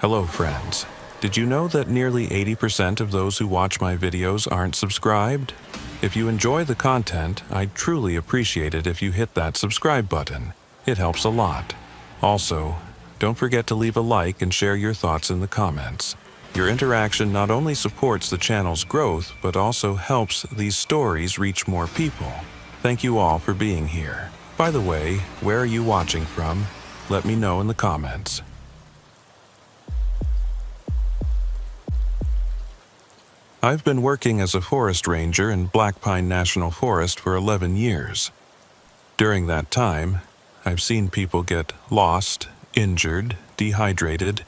Hello friends. Did you know that nearly 80% of those who watch my videos aren't subscribed? If you enjoy the content, I'd truly appreciate it if you hit that subscribe button. It helps a lot. Also, don't forget to leave a like and share your thoughts in the comments. Your interaction not only supports the channel's growth, but also helps these stories reach more people. Thank you all for being here. By the way, where are you watching from? Let me know in the comments. I've been working as a forest ranger in Black Pine National Forest for 11 years. During that time, I've seen people get lost, injured, dehydrated,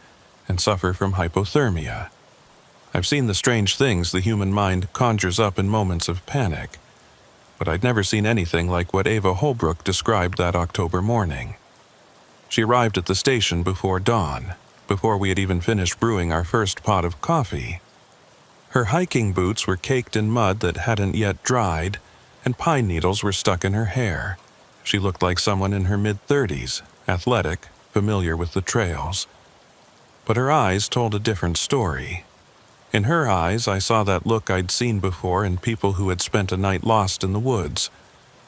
and suffer from hypothermia. I've seen the strange things the human mind conjures up in moments of panic, but I'd never seen anything like what Ava Holbrook described that October morning. She arrived at the station before dawn, before we had even finished brewing our first pot of coffee. Her hiking boots were caked in mud that hadn't yet dried, and pine needles were stuck in her hair. She looked like someone in her mid-30s, athletic, familiar with the trails. But her eyes told a different story. In her eyes, I saw that look I'd seen before in people who had spent a night lost in the woods,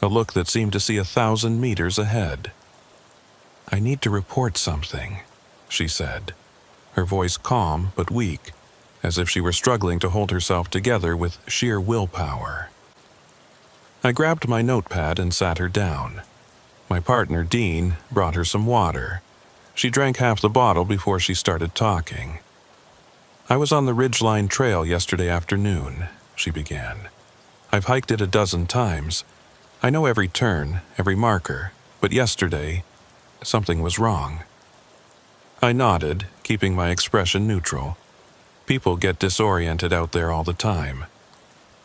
a look that seemed to see 1,000 meters ahead. "I need to report something," she said, her voice calm but weak, as if she were struggling to hold herself together with sheer willpower. I grabbed my notepad and sat her down. My partner, Dean, brought her some water. She drank half the bottle before she started talking. "I was on the Ridgeline Trail yesterday afternoon," she began. "I've hiked it a dozen times. I know every turn, every marker, but yesterday, something was wrong." I nodded, keeping my expression neutral. People get disoriented out there all the time.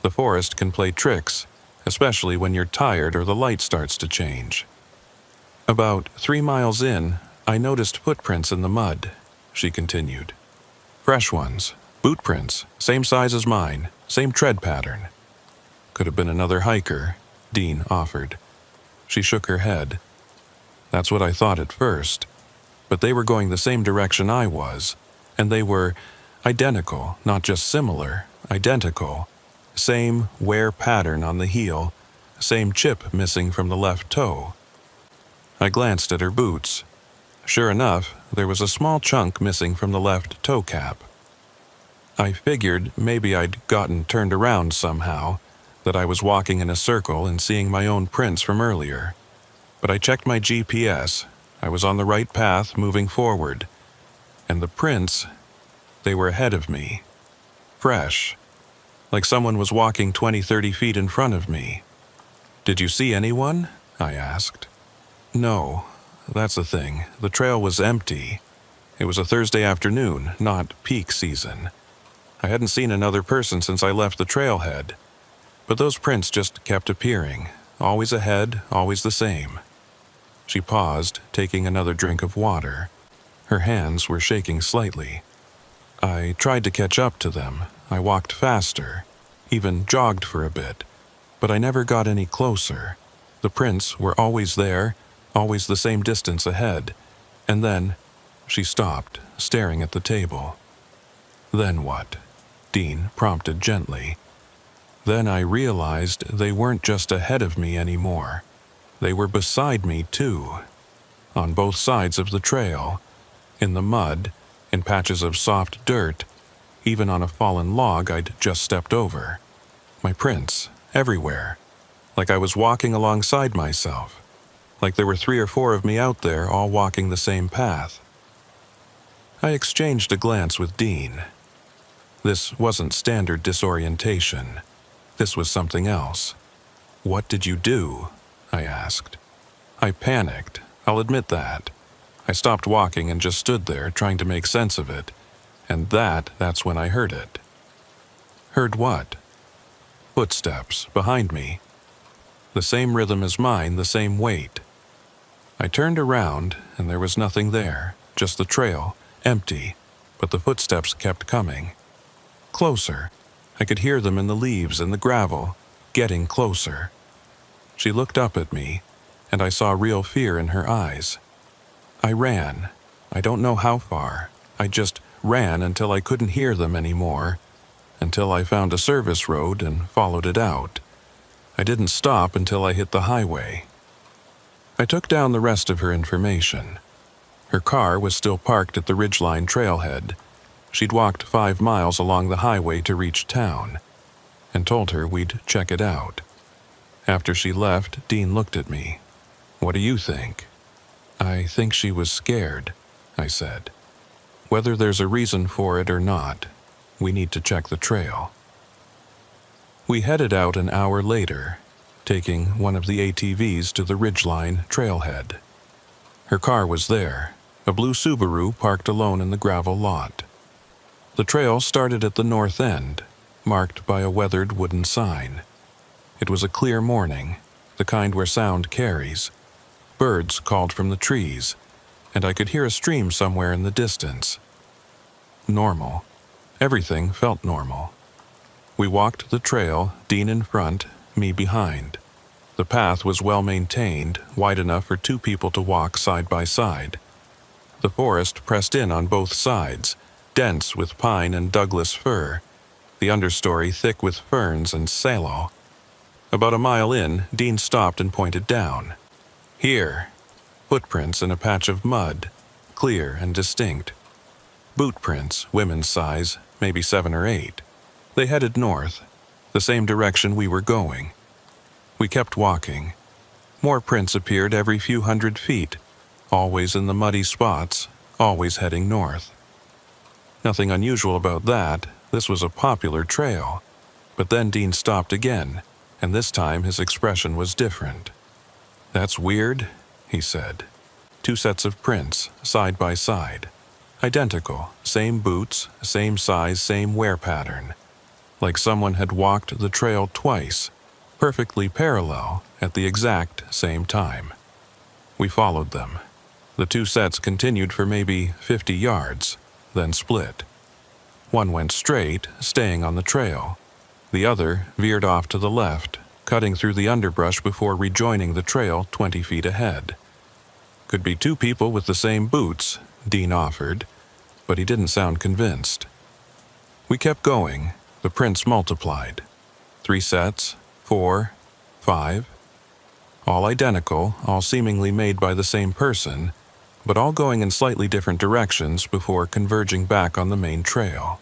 The forest can play tricks, especially when you're tired or the light starts to change. "About 3 miles in, I noticed footprints in the mud," she continued. "Fresh ones, boot prints, same size as mine, same tread pattern." "Could have been another hiker," Dean offered. She shook her head. "That's what I thought at first, but they were going the same direction I was, and they were identical, not just similar, identical. Same wear pattern on the heel, same chip missing from the left toe." I glanced at her boots. Sure enough, there was a small chunk missing from the left toe cap. I figured maybe I'd gotten turned around somehow, that I was walking in a circle and seeing my own prints from earlier. But I checked my GPS. I was on the right path, moving forward. And the prints, they were ahead of me. Fresh. Like someone was walking 20-30 feet in front of me. "Did you see anyone?" I asked. "No, that's the thing. The trail was empty. It was a Thursday afternoon, not peak season. I hadn't seen another person since I left the trailhead. But those prints just kept appearing, always ahead, always the same." She paused, taking another drink of water. Her hands were shaking slightly. "I tried to catch up to them. I walked faster, even jogged for a bit, but I never got any closer. The prints were always there, always the same distance ahead. And then," she stopped, staring at the table. "Then what?" Dean prompted gently. "Then I realized they weren't just ahead of me anymore. They were beside me too. On both sides of the trail, in the mud, in patches of soft dirt, even on a fallen log I'd just stepped over. My prints, everywhere. Like I was walking alongside myself. Like there were 3 or 4 of me out there all walking the same path." I exchanged a glance with Dean. This wasn't standard disorientation. This was something else. "What did you do?" I asked. "I panicked, I'll admit that. I stopped walking and just stood there trying to make sense of it, and that's when I heard it." "Heard what?" "Footsteps, behind me. The same rhythm as mine, the same weight." I turned around, and there was nothing there, just the trail, empty, but the footsteps kept coming. Closer. I could hear them in the leaves and the gravel, getting closer. She looked up at me, and I saw real fear in her eyes. I ran. I don't know how far. I just ran until I couldn't hear them anymore, until I found a service road and followed it out. I didn't stop until I hit the highway. I took down the rest of her information. Her car was still parked at the Ridgeline trailhead. She'd walked 5 miles along the highway to reach town, and told her we'd check it out. After she left, Dean looked at me. "What do you think?" "I think she was scared," I said. "Whether there's a reason for it or not, we need to check the trail." We headed out an hour later, taking one of the ATVs to the Ridgeline trailhead. Her car was there, a blue Subaru parked alone in the gravel lot. The trail started at the north end, marked by a weathered wooden sign. It was a clear morning, the kind where sound carries. Birds called from the trees, and I could hear a stream somewhere in the distance. Normal. Everything felt normal. We walked the trail, Dean in front, me behind. The path was well maintained, wide enough for 2 people to walk side by side. The forest pressed in on both sides, dense with pine and Douglas fir, the understory thick with ferns and sallow. About a mile in, Dean stopped and pointed down. "Here." Footprints in a patch of mud, clear and distinct. Boot prints, women's size, maybe 7 or 8. They headed north, the same direction we were going. We kept walking. More prints appeared every few hundred feet, always in the muddy spots, always heading north. Nothing unusual about that. This was a popular trail. But then Dean stopped again, and this time his expression was different. "That's weird," he said. 2 sets of prints, side by side. Identical, same boots, same size, same wear pattern. Like someone had walked the trail twice, perfectly parallel, at the exact same time. We followed them. The 2 sets continued for maybe 50 yards, then split. One went straight, staying on the trail. The other veered off to the left, cutting through the underbrush before rejoining the trail 20 feet ahead. "Could be 2 people with the same boots," Dean offered, but he didn't sound convinced. We kept going. The prints multiplied. 3 sets, 4, 5. All identical, all seemingly made by the same person, but all going in slightly different directions before converging back on the main trail.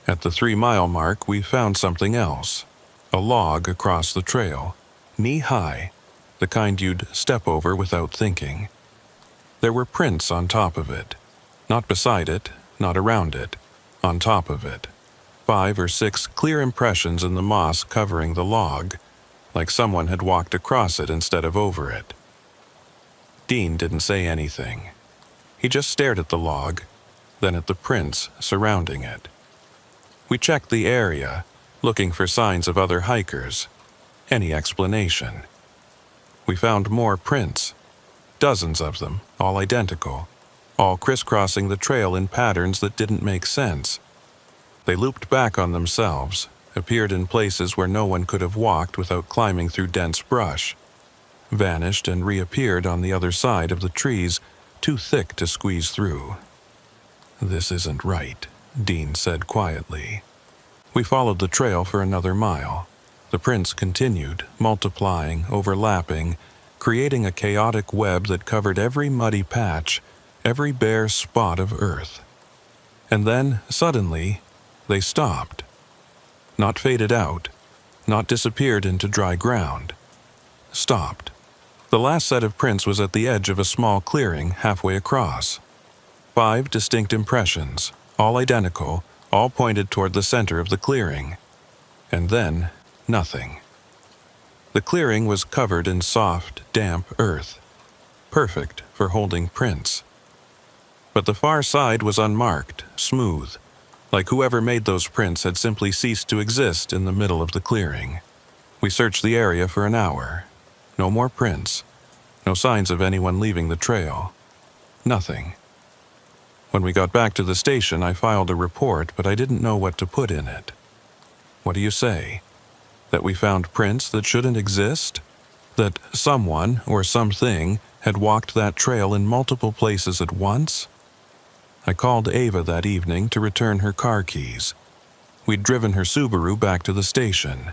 At the 3-mile mark, we found something else. A log across the trail, knee-high, the kind you'd step over without thinking. There were prints on top of it. Not beside it, not around it, on top of it. 5 or 6 clear impressions in the moss covering the log, like someone had walked across it instead of over it. Dean didn't say anything. He just stared at the log, then at the prints surrounding it. We checked the area, looking for signs of other hikers. Any explanation. We found more prints. Dozens of them, all identical, all crisscrossing the trail in patterns that didn't make sense. They looped back on themselves, appeared in places where no one could have walked without climbing through dense brush, vanished and reappeared on the other side of the trees, too thick to squeeze through. "This isn't right," Dean said quietly. We followed the trail for another mile. The prints continued, multiplying, overlapping, creating a chaotic web that covered every muddy patch, every bare spot of earth. And then, suddenly, they stopped. Not faded out, not disappeared into dry ground. Stopped. The last set of prints was at the edge of a small clearing halfway across. 5 distinct impressions, all identical, all pointed toward the center of the clearing. And then, nothing. The clearing was covered in soft, damp earth, perfect for holding prints. But the far side was unmarked, smooth, like whoever made those prints had simply ceased to exist in the middle of the clearing. We searched the area for an hour. No more prints. No signs of anyone leaving the trail. Nothing. When we got back to the station, I filed a report, but I didn't know what to put in it. What do you say? That we found prints that shouldn't exist? That someone or something had walked that trail in multiple places at once? I called Ava that evening to return her car keys. We'd driven her Subaru back to the station.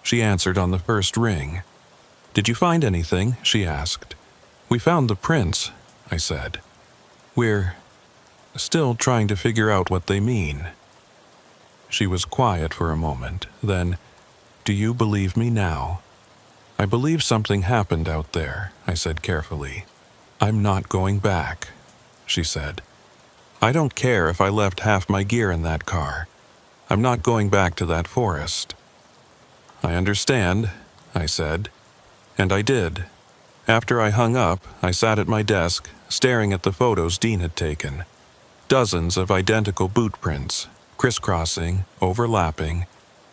She answered on the first ring. "Did you find anything?" she asked. "We found the prints," I said. "We're still trying to figure out what they mean." She was quiet for a moment, then, "Do you believe me now?" "I believe something happened out there," I said carefully. "I'm not going back," she said. "I don't care if I left half my gear in that car. I'm not going back to that forest." "I understand," I said. And I did. After I hung up, I sat at my desk, staring at the photos Dean had taken. Dozens of identical boot prints, crisscrossing, overlapping,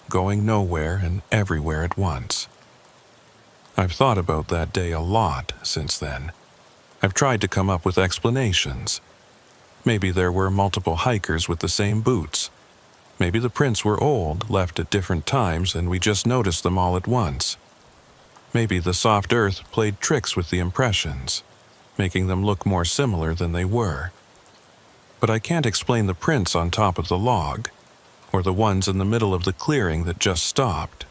going nowhere and everywhere at once. I've thought about that day a lot since then. I've tried to come up with explanations. Maybe there were multiple hikers with the same boots. Maybe the prints were old, left at different times, and we just noticed them all at once. Maybe the soft earth played tricks with the impressions, making them look more similar than they were. But I can't explain the prints on top of the log, or the ones in the middle of the clearing that just stopped,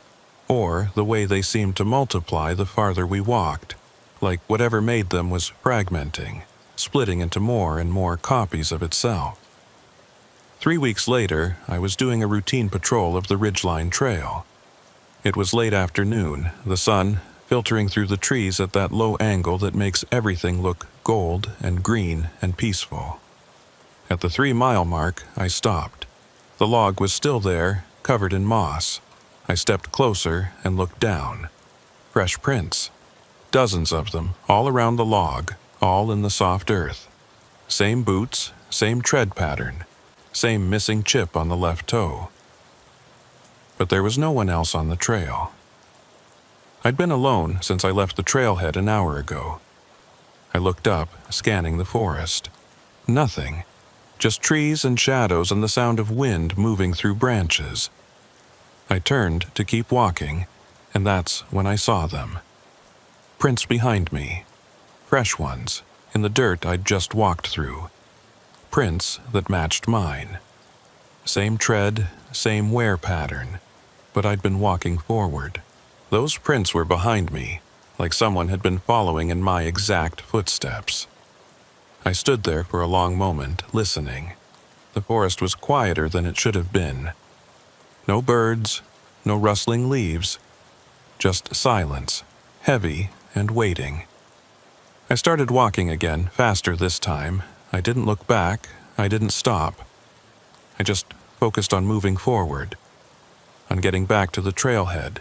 or the way they seemed to multiply the farther we walked, like whatever made them was fragmenting, splitting into more and more copies of itself. 3 weeks later, I was doing a routine patrol of the Ridgeline Trail. It was late afternoon, the sun filtering through the trees at that low angle that makes everything look gold and green and peaceful. At the 3-mile mark, I stopped. The log was still there, covered in moss. I stepped closer and looked down. Fresh prints. Dozens of them, all around the log, all in the soft earth. Same boots, same tread pattern, same missing chip on the left toe. But there was no one else on the trail. I'd been alone since I left the trailhead an hour ago. I looked up, scanning the forest. Nothing. Just trees and shadows and the sound of wind moving through branches. I turned to keep walking, and that's when I saw them. Prints behind me. Fresh ones, in the dirt I'd just walked through. Prints that matched mine. Same tread, same wear pattern, but I'd been walking forward. Those prints were behind me, like someone had been following in my exact footsteps. I stood there for a long moment, listening. The forest was quieter than it should have been. No birds, no rustling leaves, just silence, heavy and waiting. I started walking again, faster this time. I didn't look back, I didn't stop. I just focused on moving forward, on getting back to the trailhead,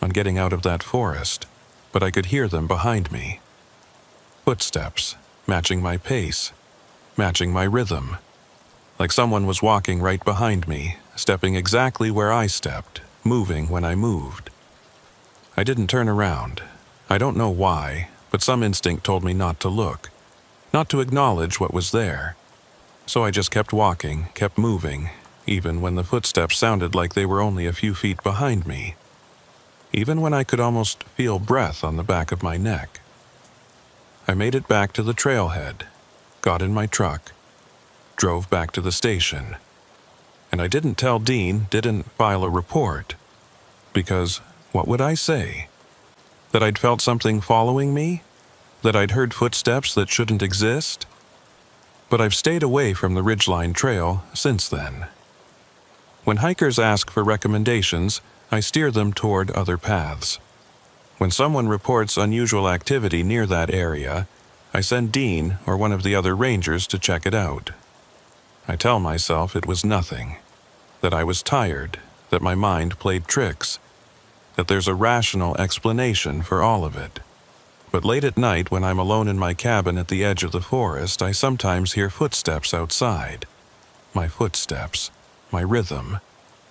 on getting out of that forest, but I could hear them behind me. Footsteps, matching my pace, matching my rhythm. Like someone was walking right behind me, stepping exactly where I stepped, moving when I moved. I didn't turn around. I don't know why, but some instinct told me not to look, not to acknowledge what was there. So I just kept walking, kept moving, even when the footsteps sounded like they were only a few feet behind me. Even when I could almost feel breath on the back of my neck. I made it back to the trailhead, got in my truck, drove back to the station. And I didn't tell Dean, didn't file a report, because what would I say? That I'd felt something following me? That I'd heard footsteps that shouldn't exist? But I've stayed away from the Ridgeline Trail since then. When hikers ask for recommendations, I steer them toward other paths. When someone reports unusual activity near that area, I send Dean or one of the other rangers to check it out. I tell myself it was nothing, that I was tired, that my mind played tricks, that there's a rational explanation for all of it. But late at night, when I'm alone in my cabin at the edge of the forest, I sometimes hear footsteps outside. My footsteps, my rhythm,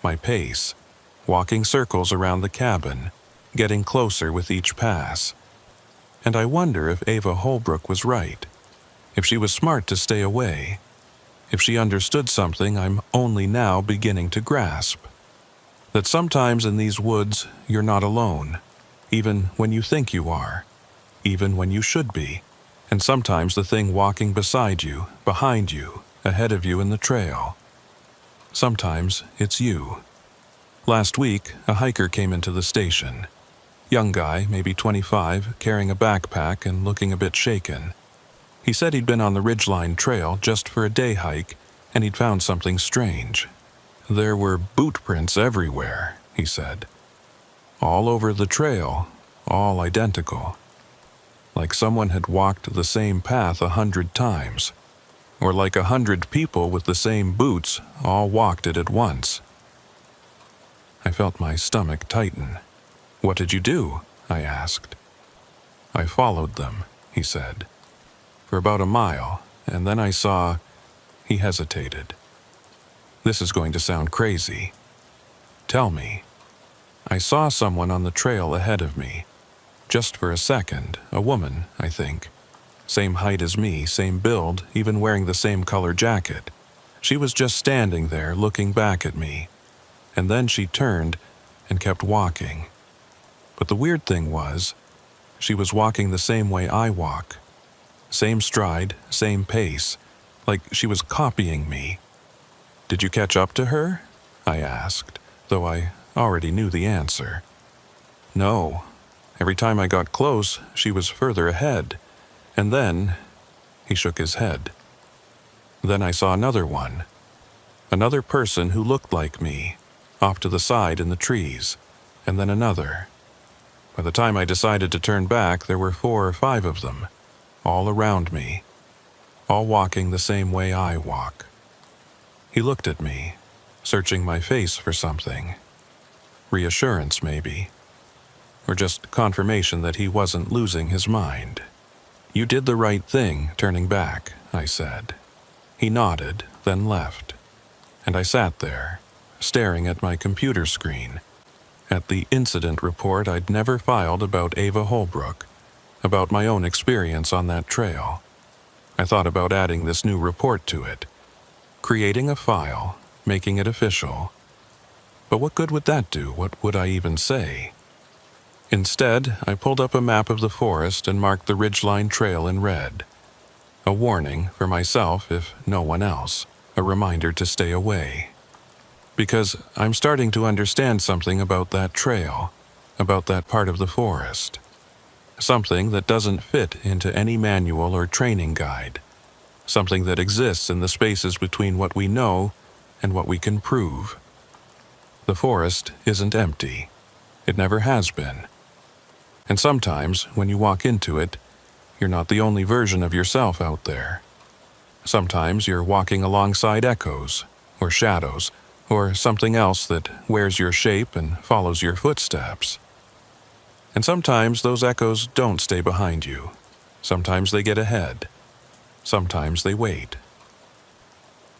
my pace, walking circles around the cabin, getting closer with each pass. And I wonder if Ava Holbrook was right, if she was smart to stay away, if she understood something I'm only now beginning to grasp. That sometimes in these woods you're not alone, even when you think you are, even when you should be. And sometimes the thing walking beside you, behind you, ahead of you in the trail. Sometimes it's you. Last week, a hiker came into the station. Young guy, maybe 25, carrying a backpack and looking a bit shaken. He said he'd been on the Ridgeline Trail just for a day hike, and he'd found something strange. There were boot prints everywhere, he said. All over the trail, all identical. Like someone had walked the same path 100 times. Or like 100 people with the same boots all walked it at once. I felt my stomach tighten. "What did you do?" I asked. "I followed them," he said. "For about a mile, and then I saw..." He hesitated. "This is going to sound crazy." "Tell me." "I saw someone on the trail ahead of me. Just for a second, a woman, I think. Same height as me, same build, even wearing the same color jacket. She was just standing there looking back at me. And then she turned and kept walking. But the weird thing was, she was walking the same way I walk. Same stride, same pace, like she was copying me." "Did you catch up to her?" I asked, though I already knew the answer. "No. Every time I got close, she was further ahead. And then..." He shook his head. "Then I saw another one. Another person who looked like me, off to the side in the trees. And then another. By the time I decided to turn back, there were 4 or 5 of them, all around me, all walking the same way I walk." He looked at me, searching my face for something. Reassurance, maybe. Or just confirmation that he wasn't losing his mind. "You did the right thing, turning back," I said. He nodded, then left. And I sat there, staring at my computer screen, at the incident report I'd never filed about Ava Holbrook, about my own experience on that trail. I thought about adding this new report to it, creating a file, making it official. But what good would that do? What would I even say? Instead, I pulled up a map of the forest and marked the Ridgeline Trail in red. A warning for myself, if no one else, a reminder to stay away. Because I'm starting to understand something about that trail, about that part of the forest. Something that doesn't fit into any manual or training guide. Something that exists in the spaces between what we know and what we can prove. The forest isn't empty. It never has been. And sometimes, when you walk into it, you're not the only version of yourself out there. Sometimes you're walking alongside echoes, or shadows, or something else that wears your shape and follows your footsteps. And sometimes those echoes don't stay behind you. Sometimes they get ahead. Sometimes they wait.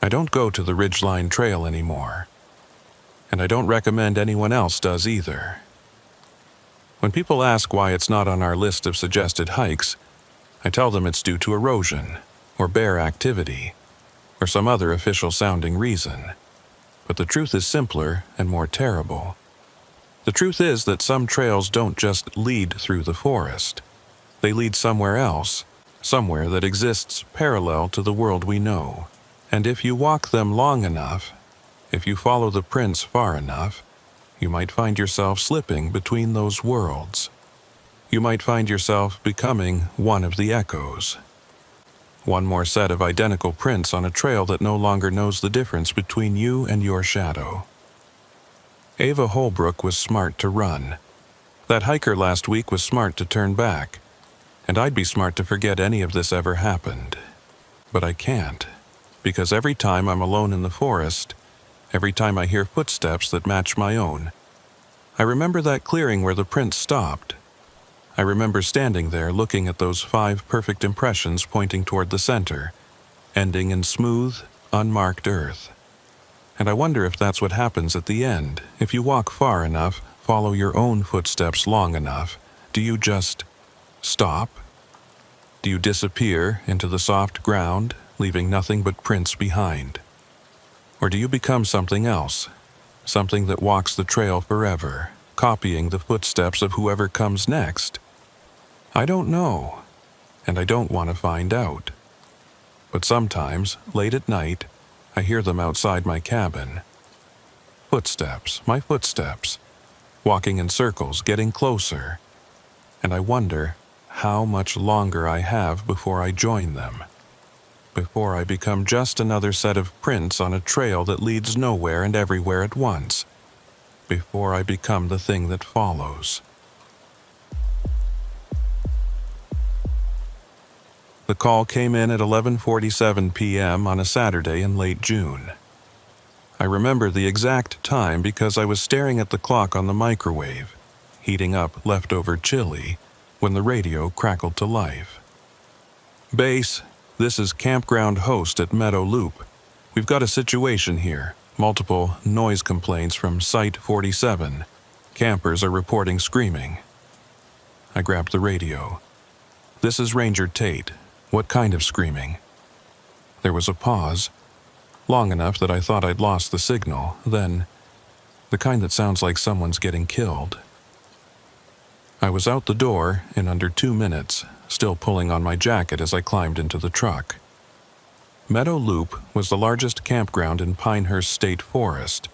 I don't go to the Ridgeline Trail anymore. And I don't recommend anyone else does either. When people ask why it's not on our list of suggested hikes, I tell them it's due to erosion, or bear activity, or some other official-sounding reason. But the truth is simpler and more terrible. The truth is that some trails don't just lead through the forest. They lead somewhere else, somewhere that exists parallel to the world we know. And if you walk them long enough, if you follow the prints far enough, you might find yourself slipping between those worlds. You might find yourself becoming one of the echoes. One more set of identical prints on a trail that no longer knows the difference between you and your shadow. Ava Holbrook was smart to run. That hiker last week was smart to turn back. And I'd be smart to forget any of this ever happened. But I can't, because every time I'm alone in the forest, every time I hear footsteps that match my own, I remember that clearing where the prints stopped. I remember standing there looking at those 5 perfect impressions pointing toward the center, ending in smooth, unmarked earth. And I wonder if that's what happens at the end. If you walk far enough, follow your own footsteps long enough, do you just stop? Do you disappear into the soft ground, leaving nothing but prints behind? Or do you become something else, something that walks the trail forever, copying the footsteps of whoever comes next? I don't know, and I don't want to find out. but sometimes, late at night, I hear them outside my cabin. Footsteps, my footsteps, walking in circles, getting closer, and I wonder how much longer I have before I join them, before I become just another set of prints on a trail that leads nowhere and everywhere at once, before I become the thing that follows. The call came in at 11:47 p.m. on a Saturday in late June. I remember the exact time because I was staring at the clock on the microwave, heating up leftover chili, when the radio crackled to life. "Base, this is campground host at Meadow Loop. We've got a situation here. Multiple noise complaints from Site 47. Campers are reporting screaming." I grabbed the radio. "This is Ranger Tate. What kind of screaming?" There was a pause, long enough that I thought I'd lost the signal, then, "The kind that sounds like someone's getting killed." I was out the door in under 2 minutes, still pulling on my jacket as I climbed into the truck. Meadow Loop was the largest campground in Pinehurst State Forest,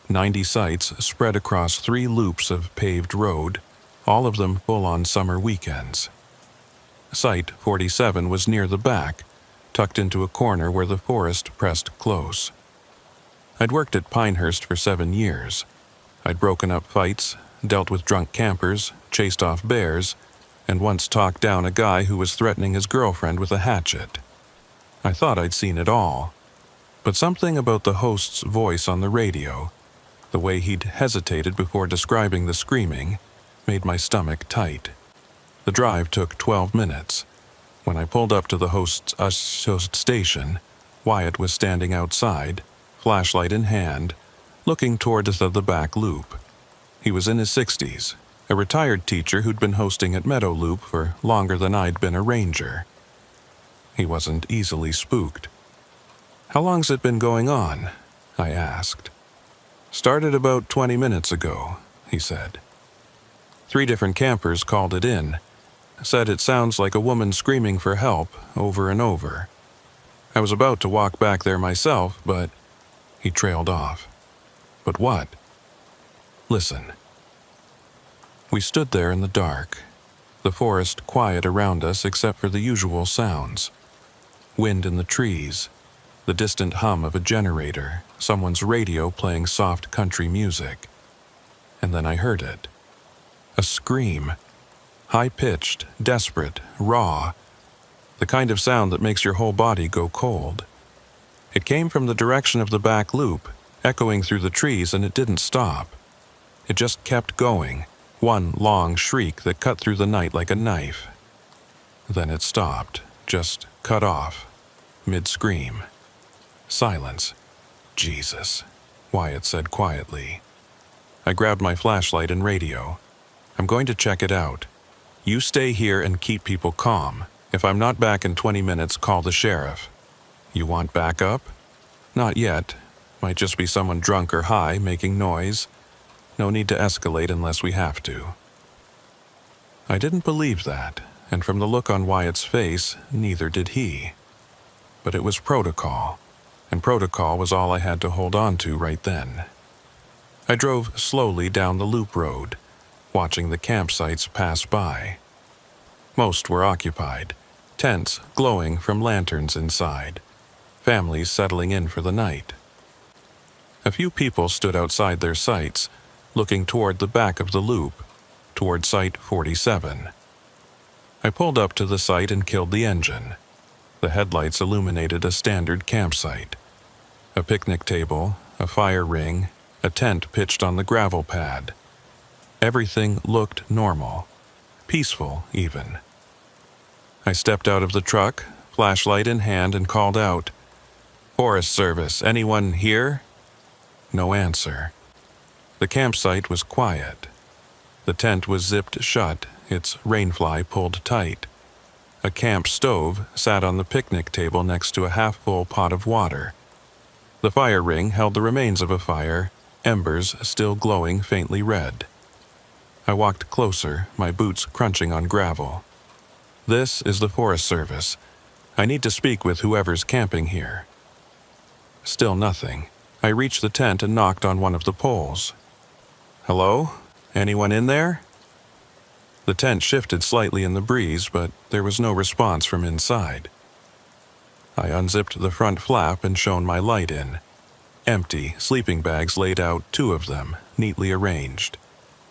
90 sites spread across 3 loops of paved road, all of them full on summer weekends. Site 47 was near the back, tucked into a corner where the forest pressed close. I'd worked at Pinehurst for 7 years. I'd broken up fights, dealt with drunk campers, chased off bears, and once talked down a guy who was threatening his girlfriend with a hatchet. I thought I'd seen it all, but something about the host's voice on the radio, the way he'd hesitated before describing the screaming, made my stomach tight. The drive took 12 minutes. When I pulled up to the host's station, Wyatt was standing outside, flashlight in hand, looking toward the back loop. He was in his 60s, a retired teacher who'd been hosting at Meadow Loop for longer than I'd been a ranger. He wasn't easily spooked. "How long's it been going on?" I asked. "Started about 20 minutes ago," he said. 3 different campers called it in. Said it sounds like a woman screaming for help over and over. I was about to walk back there myself, but he trailed off. "But what?" "Listen." We stood there in the dark, the forest quiet around us except for the usual sounds. Wind in the trees, the distant hum of a generator, someone's radio playing soft country music. And then I heard it. A scream. High-pitched, desperate, raw. The kind of sound that makes your whole body go cold. It came from the direction of the back loop, echoing through the trees, and it didn't stop. It just kept going, one long shriek that cut through the night like a knife. Then it stopped, just cut off, mid-scream. Silence. "Jesus," Wyatt said quietly. I grabbed my flashlight and radio. "I'm going to check it out. You stay here and keep people calm. If I'm not back in 20 minutes, call the sheriff." "You want backup?" "Not yet. Might just be someone drunk or high making noise. No need to escalate unless we have to." I didn't believe that, and from the look on Wyatt's face, neither did he. But it was protocol, and protocol was all I had to hold on to right then. I drove slowly down the loop road, watching the campsites pass by. Most were occupied, tents glowing from lanterns inside, families settling in for the night. A few people stood outside their sites, looking toward the back of the loop, toward Site 47. I pulled up to the site and killed the engine. The headlights illuminated a standard campsite. A picnic table, a fire ring, a tent pitched on the gravel pad. Everything looked normal, peaceful even. I stepped out of the truck, flashlight in hand, and called out, "Forest Service, anyone here?" No answer. The campsite was quiet. The tent was zipped shut, its rainfly pulled tight. A camp stove sat on the picnic table next to a half-full pot of water. The fire ring held the remains of a fire, embers still glowing faintly red. I walked closer, my boots crunching on gravel. "This is the Forest Service. I need to speak with whoever's camping here. Still nothing. I reached the tent and knocked on one of the poles. Hello? Anyone in there? The tent shifted slightly in the breeze, but there was no response from inside. I unzipped the front flap and shone my light in. Empty sleeping bags laid out, 2 of them, neatly arranged.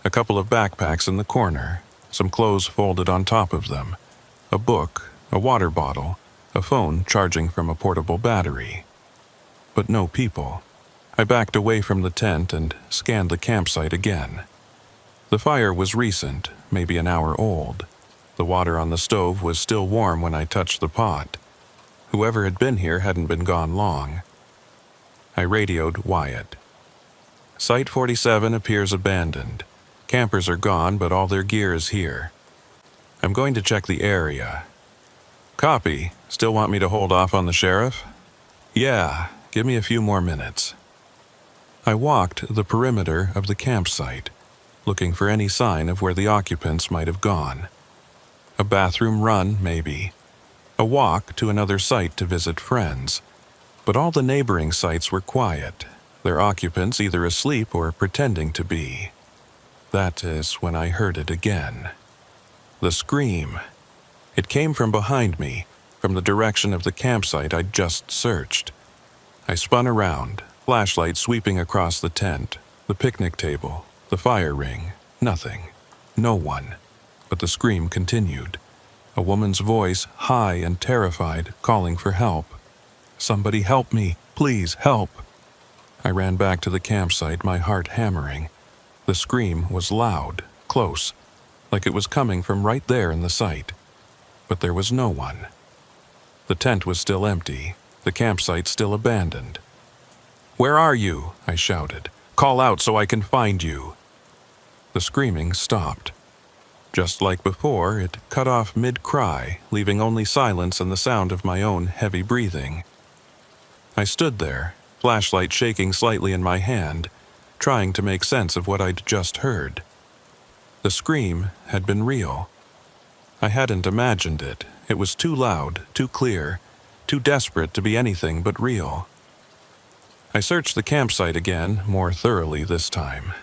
A couple of backpacks in the corner, some clothes folded on top of them, a book, a water bottle, a phone charging from a portable battery. But no people. I backed away from the tent and scanned the campsite again. The fire was recent, maybe an hour old. The water on the stove was still warm when I touched the pot. Whoever had been here hadn't been gone long. I radioed Wyatt. Site 47 appears abandoned. Campers are gone, but all their gear is here. I'm going to check the area. Copy. Still want me to hold off on the sheriff? Yeah, give me a few more minutes. I walked the perimeter of the campsite, looking for any sign of where the occupants might have gone. A bathroom run, maybe. A walk to another site to visit friends. But all the neighboring sites were quiet, their occupants either asleep or pretending to be. That is when I heard it again. The scream. It came from behind me, from the direction of the campsite I'd just searched. I spun around, flashlight sweeping across the tent, the picnic table, the fire ring. Nothing. No one. But the scream continued. A woman's voice, high and terrified, calling for help. Somebody help me, please help. I ran back to the campsite, my heart hammering. The scream was loud, close, like it was coming from right there in the site. But there was no one. The tent was still empty, the campsite still abandoned. Where are you? I shouted. Call out so I can find you. The screaming stopped. Just like before, it cut off mid-cry, leaving only silence and the sound of my own heavy breathing. I stood there, flashlight shaking slightly in my hand, trying to make sense of what I'd just heard. The scream had been real. I hadn't imagined it. It was too loud, too clear, too desperate to be anything but real. I searched the campsite again, more thoroughly this time.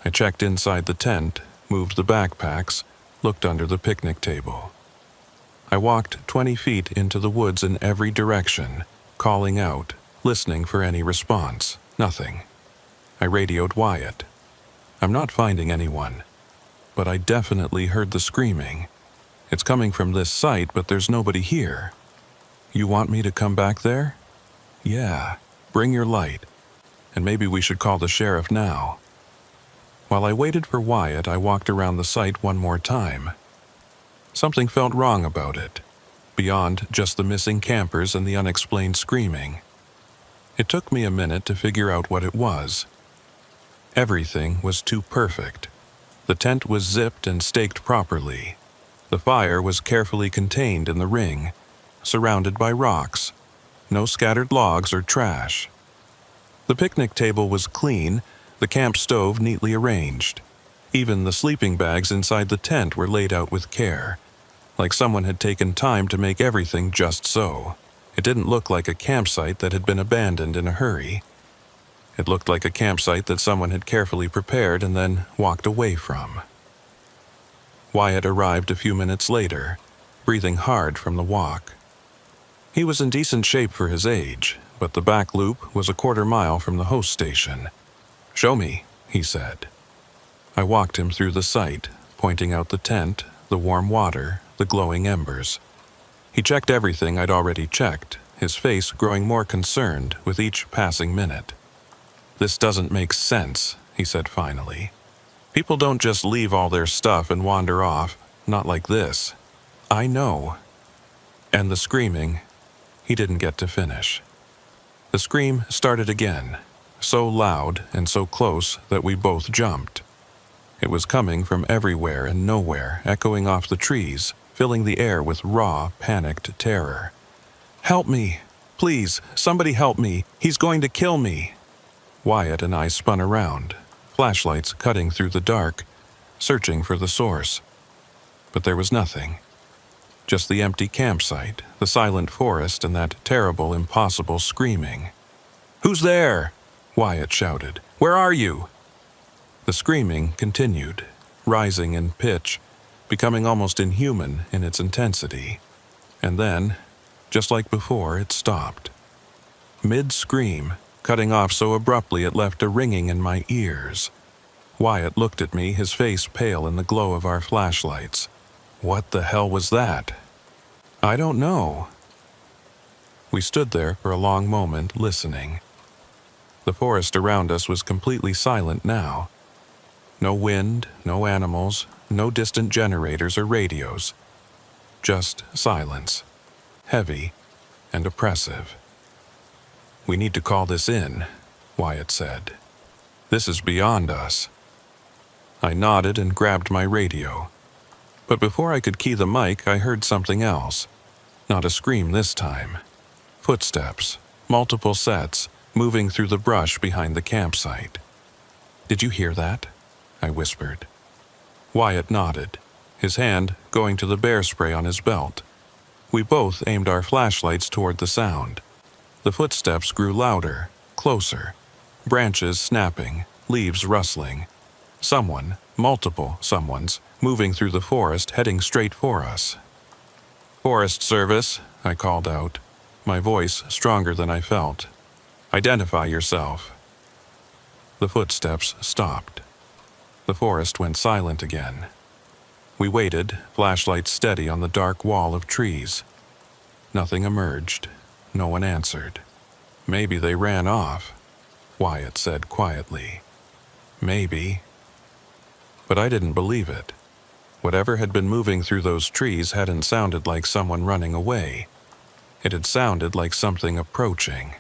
I checked inside the tent, moved the backpacks, looked under the picnic table. I walked 20 feet into the woods in every direction, calling out, listening for any response. Nothing. I radioed Wyatt. I'm not finding anyone, but I definitely heard the screaming. It's coming from this site, but there's nobody here. You want me to come back there? Yeah, bring your light, and maybe we should call the sheriff now. While I waited for Wyatt, I walked around the site one more time. Something felt wrong about it, beyond just the missing campers and the unexplained screaming. It took me a minute to figure out what it was. Everything was too perfect. The tent was zipped and staked properly. The fire was carefully contained in the ring, surrounded by rocks. No scattered logs or trash. The picnic table was clean, the camp stove neatly arranged. Even the sleeping bags inside the tent were laid out with care, like someone had taken time to make everything just so. It didn't look like a campsite that had been abandoned in a hurry. It looked like a campsite that someone had carefully prepared and then walked away from. Wyatt arrived a few minutes later, breathing hard from the walk. He was in decent shape for his age, but the back loop was a quarter-mile from the host station. "Show me," he said. I walked him through the site, pointing out the tent, the warm water, the glowing embers. He checked everything I'd already checked, his face growing more concerned with each passing minute. "This doesn't make sense," he said finally. "People don't just leave all their stuff and wander off, not like this. I know." And the screaming, he didn't get to finish. The scream started again, so loud and so close that we both jumped. It was coming from everywhere and nowhere, echoing off the trees, filling the air with raw, panicked terror. "Help me! Please, somebody help me! He's going to kill me!" Wyatt and I spun around, flashlights cutting through the dark, searching for the source. But there was nothing. Just the empty campsite, the silent forest, and that terrible, impossible screaming. "Who's there?" Wyatt shouted. "Where are you?" The screaming continued, rising in pitch, becoming almost inhuman in its intensity. And then, just like before, it stopped. Mid-scream, cutting off so abruptly it left a ringing in my ears. Wyatt looked at me, his face pale in the glow of our flashlights. What the hell was that? I don't know. We stood there for a long moment, listening. The forest around us was completely silent now. No wind, no animals, no distant generators or radios. Just silence, heavy and oppressive. "We need to call this in," Wyatt said. "This is beyond us." I nodded and grabbed my radio. But before I could key the mic, I heard something else. Not a scream this time. Footsteps, multiple sets, moving through the brush behind the campsite. "Did you hear that?" I whispered. Wyatt nodded, his hand going to the bear spray on his belt. We both aimed our flashlights toward the sound. The footsteps grew louder, closer, branches snapping, leaves rustling. Someone, multiple someones, moving through the forest, heading straight for us. "Forest Service," I called out, my voice stronger than I felt. "Identify yourself." The footsteps stopped. The forest went silent again. We waited, flashlights steady on the dark wall of trees. Nothing emerged. No one answered. "Maybe they ran off," Wyatt said quietly. "Maybe." But I didn't believe it. Whatever had been moving through those trees hadn't sounded like someone running away. It had sounded like something approaching.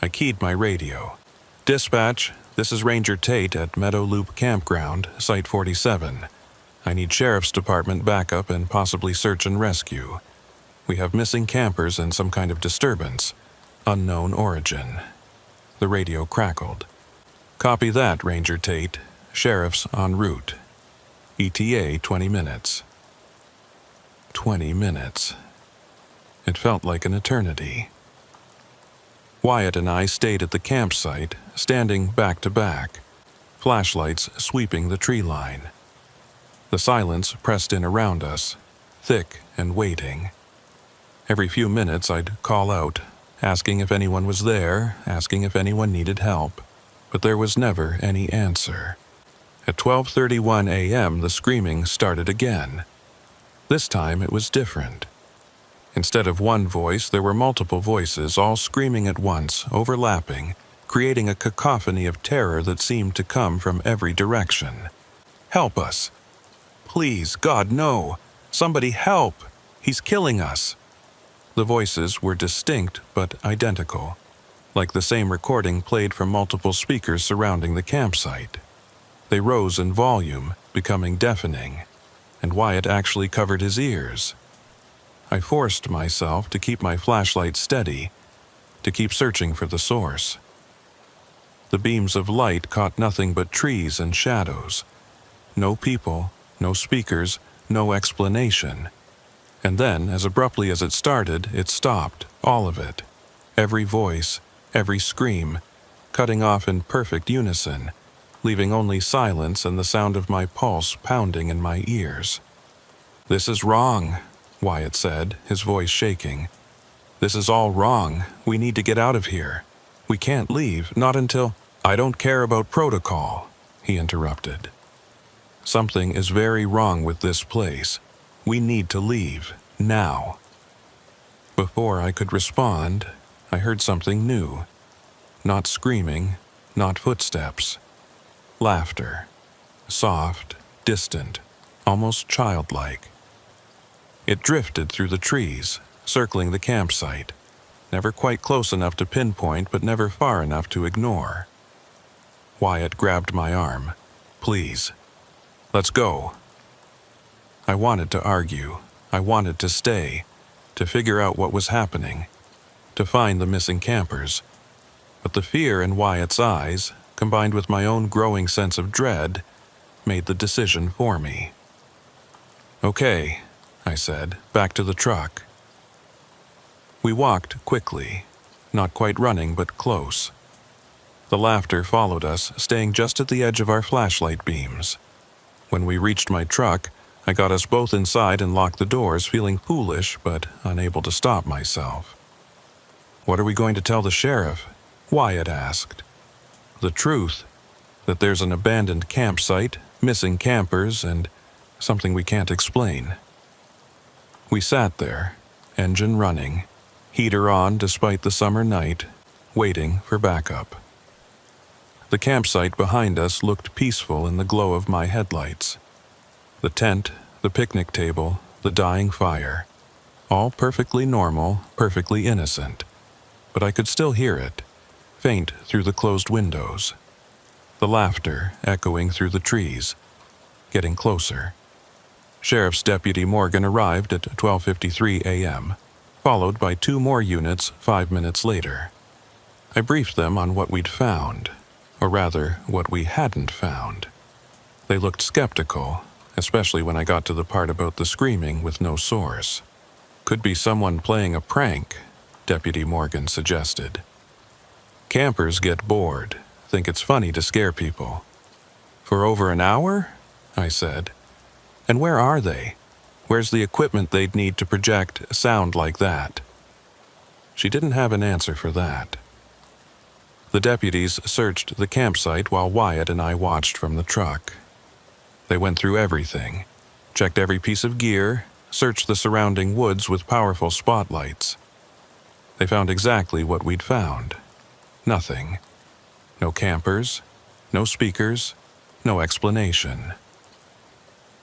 I keyed my radio. "Dispatch, this is Ranger Tate at Meadow Loop Campground, Site 47. I need Sheriff's Department backup and possibly search and rescue. We have missing campers and some kind of disturbance. Unknown origin." The radio crackled. "Copy that, Ranger Tate. Sheriff's en route. ETA 20 minutes. 20 minutes. It felt like an eternity. Wyatt and I stayed at the campsite, standing back to back, flashlights sweeping the tree line. The silence pressed in around us, thick and waiting. Every few minutes I'd call out, asking if anyone was there, asking if anyone needed help, but there was never any answer. At 12:31 a.m., the screaming started again. This time it was different. Instead of one voice, there were multiple voices, all screaming at once, overlapping, creating a cacophony of terror that seemed to come from every direction. "Help us! Please, God, no! Somebody help! He's killing us!" The voices were distinct but identical, like the same recording played from multiple speakers surrounding the campsite. They rose in volume, becoming deafening, and Wyatt actually covered his ears. I forced myself to keep my flashlight steady, to keep searching for the source. The beams of light caught nothing but trees and shadows. No people, no speakers, no explanation. And then, as abruptly as it started, it stopped, all of it. Every voice, every scream, cutting off in perfect unison, leaving only silence and the sound of my pulse pounding in my ears. "This is wrong," Wyatt said, his voice shaking. "This is all wrong. We need to get out of here. We can't leave, not until—" "I don't care about protocol," he interrupted. "Something is very wrong with this place. We need to leave, now." Before I could respond, I heard something new. Not screaming, not footsteps. Laughter. Soft, distant, almost childlike. It drifted through the trees, circling the campsite, never quite close enough to pinpoint but never far enough to ignore. Wyatt grabbed my arm. "Please, let's go." I wanted to argue. I wanted to stay, to figure out what was happening, to find the missing campers. But the fear in Wyatt's eyes, combined with my own growing sense of dread, made the decision for me. "Okay," I said, back to the truck. We walked quickly, not quite running but close. The laughter followed us, staying just at the edge of our flashlight beams. When we reached my truck, I got us both inside and locked the doors, feeling foolish but unable to stop myself. "What are we going to tell the sheriff?" Wyatt asked. "The truth, that there's an abandoned campsite, missing campers, and something we can't explain." We sat there, engine running, heater on despite the summer night, waiting for backup. The campsite behind us looked peaceful in the glow of my headlights. The tent, the picnic table, the dying fire, all perfectly normal, perfectly innocent. But I could still hear it, faint through the closed windows. The laughter echoing through the trees, getting closer. Sheriff's Deputy Morgan arrived at 12:53 a.m., followed by 2 more units 5 minutes later. I briefed them on what we'd found, or rather, what we hadn't found. They looked skeptical, especially when I got to the part about the screaming with no source. "Could be someone playing a prank," Deputy Morgan suggested. "Campers get bored, think it's funny to scare people." "For over an hour?" I said. "And where are they? Where's the equipment they'd need to project sound like that?" She didn't have an answer for that. The deputies searched the campsite while Wyatt and I watched from the truck. They went through everything, checked every piece of gear, searched the surrounding woods with powerful spotlights. They found exactly what we'd found. Nothing. No campers, no speakers, no explanation.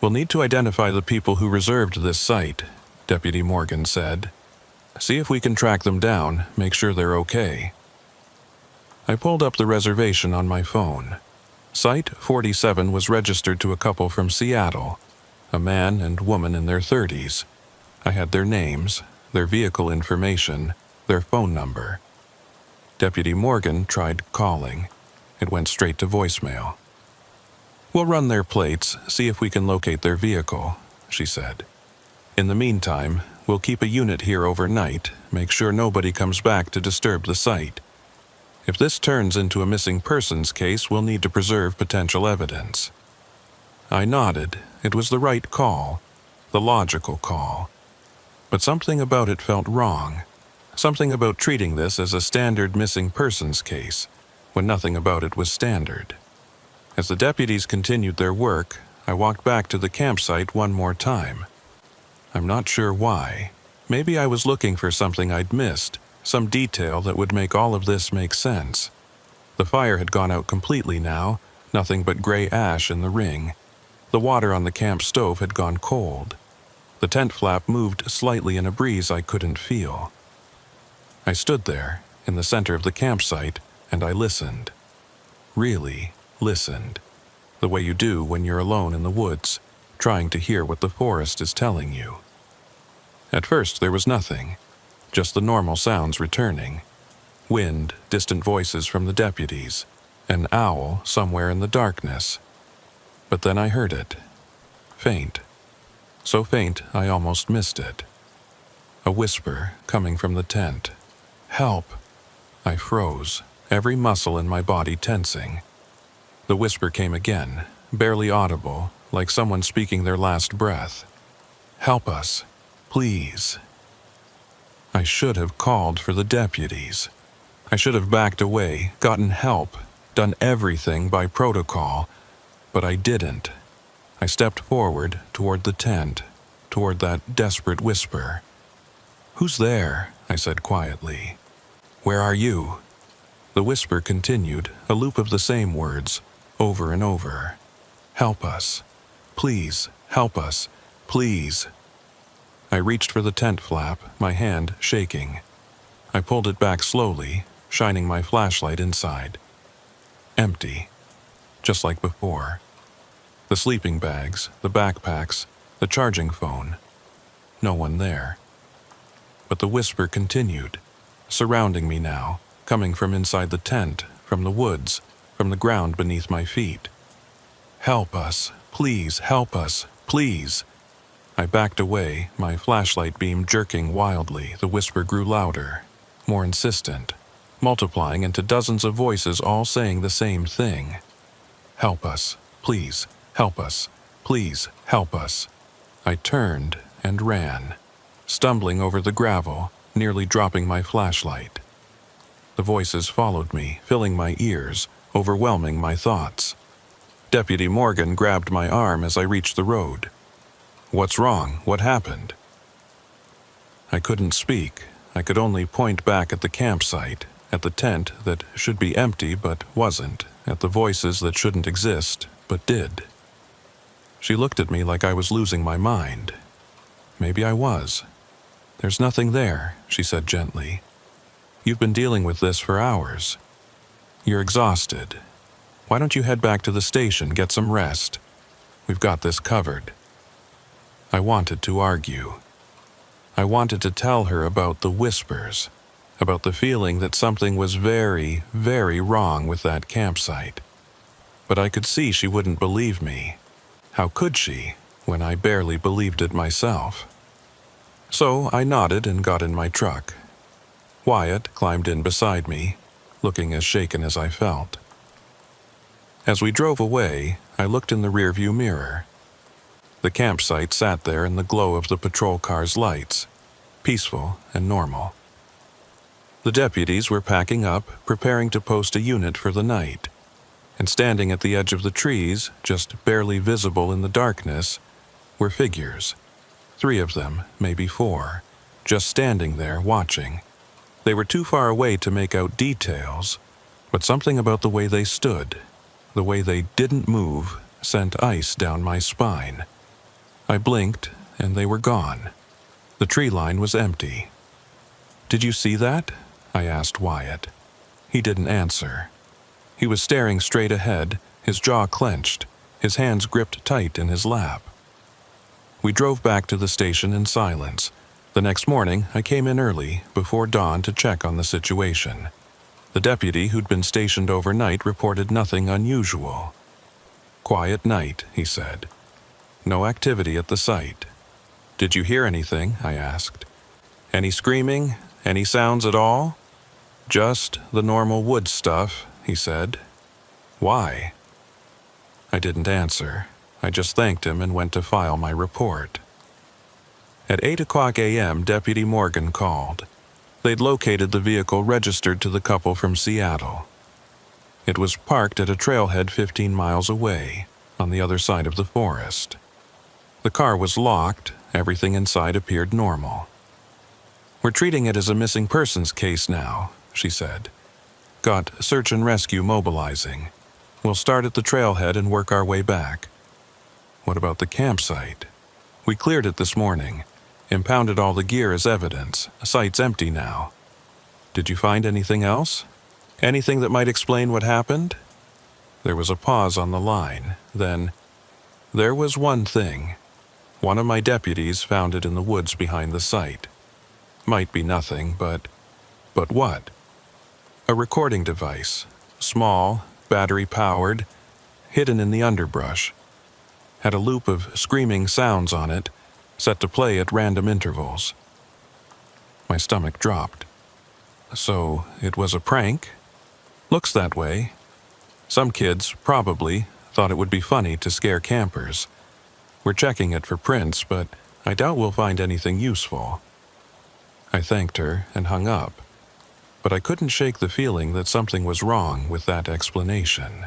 "We'll need to identify the people who reserved this site," Deputy Morgan said. "See if we can track them down, make sure they're okay." I pulled up the reservation on my phone. Site 47 was registered to a couple from Seattle, a man and woman in their 30s. I had their names, their vehicle information, their phone number. Deputy Morgan tried calling. It went straight to voicemail. "We'll run their plates, see if we can locate their vehicle," she said. "In the meantime, we'll keep a unit here overnight, make sure nobody comes back to disturb the site. If this turns into a missing persons case, we'll need to preserve potential evidence." I nodded. It was the right call, the logical call. But something about it felt wrong. Something about treating this as a standard missing persons case, when nothing about it was standard. As the deputies continued their work, I walked back to the campsite one more time. I'm not sure why. Maybe I was looking for something I'd missed, some detail that would make all of this make sense. The fire had gone out completely now, nothing but gray ash in the ring. The water on the camp stove had gone cold. The tent flap moved slightly in a breeze I couldn't feel. I stood there, in the center of the campsite, and I listened. Really listened. The way you do when you're alone in the woods, trying to hear what the forest is telling you. At first there was nothing, just the normal sounds returning. Wind, distant voices from the deputies, an owl somewhere in the darkness. But then I heard it. Faint. So faint I almost missed it. A whisper coming from the tent. "Help!" I froze, every muscle in my body tensing. The whisper came again, barely audible, like someone speaking their last breath. "Help us, please." I should have called for the deputies. I should have backed away, gotten help, done everything by protocol, but I didn't. I stepped forward toward the tent, toward that desperate whisper. "Who's there?" I said quietly. "Where are you?" The whisper continued, a loop of the same words, over and over. "Help us. Please, help us. Please." I reached for the tent flap, my hand shaking. I pulled it back slowly, shining my flashlight inside. Empty. Just like before. The sleeping bags, the backpacks, the charging phone. No one there. But the whisper continued, surrounding me now, coming from inside the tent, from the woods, from the ground beneath my feet. "Help us. Please, help us. Please." I backed away, my flashlight beam jerking wildly. The whisper grew louder, more insistent, multiplying into dozens of voices all saying the same thing. "Help us. Please, help us. Please, help us." I turned and ran, stumbling over the gravel, nearly dropping my flashlight. The voices followed me, filling my ears, overwhelming my thoughts. Deputy Morgan grabbed my arm as I reached the road. "What's wrong? What happened?" I couldn't speak. I could only point back at the campsite, at the tent that should be empty but wasn't, at the voices that shouldn't exist but did. She looked at me like I was losing my mind. Maybe I was. "There's nothing there," she said gently. "You've been dealing with this for hours. You're exhausted. Why don't you head back to the station, get some rest? We've got this covered." I wanted to argue. I wanted to tell her about the whispers, about the feeling that something was very, very wrong with that campsite. But I could see she wouldn't believe me. How could she, when I barely believed it myself? So I nodded and got in my truck. Wyatt climbed in beside me, looking as shaken as I felt. As we drove away, I looked in the rearview mirror. The campsite sat there in the glow of the patrol car's lights, peaceful and normal. The deputies were packing up, preparing to post a unit for the night. And standing at the edge of the trees, just barely visible in the darkness, were figures. 3 of them, maybe 4, just standing there watching. They were too far away to make out details, but something about the way they stood, the way they didn't move, sent ice down my spine. I blinked, and they were gone. The tree line was empty. "Did you see that?" I asked Wyatt. He didn't answer. He was staring straight ahead, his jaw clenched, his hands gripped tight in his lap. We drove back to the station in silence. The next morning, I came in early, before dawn, to check on the situation. The deputy who'd been stationed overnight reported nothing unusual. "Quiet night," he said. "No activity at the site." "Did you hear anything?" I asked. "Any screaming? Any sounds at all?" "Just the normal wood stuff," he said. "Why?" I didn't answer. I just thanked him and went to file my report. At 8:00 a.m., Deputy Morgan called. They'd located the vehicle registered to the couple from Seattle. It was parked at a trailhead 15 miles away, on the other side of the forest. The car was locked, everything inside appeared normal. "We're treating it as a missing persons case now," she said. "Got search and rescue mobilizing. We'll start at the trailhead and work our way back." "What about the campsite?" "We cleared it this morning. Impounded all the gear as evidence. Site's empty now." "Did you find anything else? Anything that might explain what happened?" There was a pause on the line. Then, "There was one thing. One of my deputies found it in the woods behind the site. Might be nothing, but what? A recording device. Small, battery-powered, hidden in the underbrush. Had a loop of screaming sounds on it, set to play at random intervals." My stomach dropped. "So, it was a prank?" "Looks that way. Some kids, probably, thought it would be funny to scare campers. We're checking it for prints, but I doubt we'll find anything useful." I thanked her and hung up, but I couldn't shake the feeling that something was wrong with that explanation.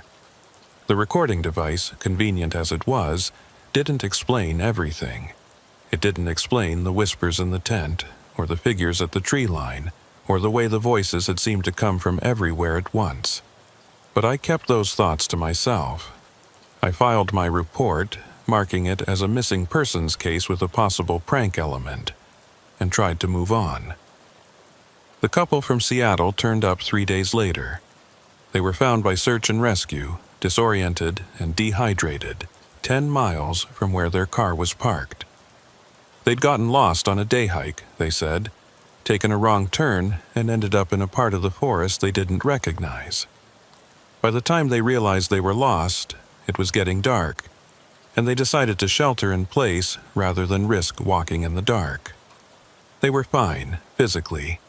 The recording device, convenient as it was, didn't explain everything. It didn't explain the whispers in the tent, or the figures at the tree line, or the way the voices had seemed to come from everywhere at once. But I kept those thoughts to myself. I filed my report, marking it as a missing persons case with a possible prank element, and tried to move on. The couple from Seattle turned up 3 days later. They were found by search and rescue, disoriented and dehydrated, 10 miles from where their car was parked. They'd gotten lost on a day hike, they said, taken a wrong turn, and ended up in a part of the forest they didn't recognize. By the time they realized they were lost, it was getting dark, and they decided to shelter in place rather than risk walking in the dark. They were fine, physically.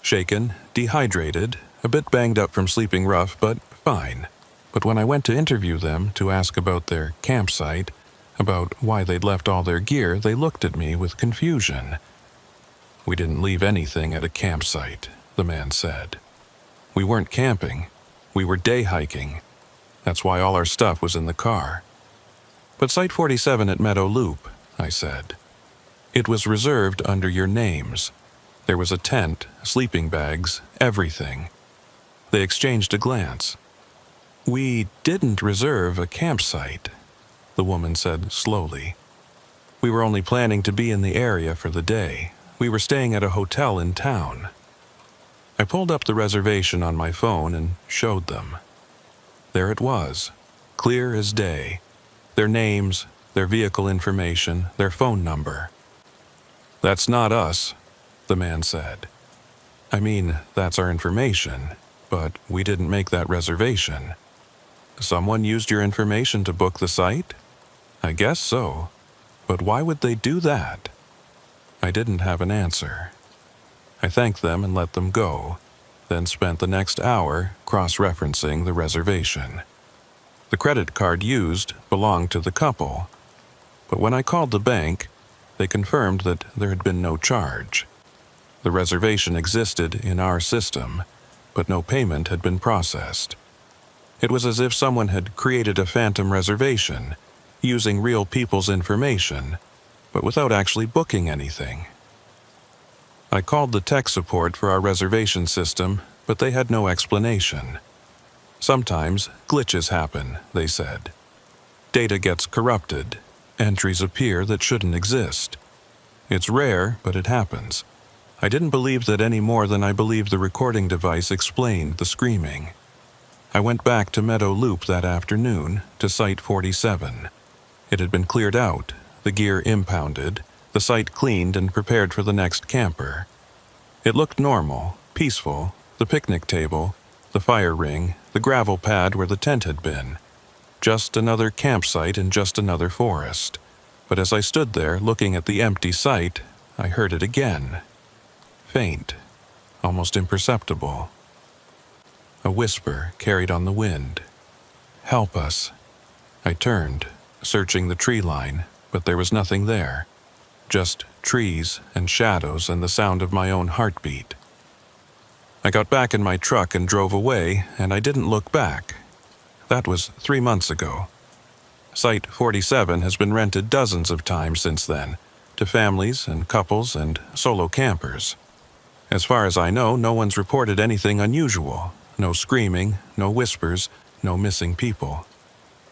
Shaken, dehydrated, a bit banged up from sleeping rough, but fine. But when I went to interview them to ask about their campsite, about why they'd left all their gear, they looked at me with confusion. "We didn't leave anything at a campsite," the man said. "We weren't camping. We were day hiking. That's why all our stuff was in the car." "But Site 47 at Meadow Loop," I said. "It was reserved under your names. There was a tent, sleeping bags, everything." They exchanged a glance. "We didn't reserve a campsite," the woman said slowly. "We were only planning to be in the area for the day. We were staying at a hotel in town." I pulled up the reservation on my phone and showed them. There it was, clear as day. Their names, their vehicle information, their phone number. "That's not us," the man said. "I mean, that's our information, but we didn't make that reservation." "Someone used your information to book the site?" "I guess so. But why would they do that?" I didn't have an answer. I thanked them and let them go, then spent the next hour cross-referencing the reservation. The credit card used belonged to the couple, but when I called the bank, they confirmed that there had been no charge. The reservation existed in our system, but no payment had been processed. It was as if someone had created a phantom reservation, using real people's information, but without actually booking anything. I called the tech support for our reservation system, but they had no explanation. "Sometimes glitches happen," they said. "Data gets corrupted. Entries appear that shouldn't exist. It's rare, but it happens." I didn't believe that any more than I believed the recording device explained the screaming. I went back to Meadow Loop that afternoon, to Site 47. It had been cleared out, the gear impounded, the site cleaned and prepared for the next camper. It looked normal, peaceful, the picnic table, the fire ring, the gravel pad where the tent had been. Just another campsite in just another forest. But as I stood there looking at the empty site, I heard it again. Faint, almost imperceptible. A whisper carried on the wind. "Help us." I turned, searching the tree line, but there was nothing there. Just trees and shadows and the sound of my own heartbeat. I got back in my truck and drove away, and I didn't look back. That was 3 months ago. Site 47 has been rented dozens of times since then, to families and couples and solo campers. As far as I know, no one's reported anything unusual. No screaming, no whispers, no missing people.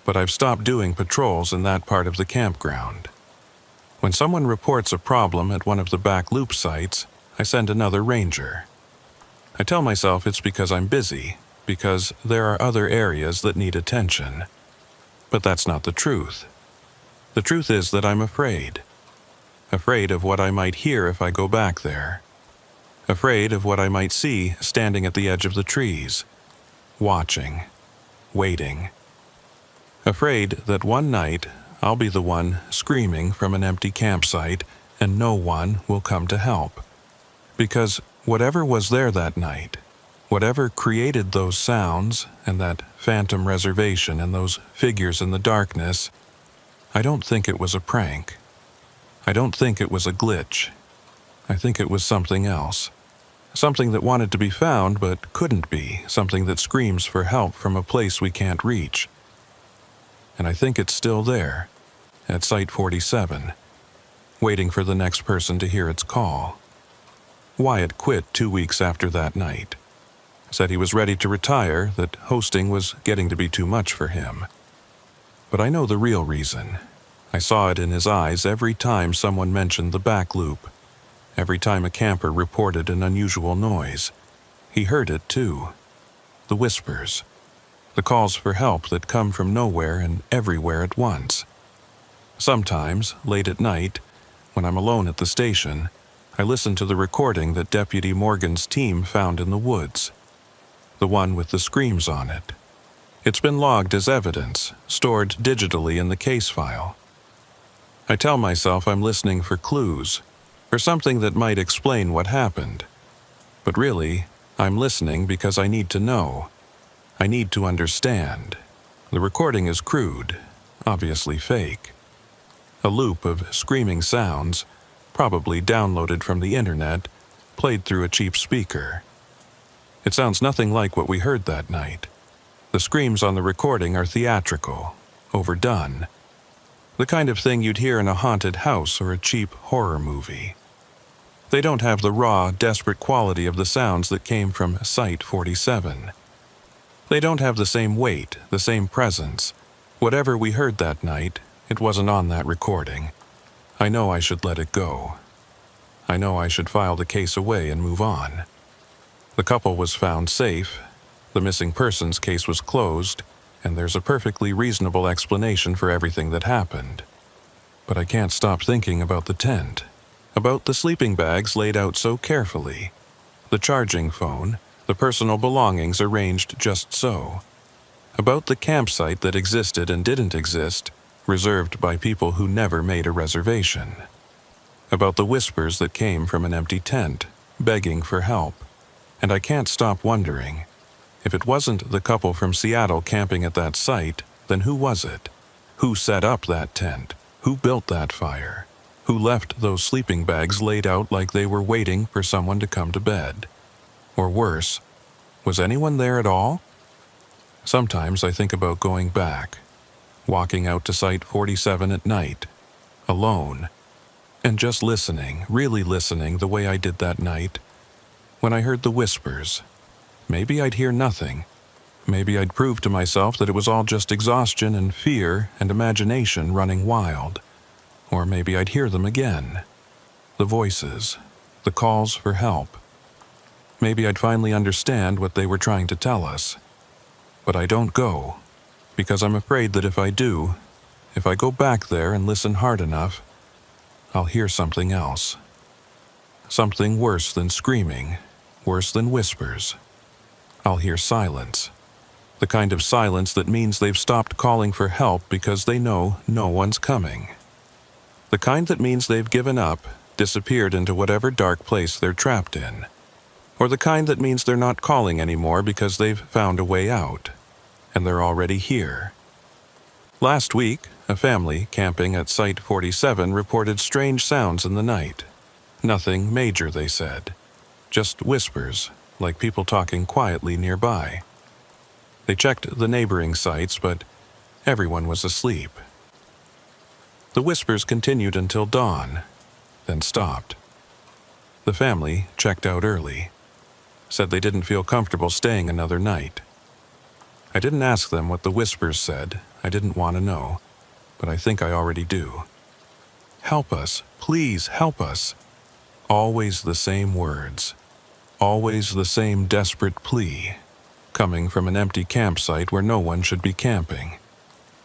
But I've stopped doing patrols in that part of the campground. When someone reports a problem at one of the back loop sites, I send another ranger. I tell myself it's because I'm busy, because there are other areas that need attention. But that's not the truth. The truth is that I'm afraid. Afraid of what I might hear if I go back there. Afraid of what I might see standing at the edge of the trees. Watching. Waiting. Afraid that one night I'll be the one screaming from an empty campsite and no one will come to help. Because whatever was there that night, whatever created those sounds and that phantom reservation and those figures in the darkness, I don't think it was a prank. I don't think it was a glitch. I think it was something else. Something that wanted to be found but couldn't be, something that screams for help from a place we can't reach. And I think it's still there, at Site 47, waiting for the next person to hear its call. Wyatt quit 2 weeks after that night. Said he was ready to retire, that hosting was getting to be too much for him. But I know the real reason. I saw it in his eyes every time someone mentioned the back loop. Every time a camper reported an unusual noise. He heard it too. The whispers. The calls for help that come from nowhere and everywhere at once. Sometimes, late at night, when I'm alone at the station, I listen to the recording that Deputy Morgan's team found in the woods. The one with the screams on it. It's been logged as evidence, stored digitally in the case file. I tell myself I'm listening for clues, for something that might explain what happened. But really, I'm listening because I need to know. I need to understand. The recording is crude, obviously fake. A loop of screaming sounds, probably downloaded from the internet, played through a cheap speaker. It sounds nothing like what we heard that night. The screams on the recording are theatrical, overdone. The kind of thing you'd hear in a haunted house or a cheap horror movie. They don't have the raw, desperate quality of the sounds that came from Site 47. They don't have the same weight, the same presence. Whatever we heard that night, it wasn't on that recording. I know I should let it go. I know I should file the case away and move on. The couple was found safe, the missing persons case was closed, and there's a perfectly reasonable explanation for everything that happened. But I can't stop thinking about the tent, about the sleeping bags laid out so carefully, the charging phone, the personal belongings arranged just so, about the campsite that existed and didn't exist, reserved by people who never made a reservation, about the whispers that came from an empty tent, begging for help. And I can't stop wondering, if it wasn't the couple from Seattle camping at that site, then who was it? Who set up that tent? Who built that fire? Who left those sleeping bags laid out like they were waiting for someone to come to bed? Or worse, was anyone there at all? Sometimes I think about going back, walking out to Site 47 at night, alone, and just listening, really listening the way I did that night. When I heard the whispers, maybe I'd hear nothing. Maybe I'd prove to myself that it was all just exhaustion and fear and imagination running wild. Or maybe I'd hear them again. The voices, the calls for help. Maybe I'd finally understand what they were trying to tell us. But I don't go, because I'm afraid that if I do, if I go back there and listen hard enough, I'll hear something else. Something worse than screaming, worse than whispers. I'll hear silence. The kind of silence that means they've stopped calling for help because they know no one's coming. The kind that means they've given up, disappeared into whatever dark place they're trapped in. Or the kind that means they're not calling anymore because they've found a way out, and they're already here. Last week, a family camping at Site 47 reported strange sounds in the night. Nothing major, they said. Just whispers, like people talking quietly nearby. They checked the neighboring sites, but everyone was asleep. The whispers continued until dawn, then stopped. The family checked out early, said they didn't feel comfortable staying another night. I didn't ask them what the whispers said. I didn't want to know, but I think I already do. Help us, please help us. Always the same words. Always the same desperate plea. Coming from an empty campsite where no one should be camping.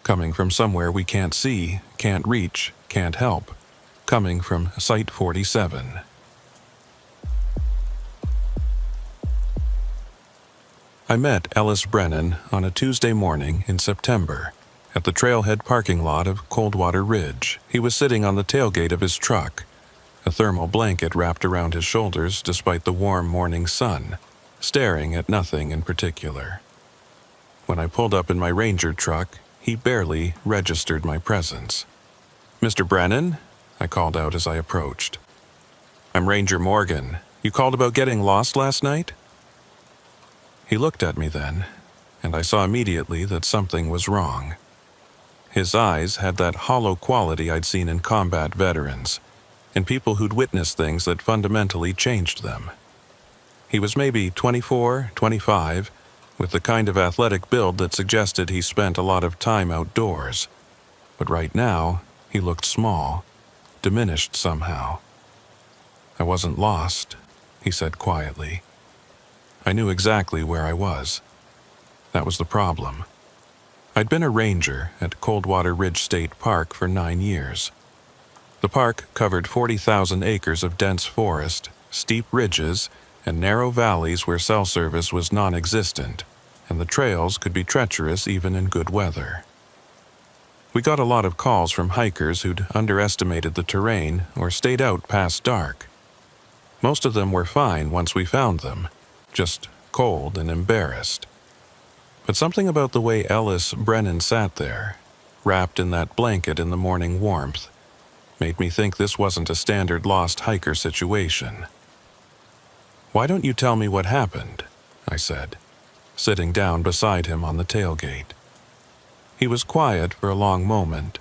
Coming from somewhere we can't see, can't reach, can't help. Coming from Site 47. I met Ellis Brennan on a Tuesday morning in September at the trailhead parking lot of Coldwater Ridge. He was sitting on the tailgate of his truck, a thermal blanket wrapped around his shoulders despite the warm morning sun, staring at nothing in particular. When I pulled up in my Ranger truck, he barely registered my presence. "Mr. Brennan?" I called out as I approached. "I'm Ranger Morgan. You called about getting lost last night?" He looked at me then, and I saw immediately that something was wrong. His eyes had that hollow quality I'd seen in combat veterans, in people who'd witnessed things that fundamentally changed them. He was maybe 24, 25, with the kind of athletic build that suggested he spent a lot of time outdoors. But right now, he looked small, diminished somehow. "I wasn't lost," he said quietly. I knew exactly where I was. That was the problem. I'd been a ranger at Coldwater Ridge State Park for 9 years. The park covered 40,000 acres of dense forest, steep ridges, and narrow valleys where cell service was non-existent, and the trails could be treacherous even in good weather. We got a lot of calls from hikers who'd underestimated the terrain or stayed out past dark. Most of them were fine once we found them, just cold and embarrassed. But something about the way Ellis Brennan sat there, wrapped in that blanket in the morning warmth, made me think this wasn't a standard lost hiker situation. "Why don't you tell me what happened?" I said, sitting down beside him on the tailgate. He was quiet for a long moment,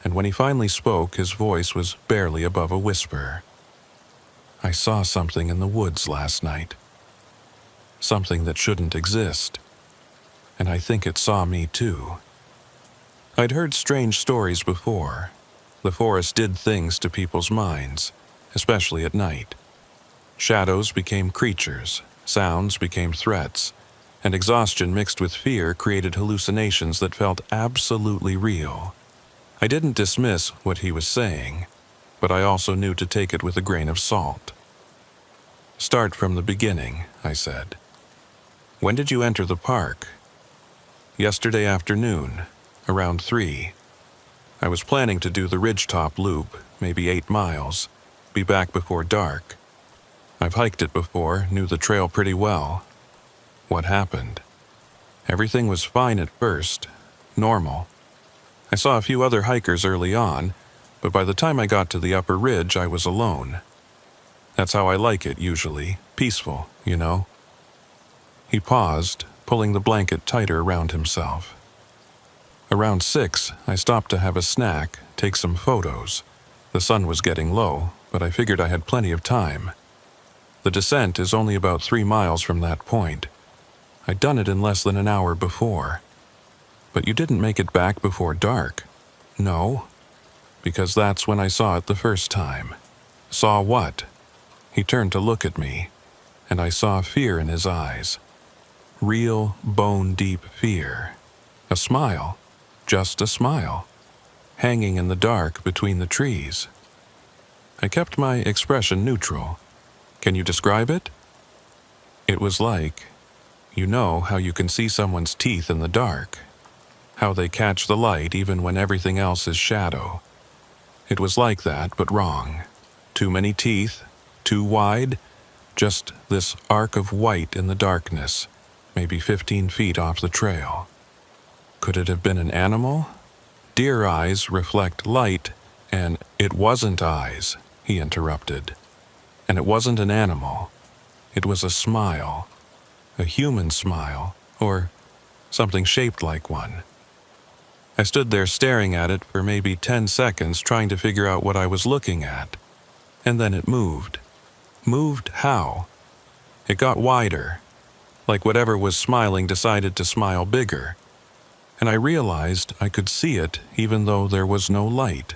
and when he finally spoke, his voice was barely above a whisper. "I saw something in the woods last night. Something that shouldn't exist. And I think it saw me too." I'd heard strange stories before. The forest did things to people's minds, especially at night. Shadows became creatures, sounds became threats, and exhaustion mixed with fear created hallucinations that felt absolutely real. I didn't dismiss what he was saying, but I also knew to take it with a grain of salt. "Start from the beginning," I said. "When did you enter the park?" "Yesterday afternoon, around 3. I was planning to do the ridgetop loop, maybe 8 miles, be back before dark. I've hiked it before, knew the trail pretty well." "What happened?" "Everything was fine at first, normal. I saw a few other hikers early on, but by the time I got to the upper ridge, I was alone. That's how I like it usually, peaceful, you know." He paused, pulling the blanket tighter around himself. "Around 6, I stopped to have a snack, take some photos. The sun was getting low, but I figured I had plenty of time. The descent is only about 3 miles from that point. I'd done it in less than an hour before." "But you didn't make it back before dark." "No, because that's when I saw it the first time." "Saw what?" He turned to look at me, and I saw fear in his eyes. Real, bone-deep fear. A smile, just a smile, hanging in the dark between the trees. I kept my expression neutral. "Can you describe it?" "It was like, you know how you can see someone's teeth in the dark, how they catch the light even when everything else is shadow. It was like that, but wrong. Too many teeth, too wide, just this arc of white in the darkness, maybe 15 feet off the trail. Could it have been an animal? Deer eyes reflect light, and it wasn't eyes," he interrupted. "And it wasn't an animal. It was a smile. A human smile, or something shaped like one." I stood there staring at it for maybe 10 seconds trying to figure out what I was looking at. And then it moved. Moved how? It got wider, like whatever was smiling decided to smile bigger. And I realized I could see it even though there was no light.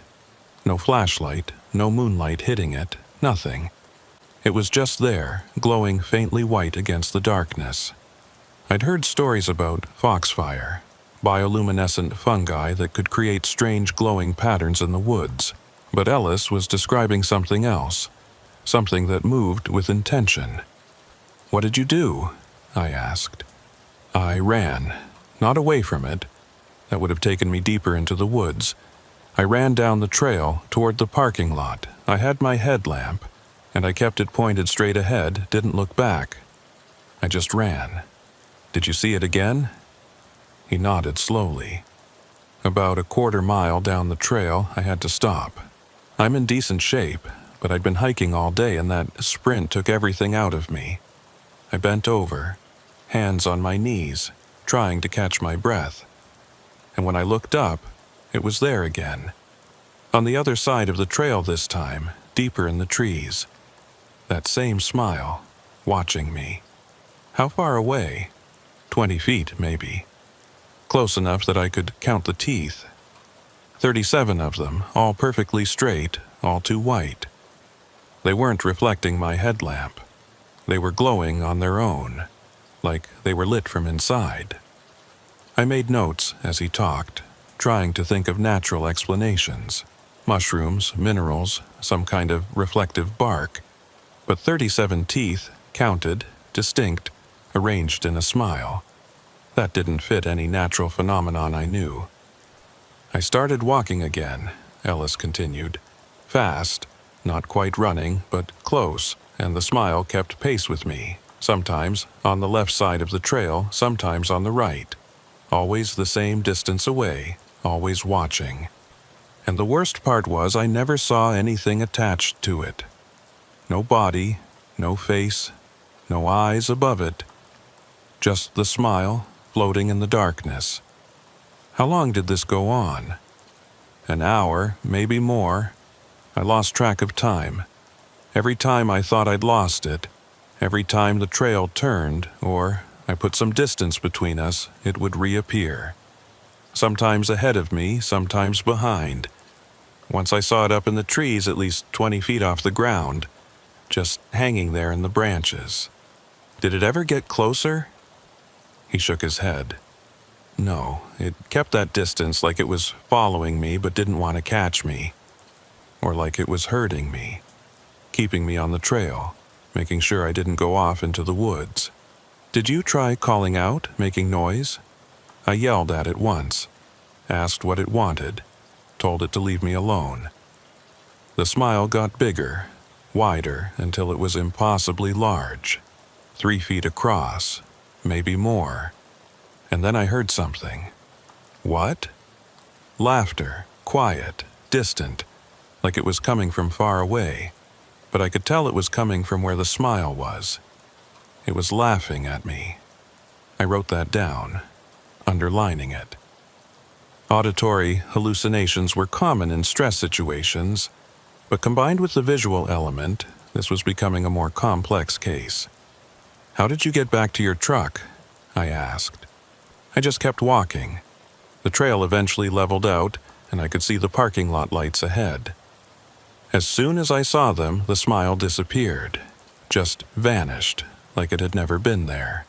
No flashlight, no moonlight hitting it, nothing. It was just there, glowing faintly white against the darkness. I'd heard stories about foxfire, bioluminescent fungi that could create strange glowing patterns in the woods, but Ellis was describing something else, something that moved with intention. "What did you do?" I asked. "I ran, not away from it. That would have taken me deeper into the woods. I ran down the trail toward the parking lot. I had my headlamp, and I kept it pointed straight ahead, didn't look back. I just ran." "Did you see it again?" He nodded slowly. "About a quarter mile down the trail, I had to stop. I'm in decent shape, but I'd been hiking all day and that sprint took everything out of me. I bent over, hands on my knees, trying to catch my breath. And when I looked up, it was there again. On the other side of the trail this time, deeper in the trees. That same smile, watching me. How far away? 20 feet, maybe. Close enough that I could count the teeth. 37 of them, all perfectly straight, all too white. They weren't reflecting my headlamp. They were glowing on their own, like they were lit from inside." I made notes as he talked, trying to think of natural explanations. Mushrooms, minerals, some kind of reflective bark. But 37 teeth, counted, distinct, arranged in a smile. That didn't fit any natural phenomenon I knew. I started walking again, Ellis continued. Fast, not quite running, but close, and the smile kept pace with me, sometimes on the left side of the trail, sometimes on the right. Always the same distance away, always watching. And the worst part was I never saw anything attached to it. No body, no face, no eyes above it. Just the smile floating in the darkness. How long did this go on? An hour, maybe more. I lost track of time. Every time I thought I'd lost it, every time the trail turned, or I put some distance between us, it would reappear. Sometimes ahead of me, sometimes behind. Once I saw it up in the trees at least 20 feet off the ground, just hanging there in the branches. Did it ever get closer? He shook his head. No, it kept that distance like it was following me but didn't want to catch me. Or like it was herding me, keeping me on the trail, making sure I didn't go off into the woods. Did you try calling out, making noise? I yelled at it once, asked what it wanted, told it to leave me alone. The smile got bigger, wider, until it was impossibly large, 3 feet across, maybe more. And then I heard something. What? Laughter, quiet, distant, like it was coming from far away, but I could tell it was coming from where the smile was. It was laughing at me. I wrote that down, underlining it. Auditory hallucinations were common in stress situations, but combined with the visual element, this was becoming a more complex case. How did you get back to your truck? I asked. I just kept walking. The trail eventually leveled out, and I could see the parking lot lights ahead. As soon as I saw them, the smile disappeared, just vanished, like it had never been there.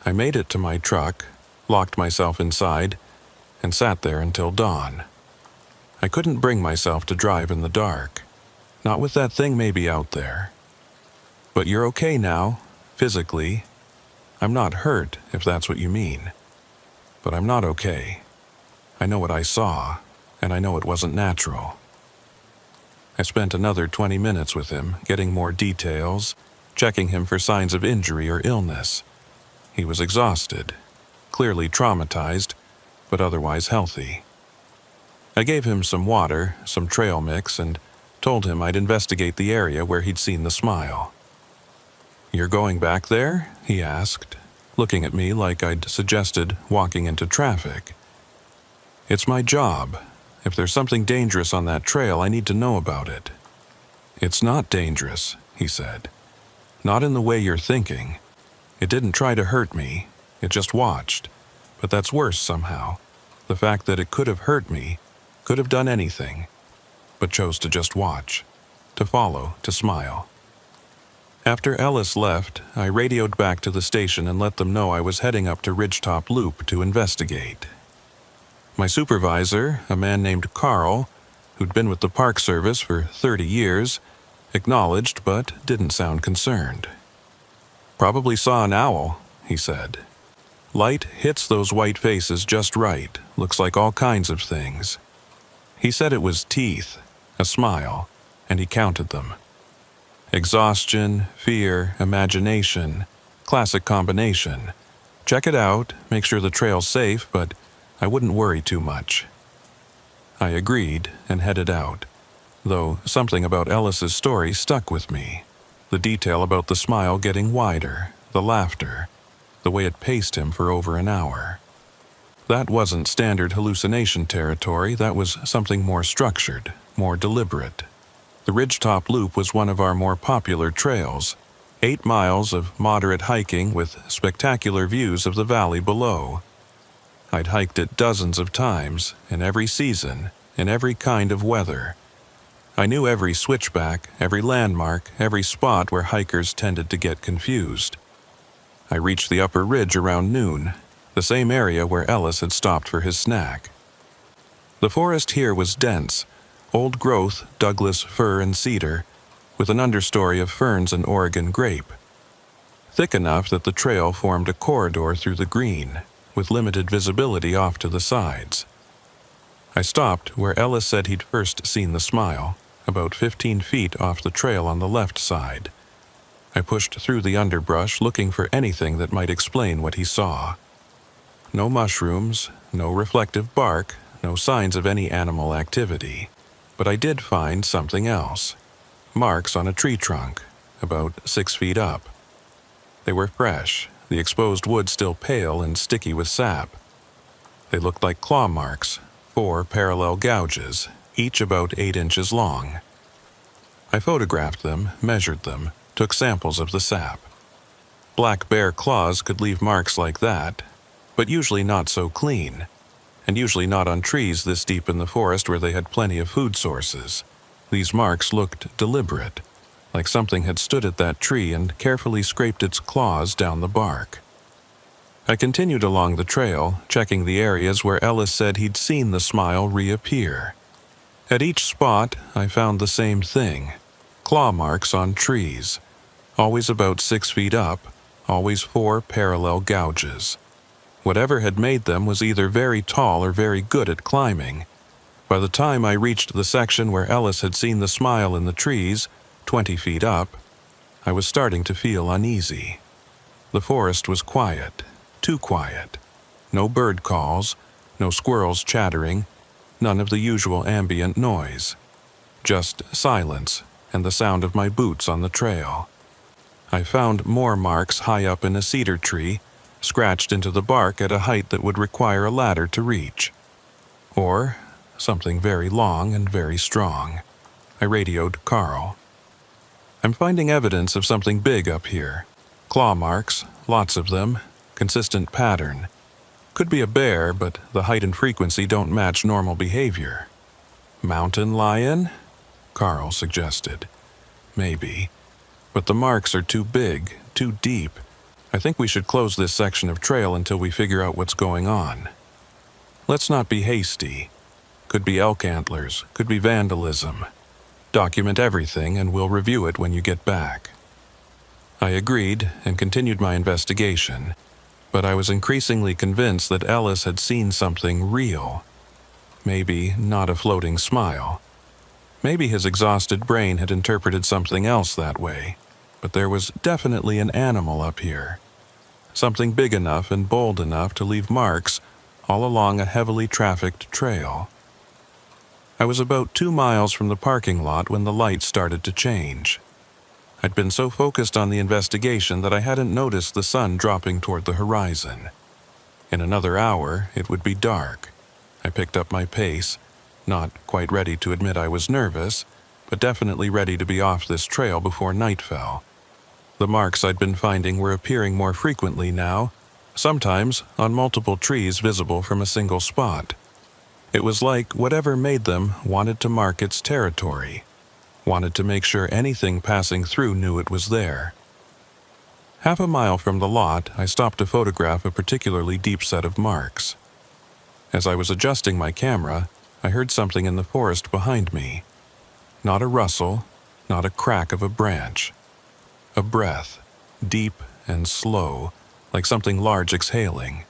I made it to my truck, locked myself inside, and sat there until dawn. I couldn't bring myself to drive in the dark, not with that thing maybe out there. But you're okay now, physically. I'm not hurt, if that's what you mean. But I'm not okay. I know what I saw, and I know it wasn't natural. I spent another 20 minutes with him, getting more details, checking him for signs of injury or illness. He was exhausted, clearly traumatized, but otherwise healthy. I gave him some water, some trail mix, and told him I'd investigate the area where he'd seen the smile. "You're going back there?" he asked, looking at me like I'd suggested walking into traffic. "It's my job. If there's something dangerous on that trail, I need to know about it." "It's not dangerous," he said. "Not in the way you're thinking. It didn't try to hurt me. It just watched. But that's worse somehow. The fact that it could have hurt me, could have done anything, but chose to just watch, to follow, to smile." After Ellis left, I radioed back to the station and let them know I was heading up to Ridgetop Loop to investigate. My supervisor, a man named Carl, who'd been with the Park Service for 30 years, acknowledged but didn't sound concerned. "Probably saw an owl," he said. "Light hits those white faces just right, looks like all kinds of things." He said it was teeth, a smile, and he counted them. Exhaustion, fear, imagination, classic combination. Check it out, make sure the trail's safe, but I wouldn't worry too much. I agreed and headed out, though something about Ellis's story stuck with me. The detail about the smile getting wider, the laughter, the way it paced him for over an hour. That wasn't standard hallucination territory, that was something more structured, more deliberate. The Ridgetop Loop was one of our more popular trails, 8 miles of moderate hiking with spectacular views of the valley below. I'd hiked it dozens of times, in every season, in every kind of weather. I knew every switchback, every landmark, every spot where hikers tended to get confused. I reached the upper ridge around noon, the same area where Ellis had stopped for his snack. The forest here was dense, old growth Douglas fir and cedar, with an understory of ferns and Oregon grape. thick enough that the trail formed a corridor through the green, with limited visibility off to the sides. I stopped where Ellis said he'd first seen the smile, about 15 feet off the trail on the left side. I pushed through the underbrush looking for anything that might explain what he saw. No mushrooms, no reflective bark, no signs of any animal activity. But I did find something else. Marks on a tree trunk, about 6 feet up. They were fresh, the exposed wood still pale and sticky with sap. They looked like claw marks, 4 parallel gouges, each about 8 inches long. I photographed them, measured them, took samples of the sap. Black bear claws could leave marks like that, but usually not so clean, and usually not on trees this deep in the forest where they had plenty of food sources. These marks looked deliberate, like something had stood at that tree and carefully scraped its claws down the bark. I continued along the trail, checking the areas where Ellis said he'd seen the smile reappear. At each spot, I found the same thing: claw marks on trees, always about 6 feet up, always 4 parallel gouges. Whatever had made them was either very tall or very good at climbing. By the time I reached the section where Ellis had seen the smile in the trees, 20 feet up, I was starting to feel uneasy. The forest was quiet, too quiet. No bird calls, no squirrels chattering, none of the usual ambient noise. Just silence and the sound of my boots on the trail. I found more marks high up in a cedar tree, scratched into the bark at a height that would require a ladder to reach. Or something very long and very strong. I radioed Carl. "I'm finding evidence of something big up here. Claw marks, lots of them, consistent pattern. Could be a bear, but the height and frequency don't match normal behavior." "Mountain lion?" Carl suggested. "Maybe. But the marks are too big, too deep. I think we should close this section of trail until we figure out what's going on. Let's not be hasty. Could be elk antlers, could be vandalism. Document everything and we'll review it when you get back." I agreed and continued my investigation, but I was increasingly convinced that Ellis had seen something real. Maybe not a floating smile. Maybe his exhausted brain had interpreted something else that way, but there was definitely an animal up here. Something big enough and bold enough to leave marks all along a heavily trafficked trail. I was about 2 miles from the parking lot when the lights started to change. I'd been so focused on the investigation that I hadn't noticed the sun dropping toward the horizon. In another hour, it would be dark. I picked up my pace, not quite ready to admit I was nervous, but definitely ready to be off this trail before night fell. The marks I'd been finding were appearing more frequently now, sometimes on multiple trees visible from a single spot. It was like whatever made them wanted to mark its territory, wanted to make sure anything passing through knew it was there. Half a mile from the lot, I stopped to photograph a particularly deep set of marks. As I was adjusting my camera, I heard something in the forest behind me. Not a rustle, not a crack of a branch. A breath, deep and slow, like something large exhaling.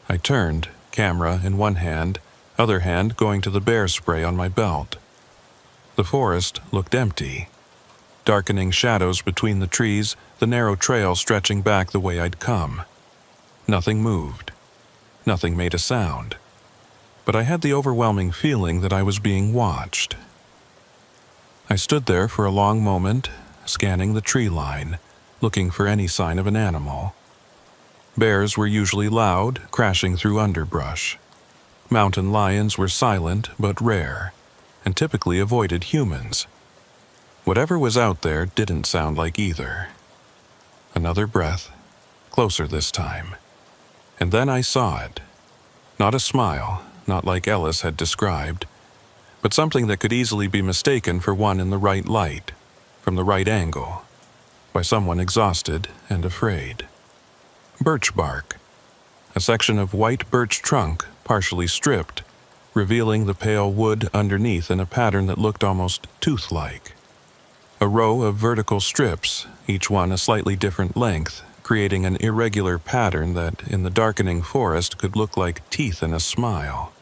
I turned, camera in one hand, other hand going to the bear spray on my belt. The forest looked empty. Darkening shadows between the trees, the narrow trail stretching back the way I'd come. Nothing moved. Nothing made a sound. But I had the overwhelming feeling that I was being watched. I stood there for a long moment, scanning the tree line, looking for any sign of an animal. Bears were usually loud, crashing through underbrush. Mountain lions were silent but rare, and typically avoided humans. Whatever was out there didn't sound like either. Another breath, closer this time. And then I saw it. Not a smile, not like Ellis had described, but something that could easily be mistaken for one in the right light, from the right angle, by someone exhausted and afraid. Birch bark. A section of white birch trunk, partially stripped, revealing the pale wood underneath in a pattern that looked almost tooth-like. A row of vertical strips, each one a slightly different length, creating an irregular pattern that, in the darkening forest, could look like teeth in a smile.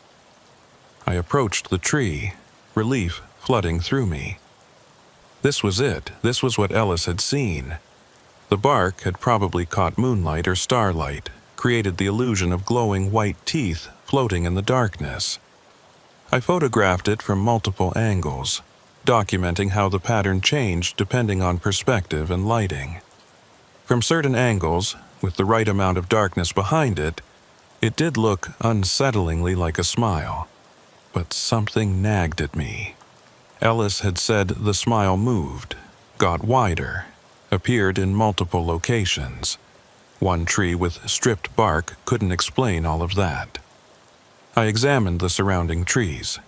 I approached the tree, relief flooding through me. This was it. This was what Ellis had seen. The bark had probably caught moonlight or starlight, created the illusion of glowing white teeth floating in the darkness. I photographed it from multiple angles, documenting how the pattern changed depending on perspective and lighting. From certain angles, with the right amount of darkness behind it, it did look unsettlingly like a smile. But something nagged at me. Ellis had said the smile moved, got wider, appeared in multiple locations. One tree with stripped bark couldn't explain all of that. I examined the surrounding trees.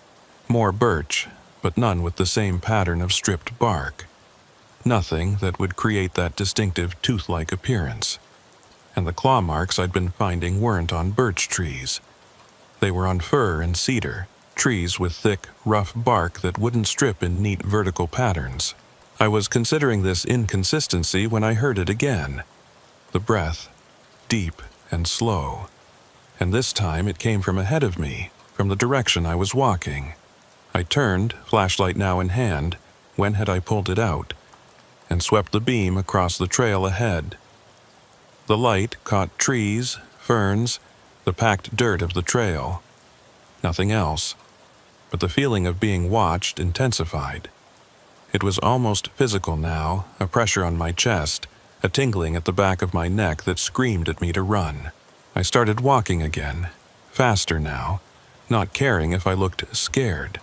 More birch, but none with the same pattern of stripped bark. Nothing that would create that distinctive tooth-like appearance. And the claw marks I'd been finding weren't on birch trees. They were on fir and cedar, trees with thick, rough bark that wouldn't strip in neat vertical patterns. I was considering this inconsistency when I heard it again. The breath, deep and slow. And this time it came from ahead of me, from the direction I was walking. I turned, flashlight now in hand, when had I pulled it out, and swept the beam across the trail ahead. The light caught trees, ferns, the packed dirt of the trail. Nothing else, but the feeling of being watched intensified. It was almost physical now, a pressure on my chest, a tingling at the back of my neck that screamed at me to run. I started walking again, faster now, not caring if I looked scared.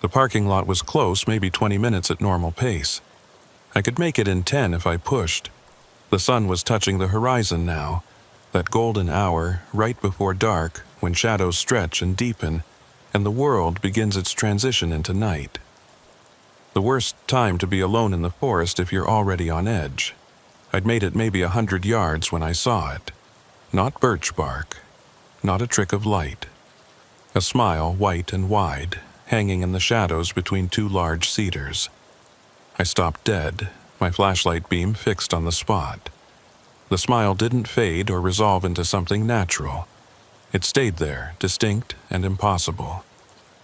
The parking lot was close, maybe 20 minutes at normal pace. I could make it in 10 if I pushed. The sun was touching the horizon now, that golden hour right before dark when shadows stretch and deepen and the world begins its transition into night. The worst time to be alone in the forest if you're already on edge. I'd made it maybe 100 yards when I saw it. Not birch bark, not a trick of light. A smile, white and wide, hanging in the shadows between two large cedars. I stopped dead, my flashlight beam fixed on the spot. The smile didn't fade or resolve into something natural. It stayed there, distinct and impossible.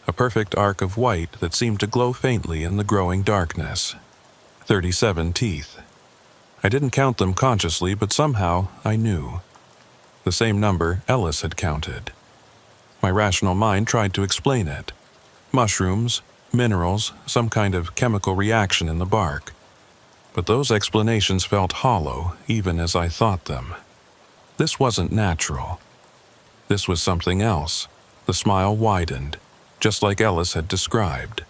A perfect arc of white that seemed to glow faintly in the growing darkness. 37 teeth. I didn't count them consciously, but somehow I knew. The same number Ellis had counted. My rational mind tried to explain it. Mushrooms, minerals, some kind of chemical reaction in the bark. But those explanations felt hollow, even as I thought them. This wasn't natural. This was something else. The smile widened, just like Ellis had described.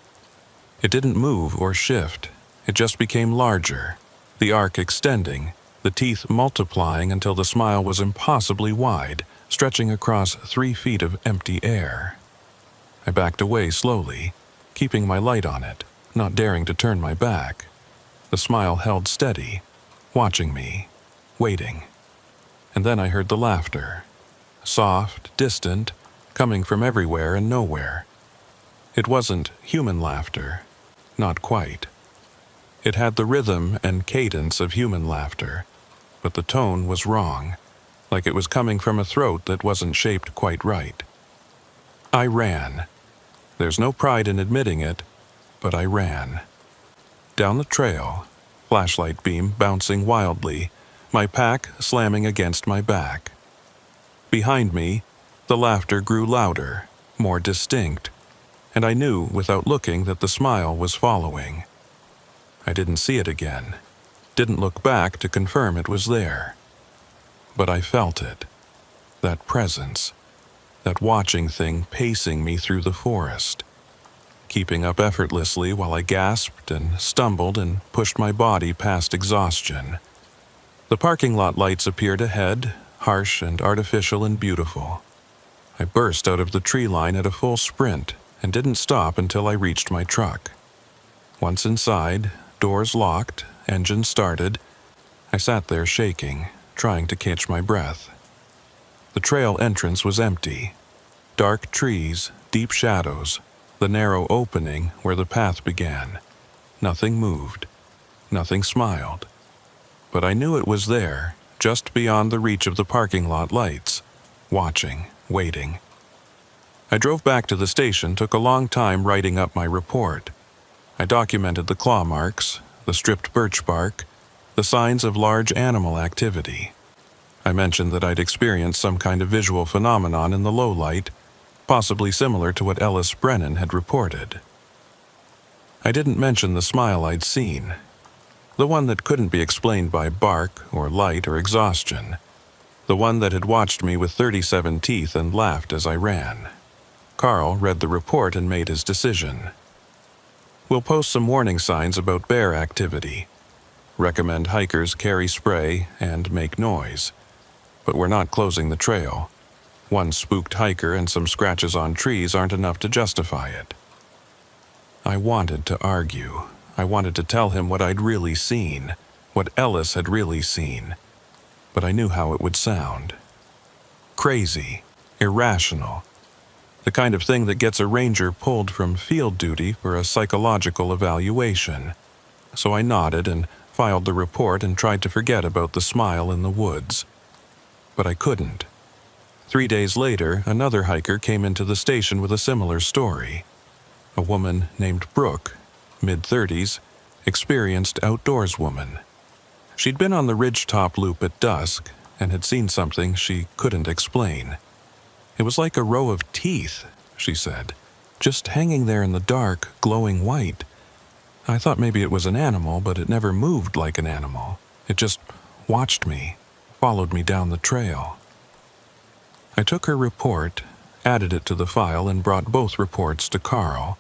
It didn't move or shift. It just became larger, the arc extending, the teeth multiplying until the smile was impossibly wide, stretching across 3 feet of empty air. I backed away slowly, keeping my light on it, not daring to turn my back. The smile held steady, watching me, waiting. And then I heard the laughter. Soft, distant, coming from everywhere and nowhere. It wasn't human laughter, not quite. It had the rhythm and cadence of human laughter, but the tone was wrong, like it was coming from a throat that wasn't shaped quite right. I ran. There's no pride in admitting it, but I ran. Down the trail, flashlight beam bouncing wildly, my pack slamming against my back. Behind me, the laughter grew louder, more distinct, and I knew without looking that the smile was following. I didn't see it again, didn't look back to confirm it was there. But I felt it, that presence, that watching thing pacing me through the forest, keeping up effortlessly while I gasped and stumbled and pushed my body past exhaustion. The parking lot lights appeared ahead, harsh and artificial and beautiful. I burst out of the tree line at a full sprint and didn't stop until I reached my truck. Once inside, doors locked, engine started, I sat there shaking, trying to catch my breath. The trail entrance was empty. Dark trees, deep shadows, the narrow opening where the path began. Nothing moved, Nothing smiled. But I knew it was there, just beyond the reach of the parking lot lights, watching, waiting. I drove back to the station, took a long time writing up my report. I documented the claw marks, the stripped birch bark, the signs of large animal activity. I mentioned that I'd experienced some kind of visual phenomenon in the low light, possibly similar to what Ellis Brennan had reported. I didn't mention the smile I'd seen, the one that couldn't be explained by bark or light or exhaustion, the one that had watched me with 37 teeth and laughed as I ran. Carl read the report and made his decision. We'll post some warning signs about bear activity. Recommend hikers carry spray and make noise. But we're not closing the trail. One spooked hiker and some scratches on trees aren't enough to justify it. I wanted to argue. I wanted to tell him what I'd really seen, what Ellis had really seen. But I knew how it would sound. Crazy, irrational. The kind of thing that gets a ranger pulled from field duty for a psychological evaluation. So I nodded and filed the report and tried to forget about the smile in the woods. But I couldn't. 3 days later, another hiker came into the station with a similar story. A woman named Brooke, mid-30s, experienced outdoors woman. She'd been on the ridgetop loop at dusk and had seen something she couldn't explain. It was like a row of teeth, she said, just hanging there in the dark, glowing white. I thought maybe it was an animal, but it never moved like an animal. It just watched me, followed me down the trail. I took her report, added it to the file, and brought both reports to Carl.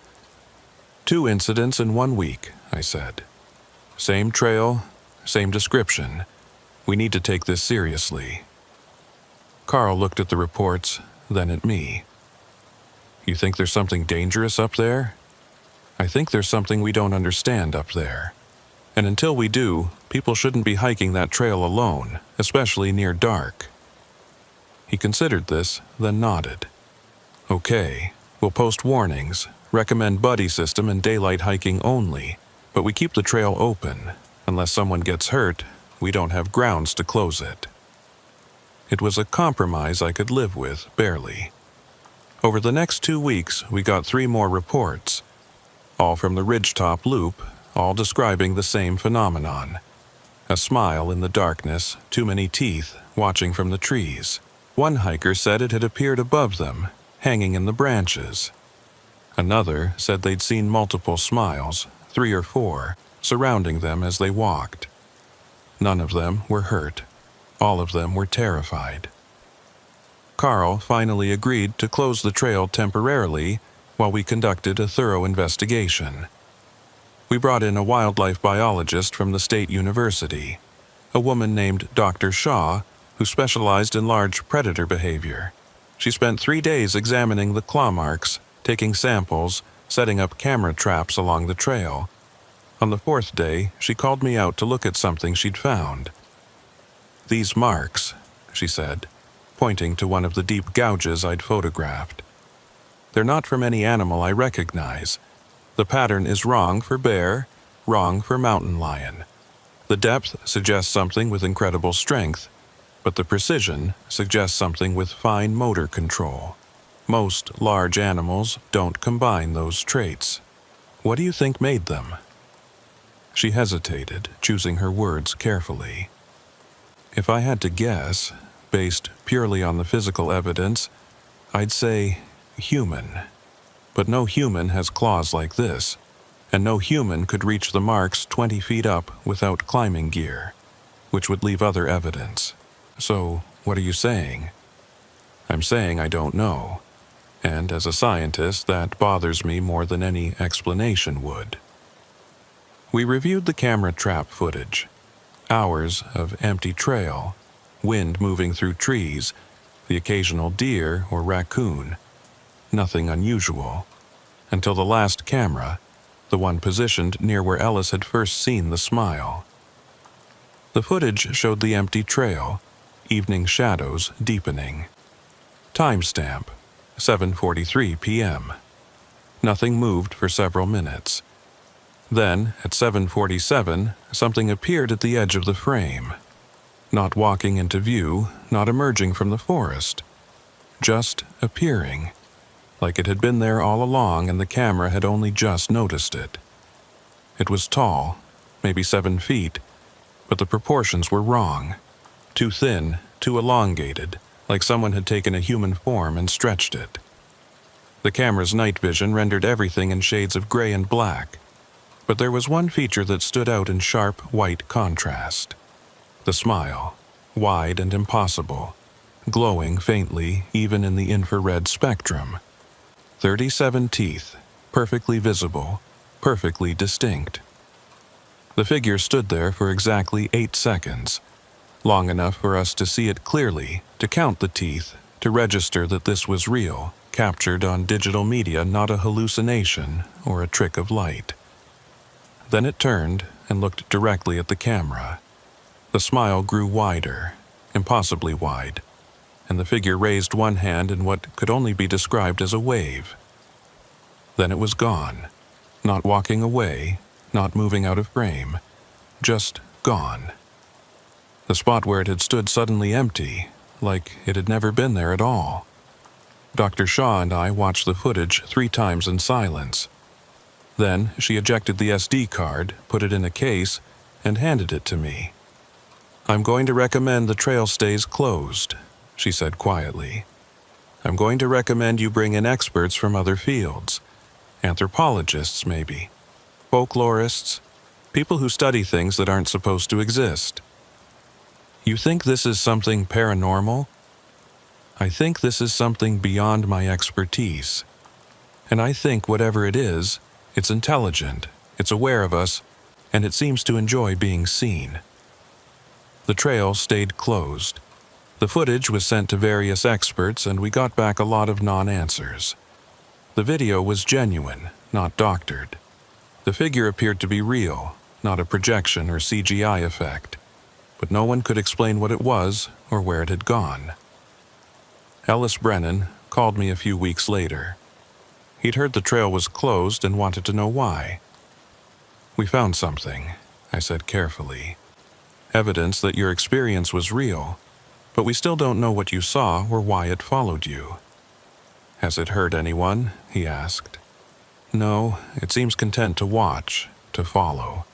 2 incidents in 1 week, I said. Same trail, same description. We need to take this seriously. Carl looked at the reports, then at me. You think there's something dangerous up there? I think there's something we don't understand up there. And until we do, people shouldn't be hiking that trail alone, especially near dark. He considered this, then nodded. Okay, we'll post warnings, recommend buddy system and daylight hiking only, but we keep the trail open. Unless someone gets hurt, we don't have grounds to close it. It was a compromise I could live with, barely. Over the next 2 weeks, we got 3 more reports, all from the ridgetop loop, all describing the same phenomenon. A smile in the darkness, too many teeth, watching from the trees. One hiker said it had appeared above them, hanging in the branches. Another said they'd seen multiple smiles, 3 or 4, surrounding them as they walked. None of them were hurt. All of them were terrified. Carl finally agreed to close the trail temporarily while we conducted a thorough investigation. We brought in a wildlife biologist from the state university, a woman named Dr. Shaw, who specialized in large predator behavior. She spent 3 days examining the claw marks, taking samples, setting up camera traps along the trail. On the 4th day, she called me out to look at something she'd found. These marks, she said, pointing to one of the deep gouges I'd photographed. They're not from any animal I recognize. The pattern is wrong for bear, wrong for mountain lion. The depth suggests something with incredible strength, but the precision suggests something with fine motor control. Most large animals don't combine those traits. What do you think made them? She hesitated, choosing her words carefully. If I had to guess, based purely on the physical evidence, I'd say human. But no human has claws like this, and no human could reach the marks 20 feet up without climbing gear, which would leave other evidence. So, what are you saying? I'm saying I don't know, and as a scientist, that bothers me more than any explanation would. We reviewed the camera trap footage. Hours of empty trail, wind moving through trees, the occasional deer or raccoon. Nothing unusual. Until the last camera, the one positioned near where Ellis had first seen the smile. The footage showed the empty trail, evening shadows deepening. Timestamp, 7:43 p.m. Nothing moved for several minutes. Then, at 7:47, something appeared at the edge of the frame. Not walking into view, not emerging from the forest. Just appearing, like it had been there all along and the camera had only just noticed it. It was tall, maybe 7 feet, but the proportions were wrong. Too thin, too elongated, like someone had taken a human form and stretched it. The camera's night vision rendered everything in shades of gray and black, but there was one feature that stood out in sharp white contrast. The smile, wide and impossible, glowing faintly even in the infrared spectrum. 37 teeth, perfectly visible, perfectly distinct. The figure stood there for exactly 8 seconds, long enough for us to see it clearly, to count the teeth, to register that this was real, captured on digital media, not a hallucination or a trick of light. Then it turned and looked directly at the camera. The smile grew wider, impossibly wide, and the figure raised one hand in what could only be described as a wave. Then it was gone, not walking away, not moving out of frame, just gone. The spot where it had stood suddenly empty, like it had never been there at all. Dr. Shaw and I watched the footage 3 times in silence. Then she ejected the SD card, put it in a case, and handed it to me. "I'm going to recommend the trail stays closed," she said quietly. "I'm going to recommend you bring in experts from other fields. Anthropologists, maybe. Folklorists. People who study things that aren't supposed to exist. You think this is something paranormal? I think this is something beyond my expertise. And I think whatever it is, it's intelligent, it's aware of us, and it seems to enjoy being seen." The trail stayed closed. The footage was sent to various experts, and we got back a lot of non-answers. The video was genuine, not doctored. The figure appeared to be real, not a projection or CGI effect, but no one could explain what it was or where it had gone. Ellis Brennan called me a few weeks later. He'd heard the trail was closed and wanted to know why. "We found something," I said carefully. "Evidence that your experience was real, but we still don't know what you saw or why it followed you." "Has it hurt anyone?" he asked. "No, it seems content to watch, to follow,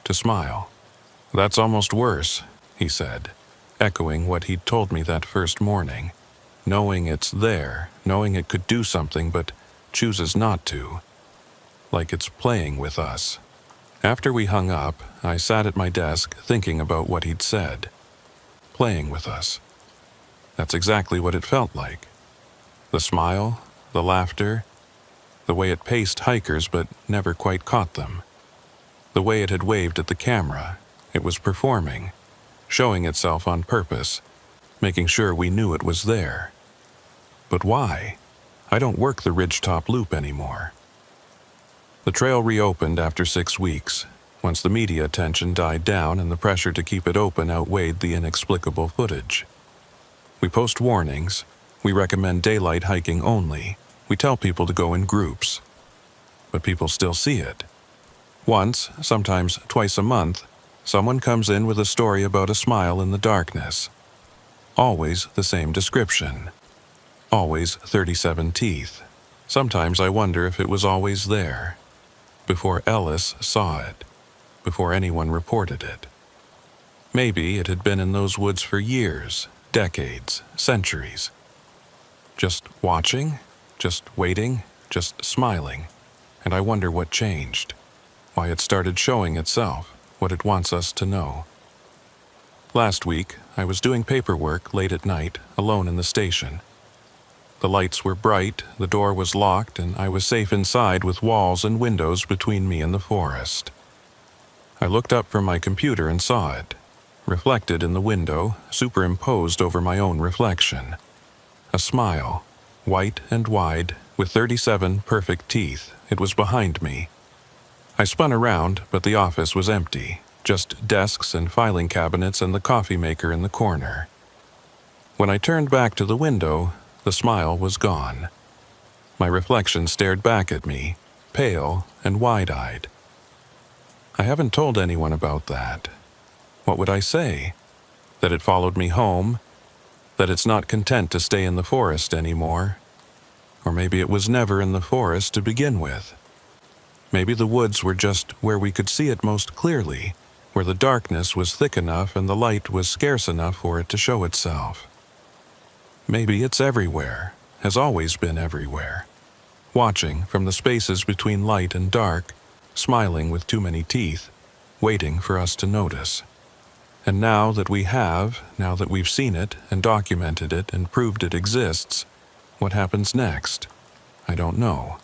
to smile." "That's almost worse," he said, echoing what he'd told me that first morning. Knowing it's there, knowing it could do something but chooses not to. Like it's playing with us. After we hung up, I sat at my desk thinking about what he'd said. Playing with us. That's exactly what it felt like. The smile, the laughter, the way it paced hikers but never quite caught them. The way it had waved at the camera. It was performing, showing itself on purpose, making sure we knew it was there. But why? I don't work the Ridgetop Loop anymore. The trail reopened after 6 weeks, once the media attention died down and the pressure to keep it open outweighed the inexplicable footage. We post warnings. We recommend daylight hiking only. We tell people to go in groups. But people still see it. Once, sometimes twice a month, someone comes in with a story about a smile in the darkness. Always the same description. Always 37 teeth. Sometimes I wonder if it was always there. Before Ellis saw it. Before anyone reported it. Maybe it had been in those woods for years, decades, centuries. Just watching, just waiting, just smiling. And I wonder what changed. Why it started showing itself, what it wants us to know. Last week, I was doing paperwork late at night, alone in the station. The lights were bright, the door was locked, and I was safe inside with walls and windows between me and the forest. I looked up from my computer and saw it, reflected in the window, superimposed over my own reflection. A smile, white and wide, with 37 perfect teeth. It was behind me. I spun around, but the office was empty, just desks and filing cabinets and the coffee maker in the corner. When I turned back to the window, the smile was gone. My reflection stared back at me, pale and wide-eyed. I haven't told anyone about that. What would I say? That it followed me home? That it's not content to stay in the forest anymore? Or maybe it was never in the forest to begin with. Maybe the woods were just where we could see it most clearly, where the darkness was thick enough and the light was scarce enough for it to show itself. Maybe it's everywhere, has always been everywhere, watching from the spaces between light and dark, smiling with too many teeth, waiting for us to notice. And now that we've seen it and documented it and proved it exists, what happens next? I don't know.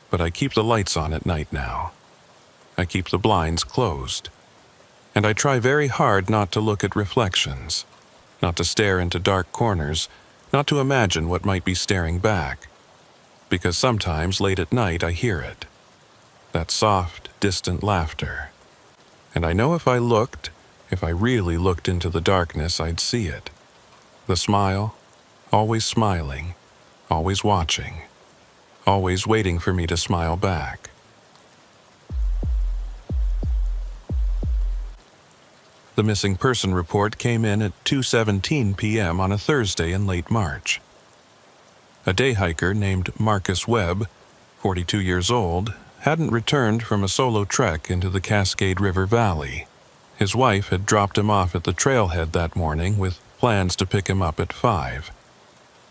But I keep the lights on at night now. I keep the blinds closed. And I try very hard not to look at reflections, not to stare into dark corners, not to imagine what might be staring back. Because sometimes late at night I hear it. That soft, distant laughter. And I know if I really looked into the darkness, I'd see it. The smile, always smiling, always watching, always waiting for me to smile back. The missing person report came in at 2:17 p.m. on a Thursday in late March. A day hiker named Marcus Webb, 42 years old, hadn't returned from a solo trek into the Cascade River Valley. His wife had dropped him off at the trailhead that morning with plans to pick him up at 5.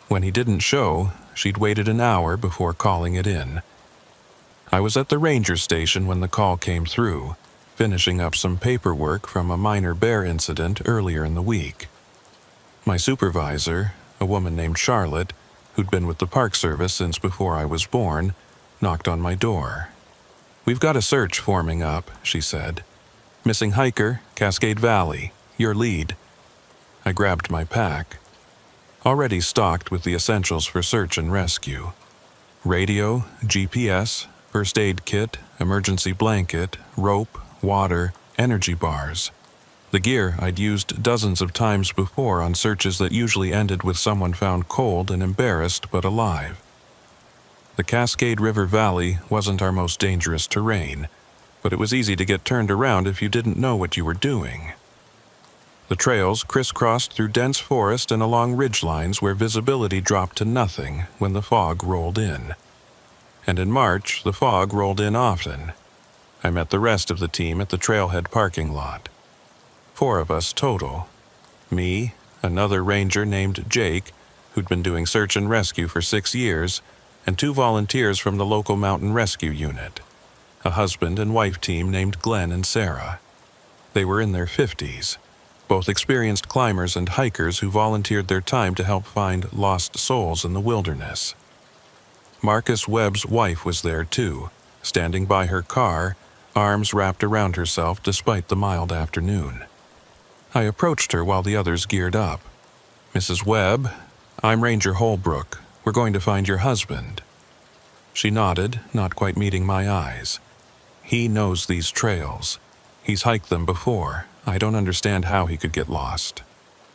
When he didn't show, she'd waited an hour before calling it in. I was at the ranger station when the call came through, finishing up some paperwork from a minor bear incident earlier in the week. My supervisor, a woman named Charlotte, who'd been with the Park Service since before I was born, knocked on my door. "We've got a search forming up," she said. "Missing hiker, Cascade Valley, your lead." I grabbed my pack, already stocked with the essentials for search and rescue. Radio, GPS, first aid kit, emergency blanket, rope, water, energy bars. The gear I'd used dozens of times before on searches that usually ended with someone found cold and embarrassed but alive. The Cascade River Valley wasn't our most dangerous terrain, but it was easy to get turned around if you didn't know what you were doing. The trails crisscrossed through dense forest and along ridgelines where visibility dropped to nothing when the fog rolled in. And in March, the fog rolled in often. I met the rest of the team at the trailhead parking lot. 4 of us total. Me, another ranger named Jake, who'd been doing search and rescue for 6 years, and 2 volunteers from the local mountain rescue unit. A husband and wife team named Glenn and Sarah. They were in their 50s, both experienced climbers and hikers who volunteered their time to help find lost souls in the wilderness. Marcus Webb's wife was there too, standing by her car, arms wrapped around herself despite the mild afternoon. I approached her while the others geared up. "Mrs. Webb, I'm Ranger Holbrook. We're going to find your husband." She nodded, not quite meeting my eyes. "He knows these trails. He's hiked them before. I don't understand how he could get lost."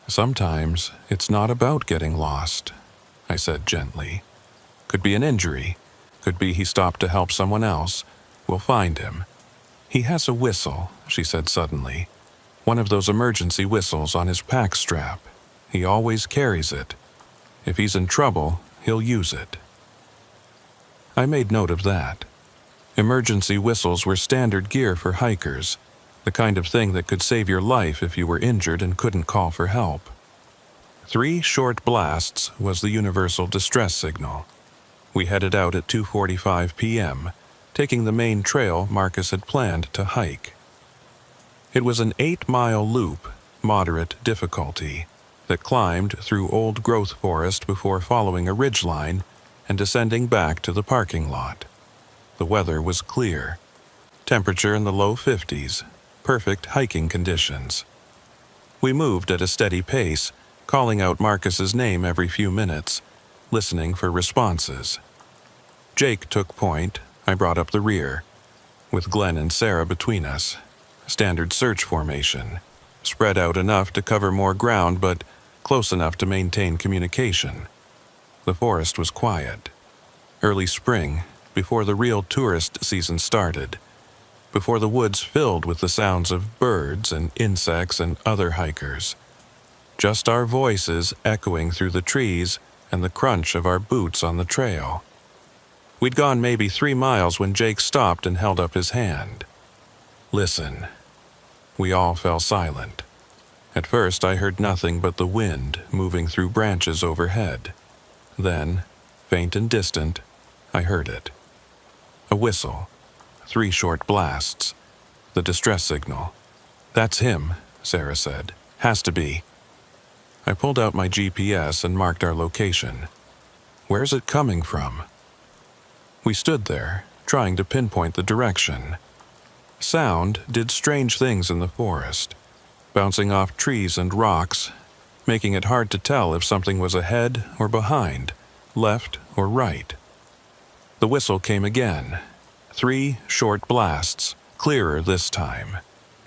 "Sometimes it's not about getting lost," I said gently. "Could be an injury. Could be he stopped to help someone else. We'll find him." "He has a whistle," she said suddenly. "One of those emergency whistles on his pack strap. He always carries it. If he's in trouble, he'll use it." I made note of that. Emergency whistles were standard gear for hikers, the kind of thing that could save your life if you were injured and couldn't call for help. 3 short blasts was the universal distress signal. We headed out at 2:45 p.m., taking the main trail Marcus had planned to hike. It was an 8-mile loop, moderate difficulty, that climbed through old-growth forest before following a ridgeline and descending back to the parking lot. The weather was clear. Temperature in the low 50s, perfect hiking conditions. We moved at a steady pace, calling out Marcus's name every few minutes, listening for responses. Jake took point, I brought up the rear, with Glenn and Sarah between us. Standard search formation, spread out enough to cover more ground but close enough to maintain communication. The forest was quiet. Early spring, before the real tourist season started. before the woods filled with the sounds of birds and insects and other hikers. Just our voices echoing through the trees and the crunch of our boots on the trail. We'd gone maybe 3 miles when Jake stopped and held up his hand. "Listen." We all fell silent. At first I heard nothing but the wind moving through branches overhead. Then, faint and distant, I heard it. A whistle. 3 short blasts. The distress signal. "That's him," Sarah said. "Has to be." I pulled out my GPS and marked our location. "Where's it coming from?" We stood there, trying to pinpoint the direction. Sound did strange things in the forest, bouncing off trees and rocks, making it hard to tell if something was ahead or behind, left or right. The whistle came again. 3 short blasts, clearer this time.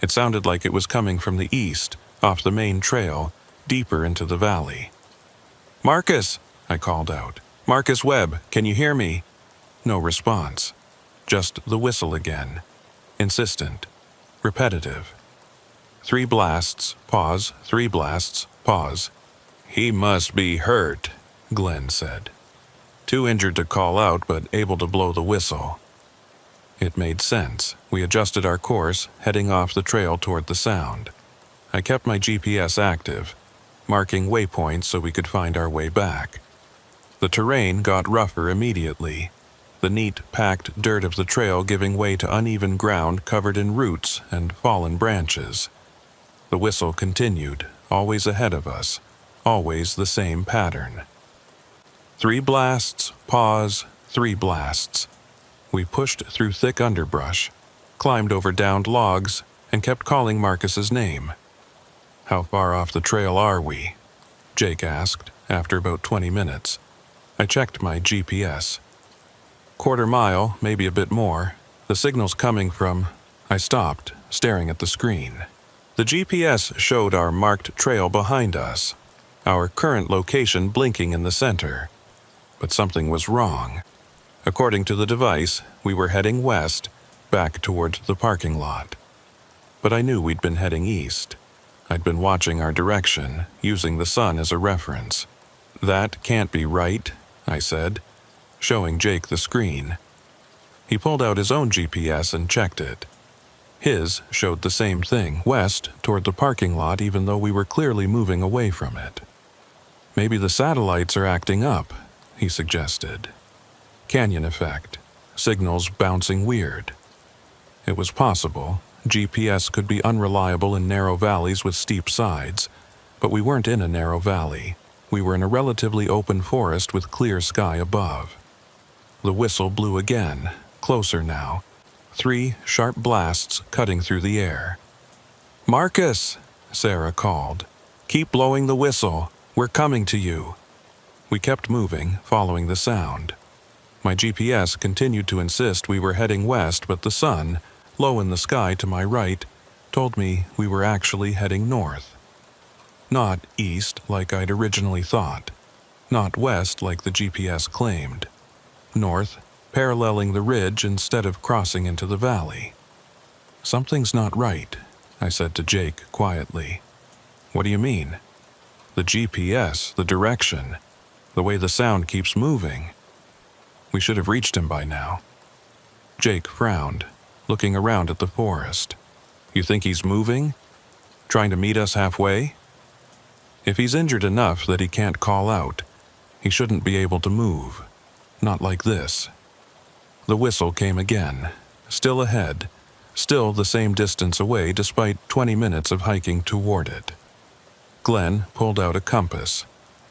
It sounded like it was coming from the east, off the main trail, deeper into the valley. "Marcus!" I called out. "Marcus Webb, can you hear me?" No response. Just the whistle again. Insistent. Repetitive. 3 blasts, pause, 3 blasts, pause. "He must be hurt," Glenn said. Too injured to call out, but able to blow the whistle. It made sense. We adjusted our course, heading off the trail toward the sound. I kept my GPS active, marking waypoints so we could find our way back. The terrain got rougher immediately, the neat, packed dirt of the trail giving way to uneven ground covered in roots and fallen branches. The whistle continued, always ahead of us, always the same pattern. 3 blasts, pause, 3 blasts. We pushed through thick underbrush, climbed over downed logs, and kept calling Marcus's name. "How far off the trail are we?" Jake asked, after about 20 minutes. I checked my GPS. 1/4 mile, maybe a bit more. The signal's coming from... I stopped, staring at the screen. The GPS showed our marked trail behind us, our current location blinking in the center. But something was wrong. According to the device, we were heading west, back toward the parking lot. But I knew we'd been heading east. I'd been watching our direction, using the sun as a reference. "That can't be right," I said, showing Jake the screen. He pulled out his own GPS and checked it. His showed the same thing, west toward the parking lot, even though we were clearly moving away from it. "Maybe the satellites are acting up," he suggested. "Canyon effect. Signals bouncing weird." It was possible. GPS could be unreliable in narrow valleys with steep sides, but we weren't in a narrow valley. We were in a relatively open forest with clear sky above. The whistle blew again, closer now. 3 sharp blasts cutting through the air. "Marcus!" Sarah called. "Keep blowing the whistle. We're coming to you." We kept moving, following the sound. My GPS continued to insist we were heading west, but the sun, low in the sky to my right, told me we were actually heading north. Not east like I'd originally thought. Not west like the GPS claimed. North, paralleling the ridge instead of crossing into the valley. "Something's not right," I said to Jake quietly. "What do you mean?" "The GPS, the direction, the way the sound keeps moving. We should have reached him by now." Jake frowned, looking around at the forest. "You think he's moving? Trying to meet us halfway?" "If he's injured enough that he can't call out, he shouldn't be able to move. Not like this." The whistle came again, still ahead, still the same distance away despite 20 minutes of hiking toward it. Glenn pulled out a compass,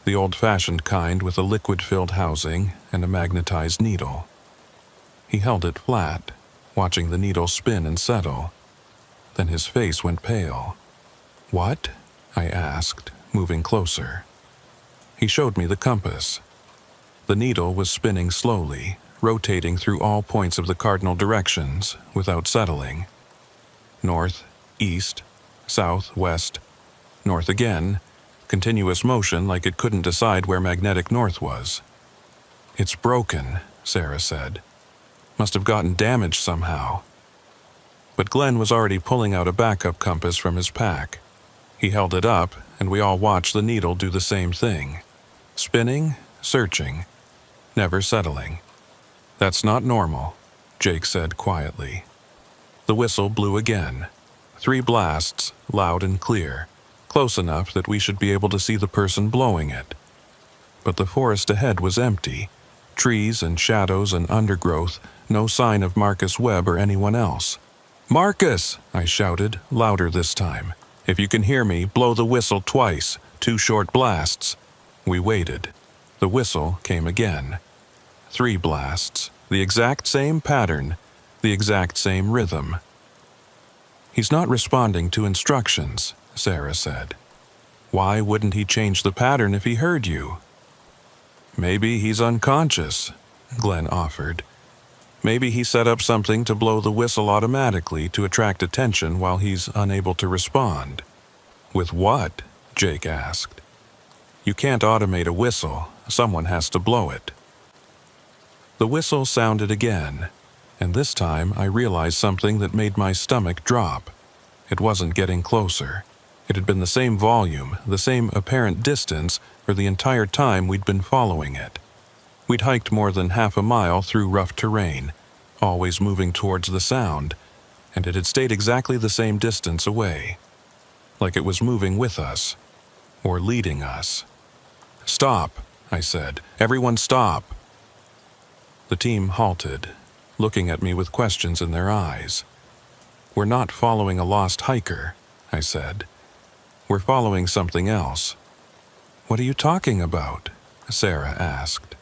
the old-fashioned kind with a liquid-filled housing and a magnetized needle. He held it flat, watching the needle spin and settle. Then his face went pale. "What?" I asked, moving closer. He showed me the compass. The needle was spinning slowly, rotating through all points of the cardinal directions without settling. North, east, south, west, north again, continuous motion like it couldn't decide where magnetic north was. "It's broken," Sarah said. "Must have gotten damaged somehow." but Glenn was already pulling out a backup compass from his pack. He held it up, and we all watched the needle do the same thing. Spinning, searching, never settling. "That's not normal," Jake said quietly. The whistle blew again. 3 blasts, loud and clear, close enough that we should be able to see the person blowing it. But the forest ahead was empty. Trees and shadows and undergrowth, no sign of Marcus Webb or anyone else. "Marcus!" I shouted, louder this time. "If you can hear me, blow the whistle twice, 2 short blasts." We waited. The whistle came again. 3 blasts, the exact same pattern, the exact same rhythm. "He's not responding to instructions," Sarah said. "Why wouldn't he change the pattern if he heard you?" "Maybe he's unconscious," Glenn offered. "Maybe he set up something to blow the whistle automatically to attract attention while he's unable to respond." "With what?" Jake asked. "You can't automate a whistle. Someone has to blow it." The whistle sounded again, and this time I realized something that made my stomach drop. It wasn't getting closer. It had been the same volume, the same apparent distance for the entire time we'd been following it. We'd hiked more than half a mile through rough terrain, always moving towards the sound, and it had stayed exactly the same distance away, like it was moving with us, or leading us. "Stop," I said. "Everyone stop." The team halted, looking at me with questions in their eyes. "We're not following a lost hiker," I said. "We're following something else." "What are you talking about?" Sarah asked.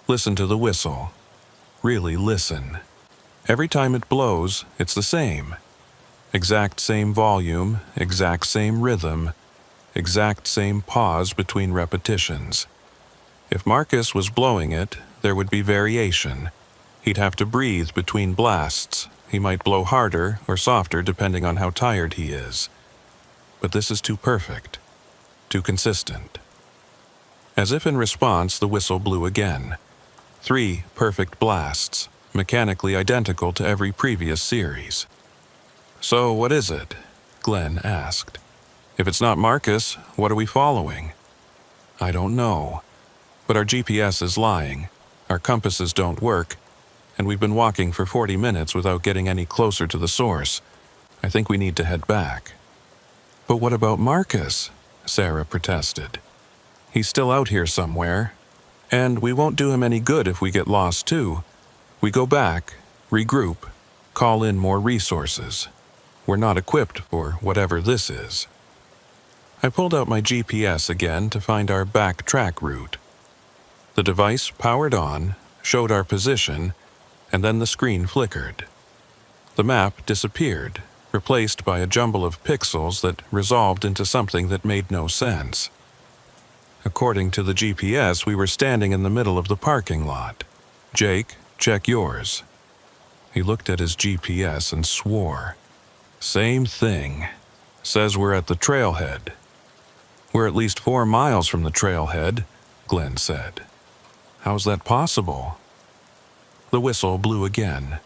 "Listen to the whistle. Really listen. Every time it blows, it's the same. Exact same volume, exact same rhythm, exact same pause between repetitions. If Marcus was blowing it, there would be variation. He'd have to breathe between blasts. He might blow harder or softer depending on how tired he is. But this is too perfect, too consistent." As if in response, the whistle blew again. 3 perfect blasts, mechanically identical to every previous series. "So what is it?" Glenn asked. "If it's not Marcus, what are we following?" "I don't know. But our GPS is lying. Our compasses don't work, and we've been walking for 40 minutes without getting any closer to the source. I think we need to head back." "But what about Marcus?" Sarah protested. "He's still out here somewhere. And we won't do him any good if we get lost too. We go back, regroup, call in more resources. We're not equipped for whatever this is." I pulled out my GPS again to find our back track route. The device powered on, showed our position, and then the screen flickered. The map disappeared, replaced by a jumble of pixels that resolved into something that made no sense. According to the GPS, we were standing in the middle of the parking lot. "Jake, check yours." He looked at his GPS and swore. "Same thing. Says we're at the trailhead." "We're at least 4 miles from the trailhead," Glenn said. "How's that possible?" The whistle blew again,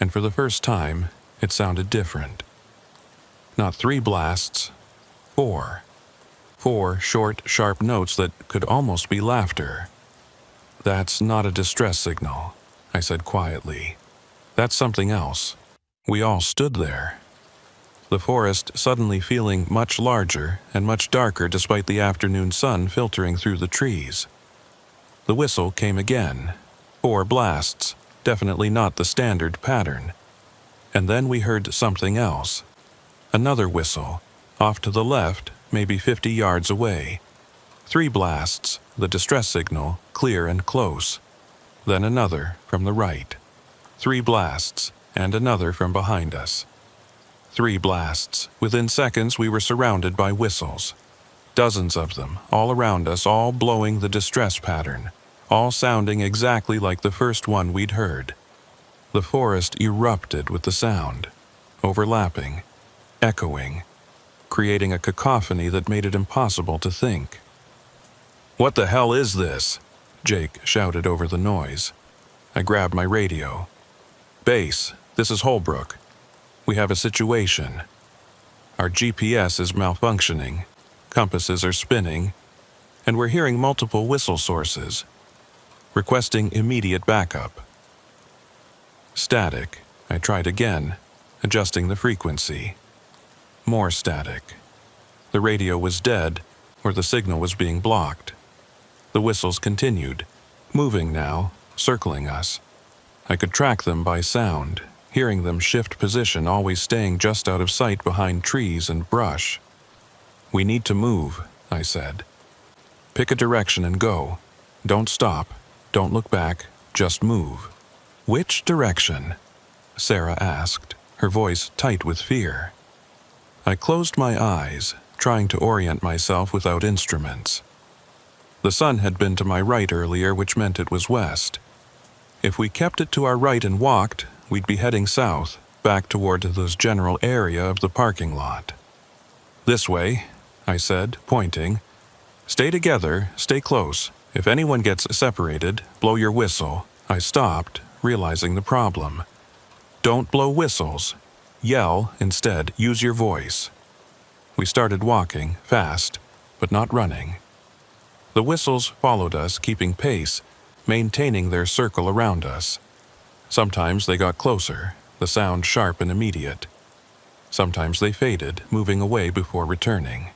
and for the first time, it sounded different. Not 3 blasts, 4. 4 short, sharp notes that could almost be laughter. "That's not a distress signal," I said quietly. "That's something else." We all stood there. The forest suddenly feeling much larger and much darker despite the afternoon sun filtering through the trees. The whistle came again. 4 blasts, definitely not the standard pattern. And then we heard something else. Another whistle, off to the left, maybe 50 yards away. 3 blasts, the distress signal, clear and close. Then another from the right. 3 blasts, and another from behind us. 3 blasts. Within seconds we were surrounded by whistles. Dozens of them, all around us, all blowing the distress pattern, all sounding exactly like the first one we'd heard. The forest erupted with the sound, overlapping, echoing, creating a cacophony that made it impossible to think. "What the hell is this?" Jake shouted over the noise. I grabbed my radio. "Base, this is Holbrook." We have a situation. Our GPS is malfunctioning, compasses are spinning, and we're hearing multiple whistle sources, requesting immediate backup. Static. I tried again, adjusting the frequency. More static. The radio was dead, or the signal was being blocked. The whistles continued, moving now, circling us. I could track them by sound, hearing them shift position, always staying just out of sight behind trees and brush. "We need to move," I said. "Pick a direction and go. Don't stop. Don't look back. Just move." "Which direction?" Sarah asked, her voice tight with fear. I closed my eyes, trying to orient myself without instruments. The sun had been to my right earlier, which meant it was west. If we kept it to our right and walked, we'd be heading south, back toward this general area of the parking lot. "This way," I said, pointing. "Stay together, stay close. If anyone gets separated, blow your whistle." I stopped, realizing the problem. "Don't blow whistles. Yell instead, use your voice." We started walking, fast, but not running. The whistles followed us, keeping pace, maintaining their circle around us. Sometimes they got closer, the sound sharp and immediate. Sometimes they faded, moving away before returning.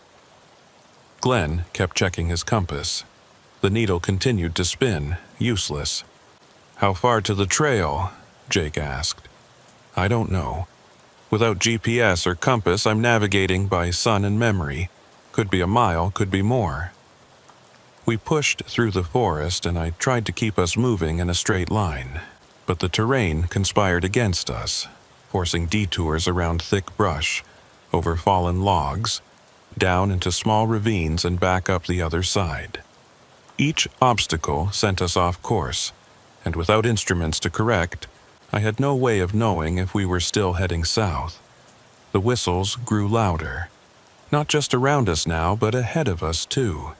Glenn kept checking his compass. The needle continued to spin, useless. "How far to the trail?" Jake asked. "I don't know. Without GPS or compass, I'm navigating by sun and memory. Could be a mile, could be more." We pushed through the forest, and I tried to keep us moving in a straight line, but the terrain conspired against us, forcing detours around thick brush, over fallen logs, down into small ravines and back up the other side. Each obstacle sent us off course, and without instruments to correct, I had no way of knowing if we were still heading south. The whistles grew louder, not just around us now, but ahead of us too,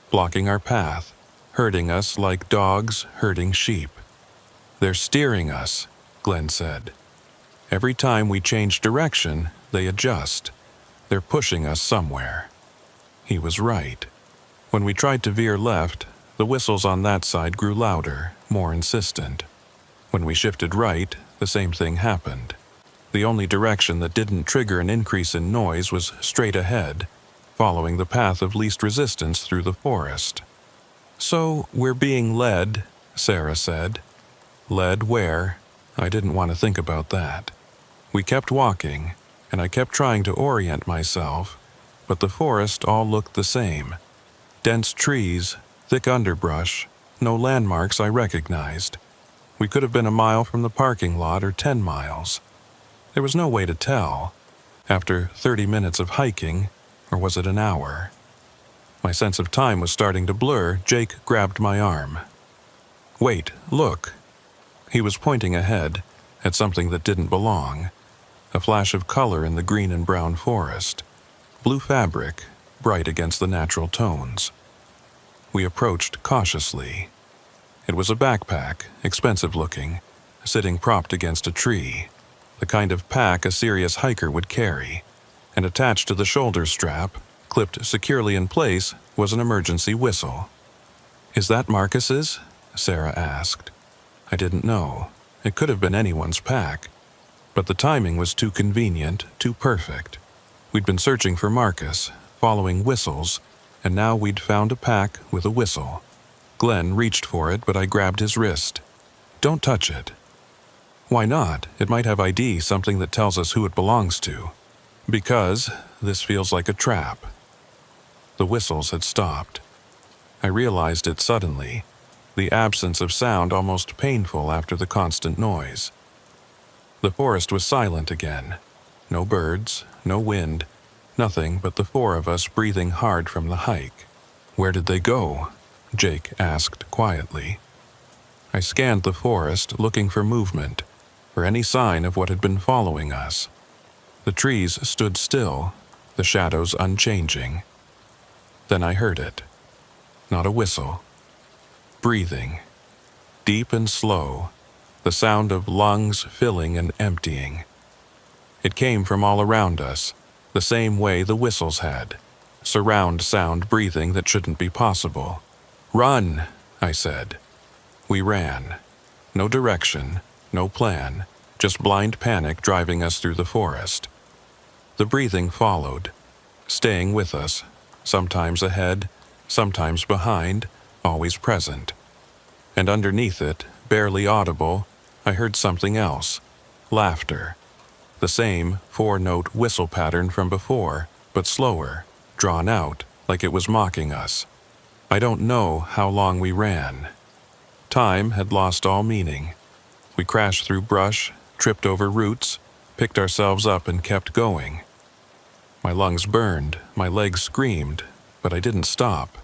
blocking our path, herding us like dogs herding sheep. "They're steering us," Glenn said. "Every time we change direction, they adjust. They're pushing us somewhere." He was right. When we tried to veer left, the whistles on that side grew louder, more insistent. When we shifted right, the same thing happened. The only direction that didn't trigger an increase in noise was straight ahead, following the path of least resistance through the forest. "So we're being led," Sarah said. "Led where?" I didn't want to think about that. We kept walking, and I kept trying to orient myself, but the forest all looked the same. Dense trees, thick underbrush, no landmarks I recognized. We could have been a mile from the parking lot or 10 miles. There was no way to tell. After 30 minutes of hiking, or was it an hour? My sense of time was starting to blur. Jake grabbed my arm. "Wait, look." He was pointing ahead, at something that didn't belong. A flash of color in the green and brown forest. Blue fabric, bright against the natural tones. We approached cautiously. It was a backpack, expensive looking, sitting propped against a tree, the kind of pack a serious hiker would carry, and attached to the shoulder strap, clipped securely in place, was an emergency whistle. "Is that Marcus's?" Sarah asked. I didn't know. It could have been anyone's pack. But the timing was too convenient, too perfect. We'd been searching for Marcus, following whistles, and now we'd found a pack with a whistle. Glenn reached for it, but I grabbed his wrist. "Don't touch it." "Why not? It might have ID, something that tells us who it belongs to." "Because this feels like a trap." The whistles had stopped. I realized it suddenly, the absence of sound almost painful after the constant noise. The forest was silent again. No birds, no wind, nothing but the four of us breathing hard from the hike. "Where did they go?" Jake asked quietly. I scanned the forest, looking for movement, for any sign of what had been following us. The trees stood still, the shadows unchanging. Then I heard it. Not a whistle. Breathing. Deep and slow, the sound of lungs filling and emptying. It came from all around us, the same way the whistles had. Surround sound breathing that shouldn't be possible. "Run," I said. We ran. No direction, no plan, just blind panic driving us through the forest. The breathing followed, staying with us, sometimes ahead, sometimes behind, always present. And underneath it, barely audible, I heard something else. Laughter. The same four-note whistle pattern from before, but slower, drawn out, like it was mocking us. I don't know how long we ran. Time had lost all meaning. We crashed through brush, tripped over roots, picked ourselves up and kept going. My lungs burned, my legs screamed, but I didn't stop.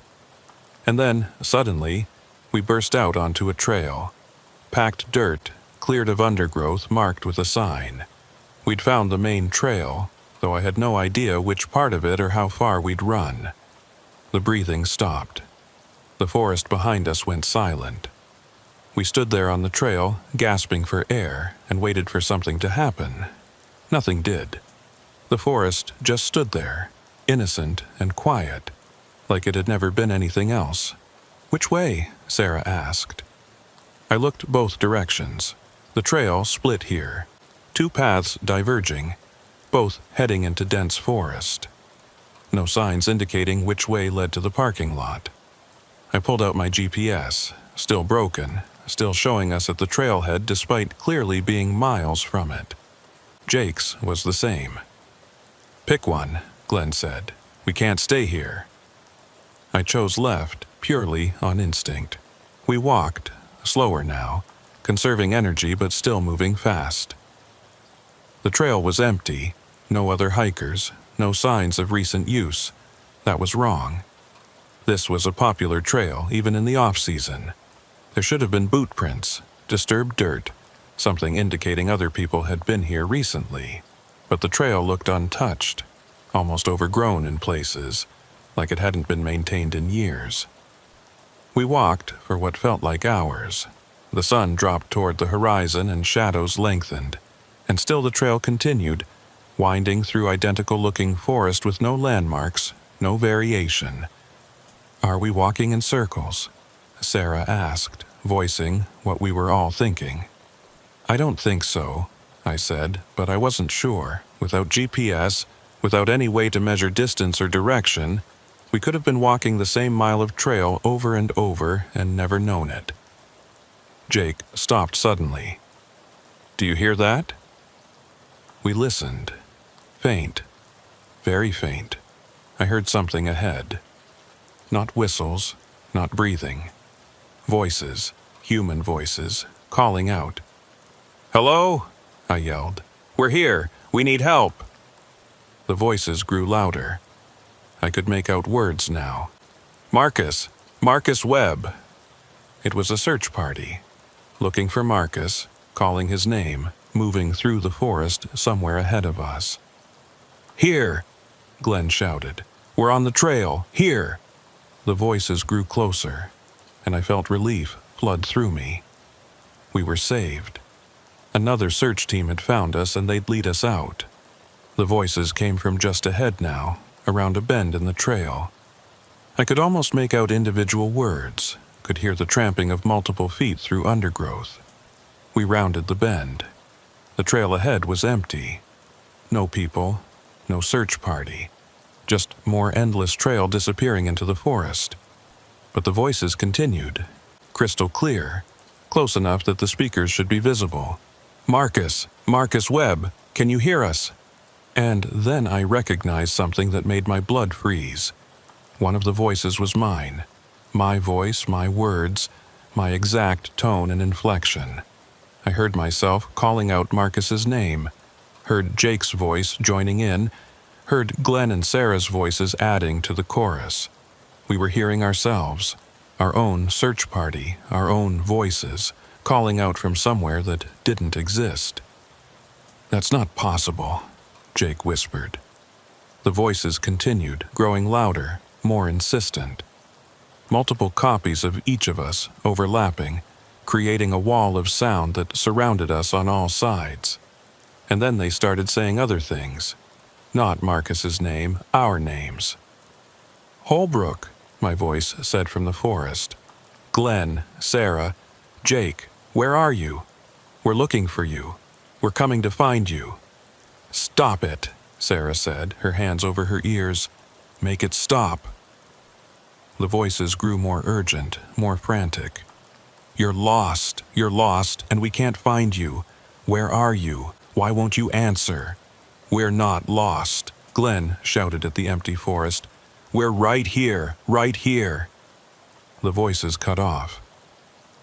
And then, suddenly, we burst out onto a trail. Packed dirt, cleared of undergrowth marked with a sign. We'd found the main trail, though I had no idea which part of it or how far we'd run. The breathing stopped. The forest behind us went silent. We stood there on the trail, gasping for air, and waited for something to happen. Nothing did. The forest just stood there, innocent and quiet, like it had never been anything else. "Which way?" Sarah asked. I looked both directions. The trail split here, two paths diverging, both heading into dense forest. No signs indicating which way led to the parking lot. I pulled out my GPS, still broken, still showing us at the trailhead despite clearly being miles from it. Jake's was the same. "Pick one," Glenn said. "We can't stay here." I chose left, purely on instinct. We walked, slower now, conserving energy but still moving fast. The trail was empty, no other hikers, no signs of recent use. That was wrong. This was a popular trail, even in the off-season. There should have been boot prints, disturbed dirt, something indicating other people had been here recently. But the trail looked untouched, almost overgrown in places, like it hadn't been maintained in years. We walked for what felt like hours. The sun dropped toward the horizon and shadows lengthened, and still the trail continued, winding through identical-looking forest with no landmarks, no variation. "Are we walking in circles?" Sarah asked, voicing what we were all thinking. "I don't think so," I said, but I wasn't sure. Without GPS, without any way to measure distance or direction, we could have been walking the same mile of trail over and over and never known it. Jake stopped suddenly. "Do you hear that?" We listened. Faint. Very faint. I heard something ahead. Not whistles, not breathing. Voices, human voices, calling out. "Hello?" I yelled. "We're here. We need help." The voices grew louder. I could make out words now. "Marcus! Marcus Webb!" It was a search party. Looking for Marcus, calling his name, moving through the forest somewhere ahead of us. "Here!" Glenn shouted. "We're on the trail! Here!" The voices grew closer, and I felt relief flood through me. We were saved. Another search team had found us and they'd lead us out. The voices came from just ahead now, around a bend in the trail. I could almost make out individual words, could hear the tramping of multiple feet through undergrowth. We rounded the bend. The trail ahead was empty. No people, no search party. Just more endless trail disappearing into the forest. But the voices continued, crystal clear, close enough that the speakers should be visible. "Marcus! Marcus Webb! Can you hear us?" And then I recognized something that made my blood freeze. One of the voices was mine. My voice, my words, my exact tone and inflection. I heard myself calling out Marcus's name, heard Jake's voice joining in, heard Glenn and Sarah's voices adding to the chorus. We were hearing ourselves, our own search party, our own voices, calling out from somewhere that didn't exist. "That's not possible," Jake whispered. The voices continued, growing louder, more insistent. Multiple copies of each of us, overlapping, creating a wall of sound that surrounded us on all sides. And then they started saying other things. Not Marcus's name, our names. Holbrook, my voice said from the forest. Glenn, Sarah, Jake, where are you? We're looking for you. We're coming to find you. Stop it, Sarah said, her hands over her ears. Make it stop. The voices grew more urgent, more frantic. You're lost, and we can't find you. Where are you? Why won't you answer? We're not lost, Glenn shouted at the empty forest. We're right here, right here. The voices cut off.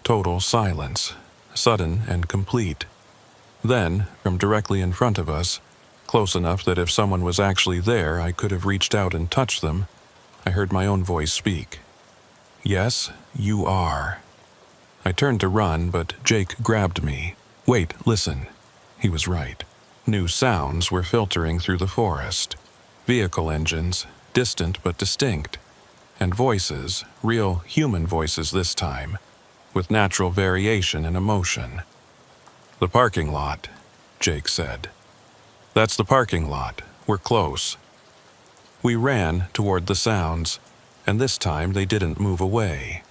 Total silence, sudden and complete. Then, from directly in front of us, close enough that if someone was actually there I could have reached out and touched them, I heard my own voice speak. Yes, you are. I turned to run, but Jake grabbed me. Wait, listen. He was right. New sounds were filtering through the forest. Vehicle engines, distant but distinct. And voices, real human voices this time, with natural variation and emotion. The parking lot, Jake said. That's the parking lot. We're close. We ran toward the sounds, and this time they didn't move away.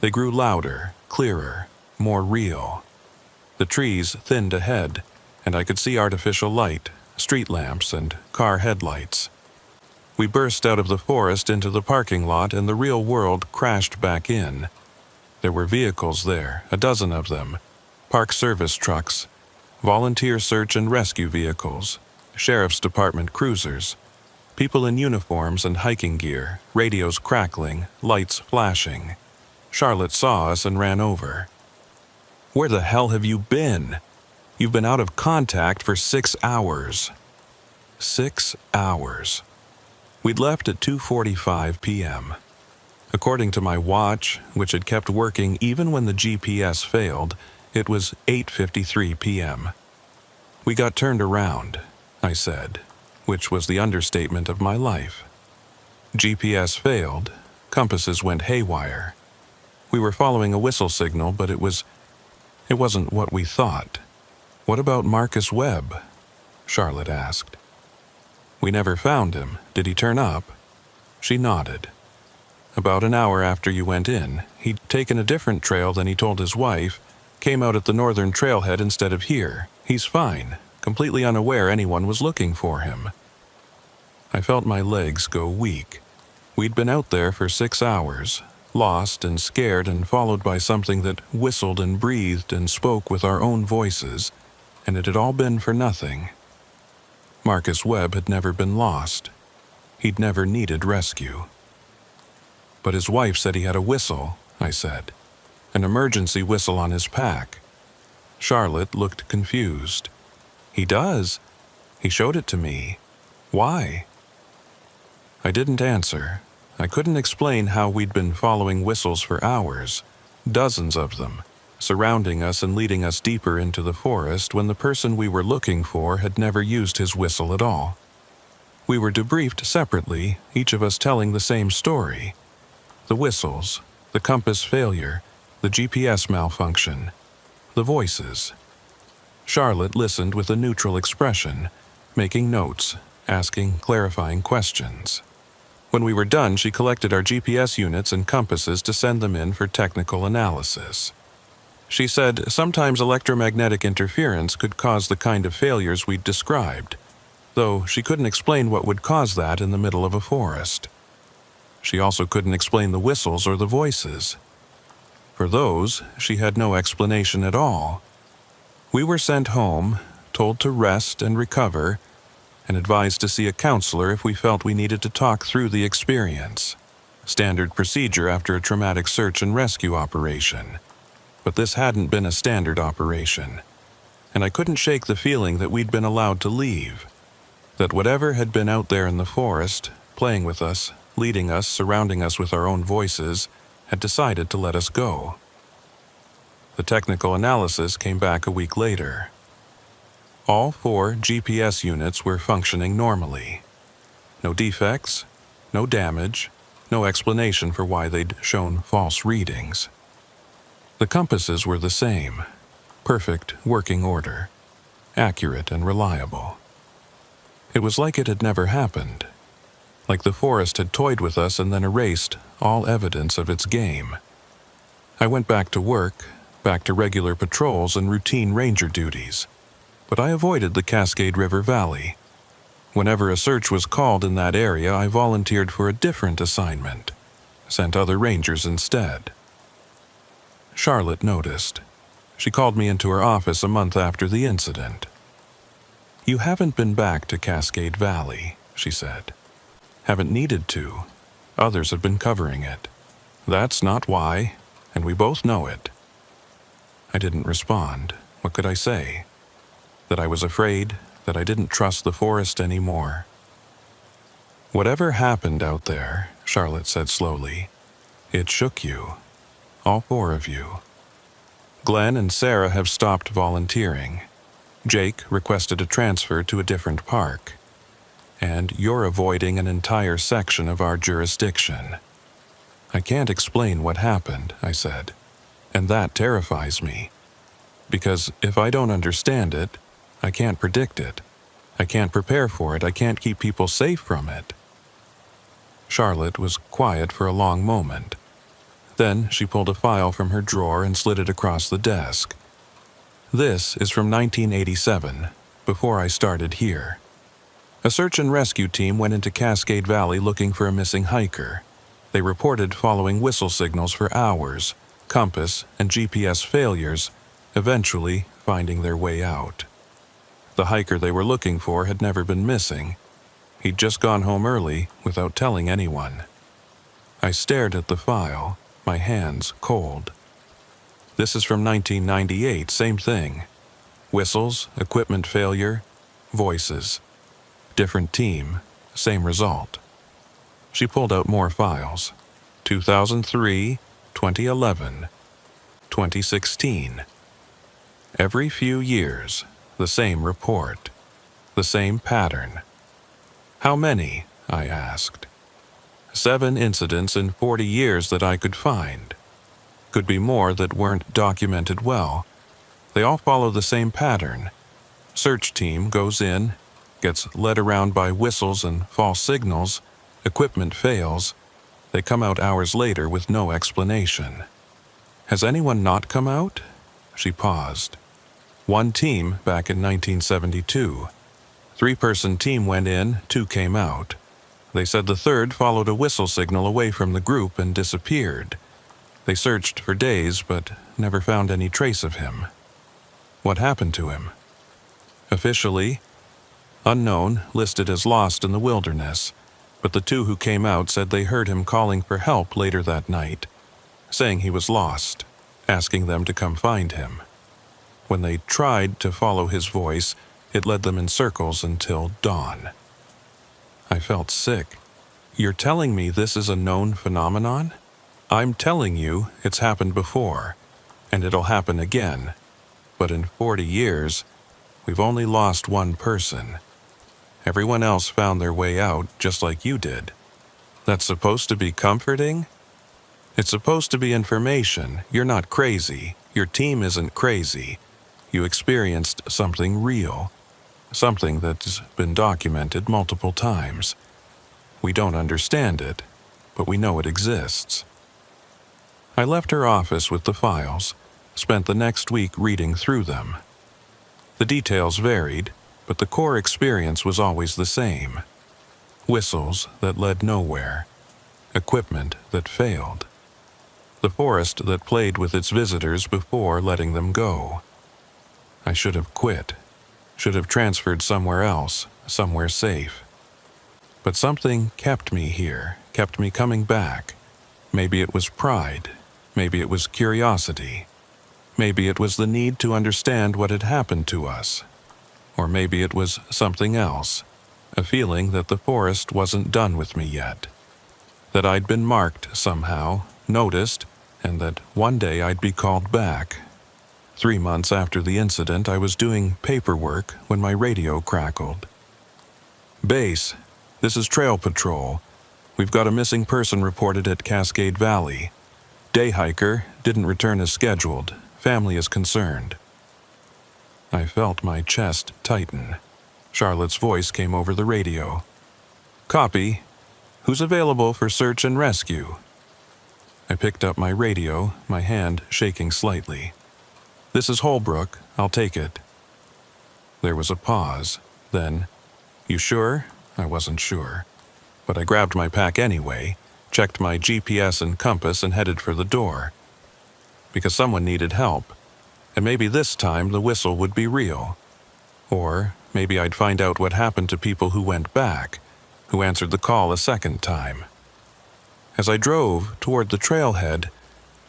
They grew louder, clearer, more real. The trees thinned ahead, and I could see artificial light, street lamps, and car headlights. We burst out of the forest into the parking lot, and the real world crashed back in. There were vehicles there, a dozen of them, park service trucks, volunteer search and rescue vehicles, sheriff's department cruisers, people in uniforms and hiking gear, radios crackling, lights flashing. Charlotte saw us and ran over. Where the hell have you been? You've been out of contact for 6 hours. 6 hours. We'd left at 2:45 p.m. According to my watch, which had kept working even when the GPS failed, it was 8:53 p.m. We got turned around, I said, which was the understatement of my life. GPS failed, compasses went haywire. We were following a whistle signal, but it wasn't what we thought. What about Marcus Webb? Charlotte asked. We never found him. Did he turn up? She nodded. About an hour after you went in, he'd taken a different trail than he told his wife, came out at the northern trailhead instead of here. He's fine, completely unaware anyone was looking for him. I felt my legs go weak. We'd been out there for 6 hours, lost and scared and followed by something that whistled and breathed and spoke with our own voices, and it had all been for nothing. Marcus Webb had never been lost. He'd never needed rescue. But his wife said he had a whistle, I said. An emergency whistle on his pack. Charlotte looked confused. He does. He showed it to me. Why? I didn't answer. I couldn't explain how we'd been following whistles for hours, dozens of them, surrounding us and leading us deeper into the forest when the person we were looking for had never used his whistle at all. We were debriefed separately, each of us telling the same story. The whistles, the compass failure, the GPS malfunction, the voices. Charlotte listened with a neutral expression, making notes, asking clarifying questions. When we were done, she collected our GPS units and compasses to send them in for technical analysis. She said sometimes electromagnetic interference could cause the kind of failures we'd described, though she couldn't explain what would cause that in the middle of a forest. She also couldn't explain the whistles or the voices. For those, she had no explanation at all. We were sent home, told to rest and recover, and advised to see a counselor if we felt we needed to talk through the experience. Standard procedure after a traumatic search and rescue operation. But this hadn't been a standard operation, and I couldn't shake the feeling that we'd been allowed to leave, that whatever had been out there in the forest, playing with us, leading us, surrounding us with our own voices, had decided to let us go. The technical analysis came back a week later. All 4 GPS units were functioning normally. No defects, no damage, no explanation for why they'd shown false readings. The compasses were the same, perfect working order. accurate and reliable. It was like it had never happened, like the forest had toyed with us and then erased all evidence of its game. I went back to work, back to regular patrols and routine ranger duties, but I avoided the Cascade River Valley. Whenever a search was called in that area, I volunteered for a different assignment, sent other rangers instead. Charlotte noticed. She called me into her office a month after the incident. "You haven't been back to Cascade Valley," she said. "Haven't needed to. Others have been covering it. That's not why, and we both know it." I didn't respond. What could I say? That I was afraid, that I didn't trust the forest anymore. "Whatever happened out there," Charlotte said slowly, "it shook you. All four of you. Glenn and Sarah have stopped volunteering. Jake requested a transfer to a different park. And you're avoiding an entire section of our jurisdiction." "I can't explain what happened," I said, "and that terrifies me. Because if I don't understand it, I can't predict it. I can't prepare for it. I can't keep people safe from it." Charlotte was quiet for a long moment. Then she pulled a file from her drawer and slid it across the desk. "This is from 1987, before I started here. A search and rescue team went into Cascade Valley looking for a missing hiker. They reported following whistle signals for hours, compass and GPS failures, eventually finding their way out. The hiker they were looking for had never been missing. He'd just gone home early without telling anyone." I stared at the file, my hands cold. "This is from 1998, same thing. Whistles, equipment failure, voices. Different team, same result." She pulled out more files. 2003, 2011, 2016. Every few years, the same report, the same pattern. "How many?" I asked. 7 incidents in 40 years that I could find. Could be more that weren't documented well. They all follow the same pattern. Search team goes in, gets led around by whistles and false signals, equipment fails. They come out hours later with no explanation. Has anyone not come out?" She paused. "One team back in 1972. 3-person team went in, 2 came out. They said the third followed a whistle signal away from the group and disappeared. They searched for days but never found any trace of him." "What happened to him?" "Officially, unknown, listed as lost in the wilderness, but the 2 who came out said they heard him calling for help later that night, saying he was lost, asking them to come find him. When they tried to follow his voice, it led them in circles until dawn." I felt sick. "You're telling me this is a known phenomenon? I'm telling you it's happened before, and it'll happen again. But in 40 years, we've only lost 1 person. Everyone else found their way out just like you did. That's supposed to be comforting? It's supposed to be information. You're not crazy. Your team isn't crazy. You experienced something real. Something that's been documented multiple times. We don't understand it, but we know it exists." I left her office with the files, spent the next week reading through them. The details varied, but the core experience was always the same. Whistles that led nowhere. Equipment that failed. The forest that played with its visitors before letting them go. I should have quit. Should have transferred somewhere else, somewhere safe. But something kept me here, kept me coming back. Maybe it was pride. Maybe it was curiosity. Maybe it was the need to understand what had happened to us. Or maybe it was something else, a feeling that the forest wasn't done with me yet. That I'd been marked somehow, noticed, and that one day I'd be called back. 3 months after the incident, I was doing paperwork when my radio crackled. "Base, this is Trail Patrol. We've got a missing person reported at Cascade Valley. Day hiker didn't return as scheduled. Family is concerned." I felt my chest tighten. Charlotte's voice came over the radio. "Copy. Who's available for search and rescue?" I picked up my radio, my hand shaking slightly. "This is Holbrook. I'll take it." There was a pause. Then, "You sure?" I wasn't sure. But I grabbed my pack anyway, checked my GPS and compass, and headed for the door. Because someone needed help. And maybe this time the whistle would be real. Or maybe I'd find out what happened to people who went back, who answered the call a second time. As I drove toward the trailhead,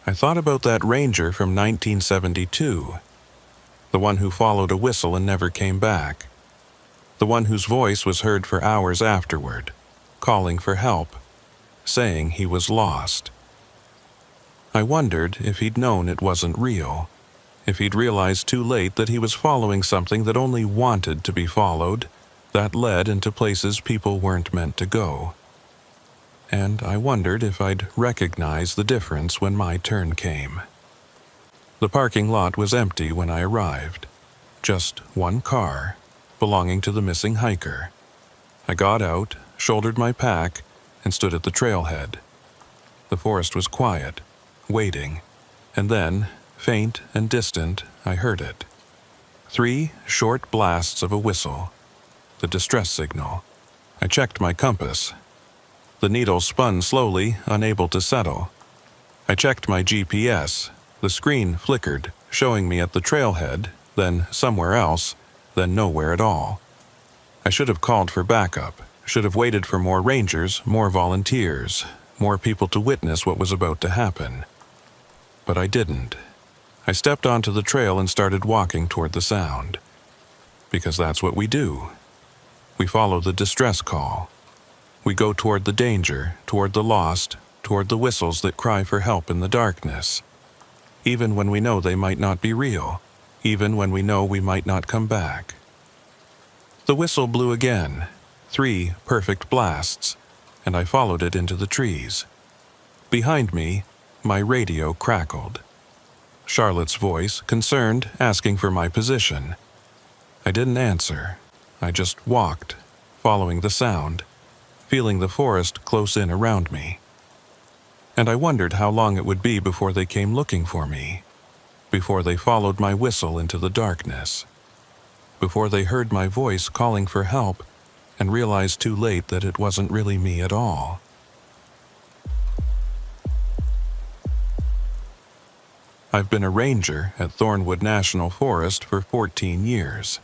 I thought about that ranger from 1972. The one who followed a whistle and never came back. The one whose voice was heard for hours afterward, calling for help, saying he was lost. I wondered if he'd known it wasn't real, if he'd realized too late that he was following something that only wanted to be followed, that led into places people weren't meant to go. And I wondered if I'd recognize the difference when my turn came. The parking lot was empty when I arrived. Just one car, belonging to the missing hiker. I got out, shouldered my pack, and stood at the trailhead. The forest was quiet, waiting, and then, faint and distant, I heard it. 3 short blasts of a whistle. The distress signal. I checked my compass. The needle spun slowly, unable to settle. I checked my GPS. The screen flickered, showing me at the trailhead, then somewhere else, then nowhere at all. I should have called for backup, should have waited for more rangers, more volunteers, more people to witness what was about to happen. But I didn't. I stepped onto the trail and started walking toward the sound. Because that's what we do. We follow the distress call. We go toward the danger, toward the lost, toward the whistles that cry for help in the darkness. Even when we know they might not be real, even when we know we might not come back. The whistle blew again, 3 perfect blasts, and I followed it into the trees. Behind me, my radio crackled. Charlotte's voice, concerned, asking for my position. I didn't answer. I just walked, following the sound, feeling the forest close in around me. And I wondered how long it would be before they came looking for me, before they followed my whistle into the darkness, before they heard my voice calling for help and realized too late that it wasn't really me at all. I've been a ranger at Thornwood National Forest for 14 years.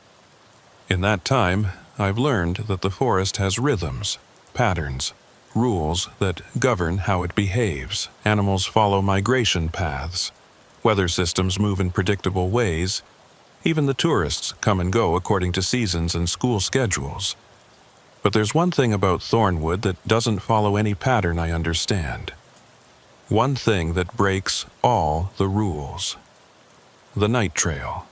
In that time, I've learned that the forest has rhythms, patterns, rules that govern how it behaves. Animals follow migration paths. Weather systems move in predictable ways. Even the tourists come and go according to seasons and school schedules. But there's one thing about Thornwood that doesn't follow any pattern I understand. One thing that breaks all the rules. The night trail.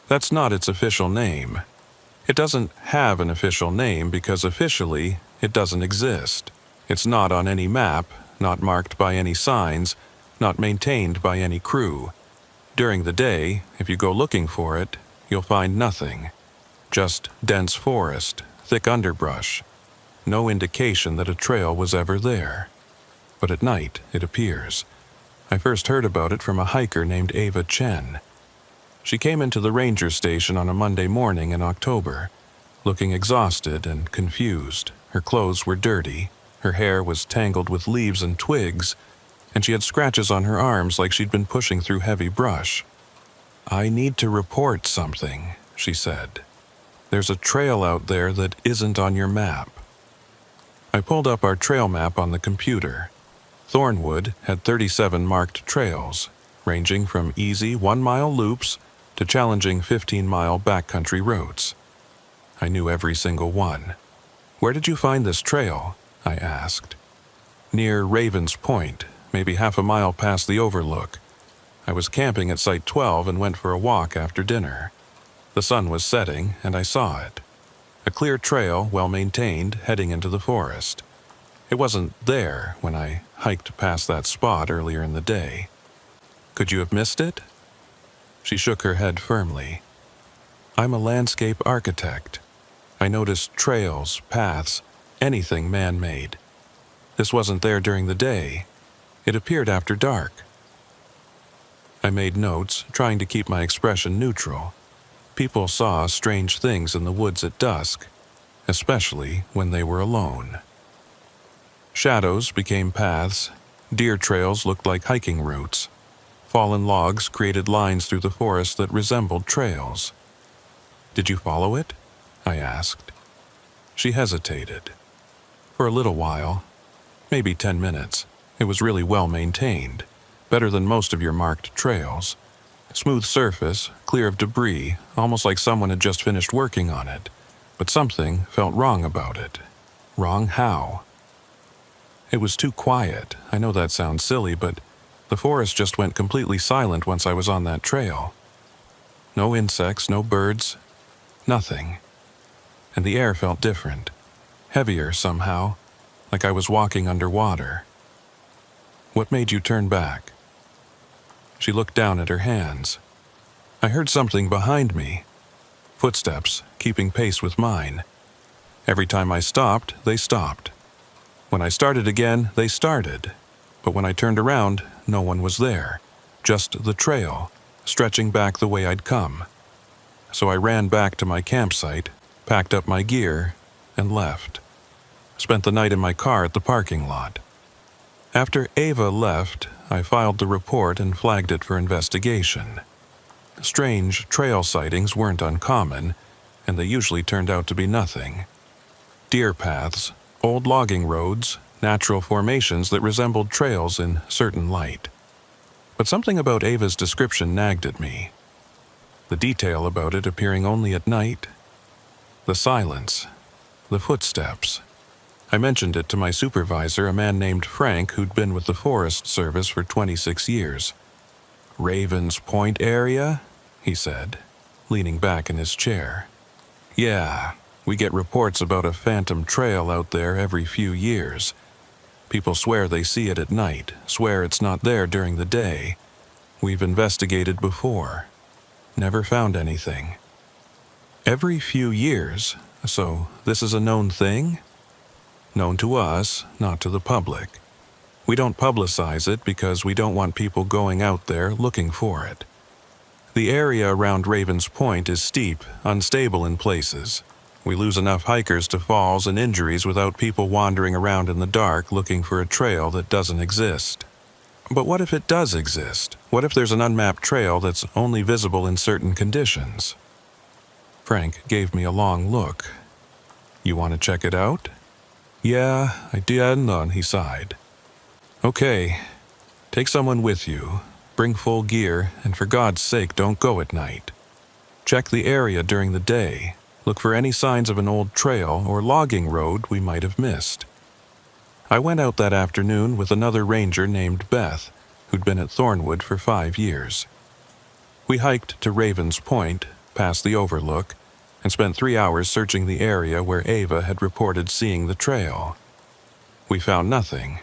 That's not its official name. It doesn't have an official name because officially it doesn't exist. It's not on any map, not marked by any signs, not maintained by any crew. During the day, if you go looking for it, you'll find nothing. Just dense forest, thick underbrush. No indication that a trail was ever there. But at night, it appears. I first heard about it from a hiker named Ava Chen. She came into the ranger station on a Monday morning in October, looking exhausted and confused. Her clothes were dirty, her hair was tangled with leaves and twigs, and she had scratches on her arms like she'd been pushing through heavy brush. "I need to report something," she said. "There's a trail out there that isn't on your map." I pulled up our trail map on the computer. Thornwood had 37 marked trails, ranging from easy 1-mile loops to challenging 15-mile backcountry routes. I knew every single one. "Where did you find this trail?" I asked. "Near Raven's Point, maybe half a mile past the overlook. I was camping at Site 12 and went for a walk after dinner. The sun was setting, and I saw it. A clear trail, well-maintained, heading into the forest. It wasn't there when I hiked past that spot earlier in the day. Could you have missed it?" She shook her head firmly. I'm a landscape architect. I noticed trails, paths, anything man-made. This wasn't there during the day. It appeared after dark. I made notes, trying to keep my expression neutral. People saw strange things in the woods at dusk, especially when they were alone. Shadows became paths. Deer trails looked like hiking routes. Fallen logs created lines through the forest that resembled trails. "Did you follow it?" I asked. She hesitated. For a little while, maybe 10 minutes. It was really well maintained, better than most of your marked trails. Smooth surface, clear of debris, almost like someone had just finished working on it. But something felt wrong about it. Wrong how? It was too quiet. I know that sounds silly, but the forest just went completely silent once I was on that trail. No insects, no birds, nothing. And the air felt different, heavier somehow, like I was walking underwater. "What made you turn back?" She looked down at her hands. I heard something behind me. Footsteps, keeping pace with mine. Every time I stopped, they stopped. When I started again, they started. But when I turned around, no one was there. Just the trail, stretching back the way I'd come. So I ran back to my campsite, packed up my gear, and left. Spent the night in my car at the parking lot. After Ava left, I filed the report and flagged it for investigation. Strange trail sightings weren't uncommon, and they usually turned out to be nothing. Deer paths, old logging roads, natural formations that resembled trails in certain light. But something about Ava's description nagged at me. The detail about it appearing only at night. The silence. The footsteps. I mentioned it to my supervisor, a man named Frank, who'd been with the Forest Service for 26 years. "Ravens Point area?" he said, leaning back in his chair. "Yeah, we get reports about a phantom trail out there every few years. People swear they see it at night, swear it's not there during the day. We've investigated before. Never found anything." "Every few years? So this is a known thing?" "Known to us, not to the public. We don't publicize it because we don't want people going out there looking for it. The area around Ravens Point is steep, unstable in places. We lose enough hikers to falls and injuries without people wandering around in the dark looking for a trail that doesn't exist." "But what if it does exist? What if there's an unmapped trail that's only visible in certain conditions?" Frank gave me a long look. "You want to check it out?" "Yeah, I did," he sighed. "Okay, take someone with you, bring full gear, and for God's sake don't go at night. Check the area during the day, look for any signs of an old trail or logging road we might have missed." I went out that afternoon with another ranger named Beth, who'd been at Thornwood for 5 years. We hiked to Ravens Point, past the overlook, and spent 3 hours searching the area where Ava had reported seeing the trail. We found nothing.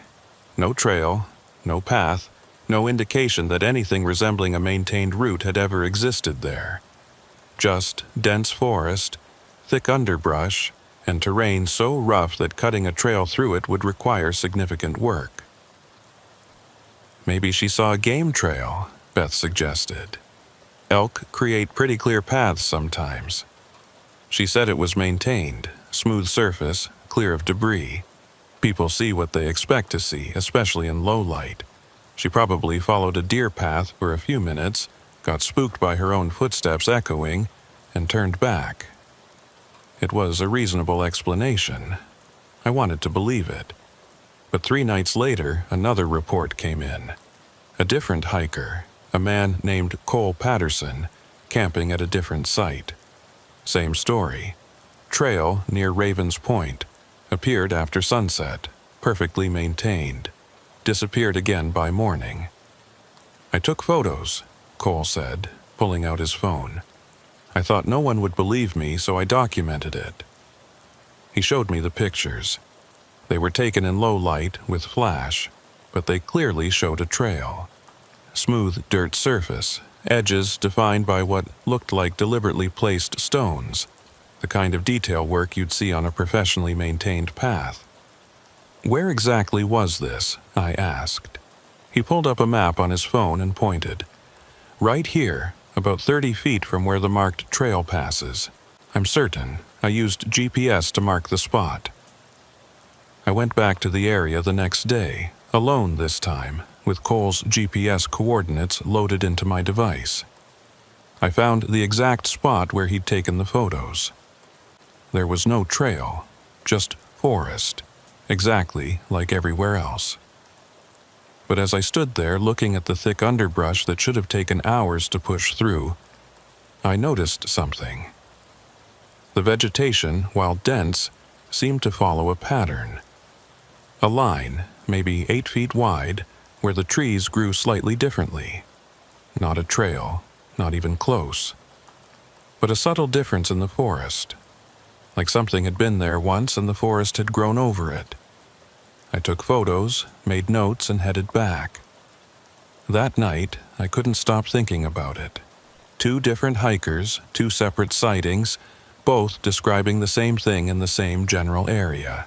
No trail, no path, no indication that anything resembling a maintained route had ever existed there. Just dense forest, thick underbrush, and terrain so rough that cutting a trail through it would require significant work. "Maybe she saw a game trail," Beth suggested. "Elk create pretty clear paths sometimes." She said it was maintained, smooth surface, clear of debris. People see what they expect to see, especially in low light. She probably followed a deer path for a few minutes, got spooked by her own footsteps echoing, and turned back. It was a reasonable explanation. I wanted to believe it. But 3 nights later, another report came in. A different hiker, a man named Cole Patterson, camping at a different site. Same story. Trail near Ravens Point. Appeared after sunset. Perfectly maintained. Disappeared again by morning. "I took photos," Cole said, pulling out his phone. "I thought no one would believe me, so I documented it." He showed me the pictures. They were taken in low light with flash, but they clearly showed a trail. Smooth dirt surface, edges defined by what looked like deliberately placed stones, the kind of detail work you'd see on a professionally maintained path. "Where exactly was this?" I asked. He pulled up a map on his phone and pointed. "Right here, about 30 feet from where the marked trail passes. I'm certain. I used GPS to mark the spot." I went back to the area the next day, alone this time, with Cole's GPS coordinates loaded into my device. I found the exact spot where he'd taken the photos. There was no trail, just forest, exactly like everywhere else. But as I stood there looking at the thick underbrush that should have taken hours to push through, I noticed something. The vegetation, while dense, seemed to follow a pattern. A line, maybe 8 feet wide, where the trees grew slightly differently. Not a trail, not even close. But a subtle difference in the forest. Like something had been there once and the forest had grown over it. I took photos, made notes, and headed back. That night, I couldn't stop thinking about it. 2 different hikers, 2 separate sightings, both describing the same thing in the same general area.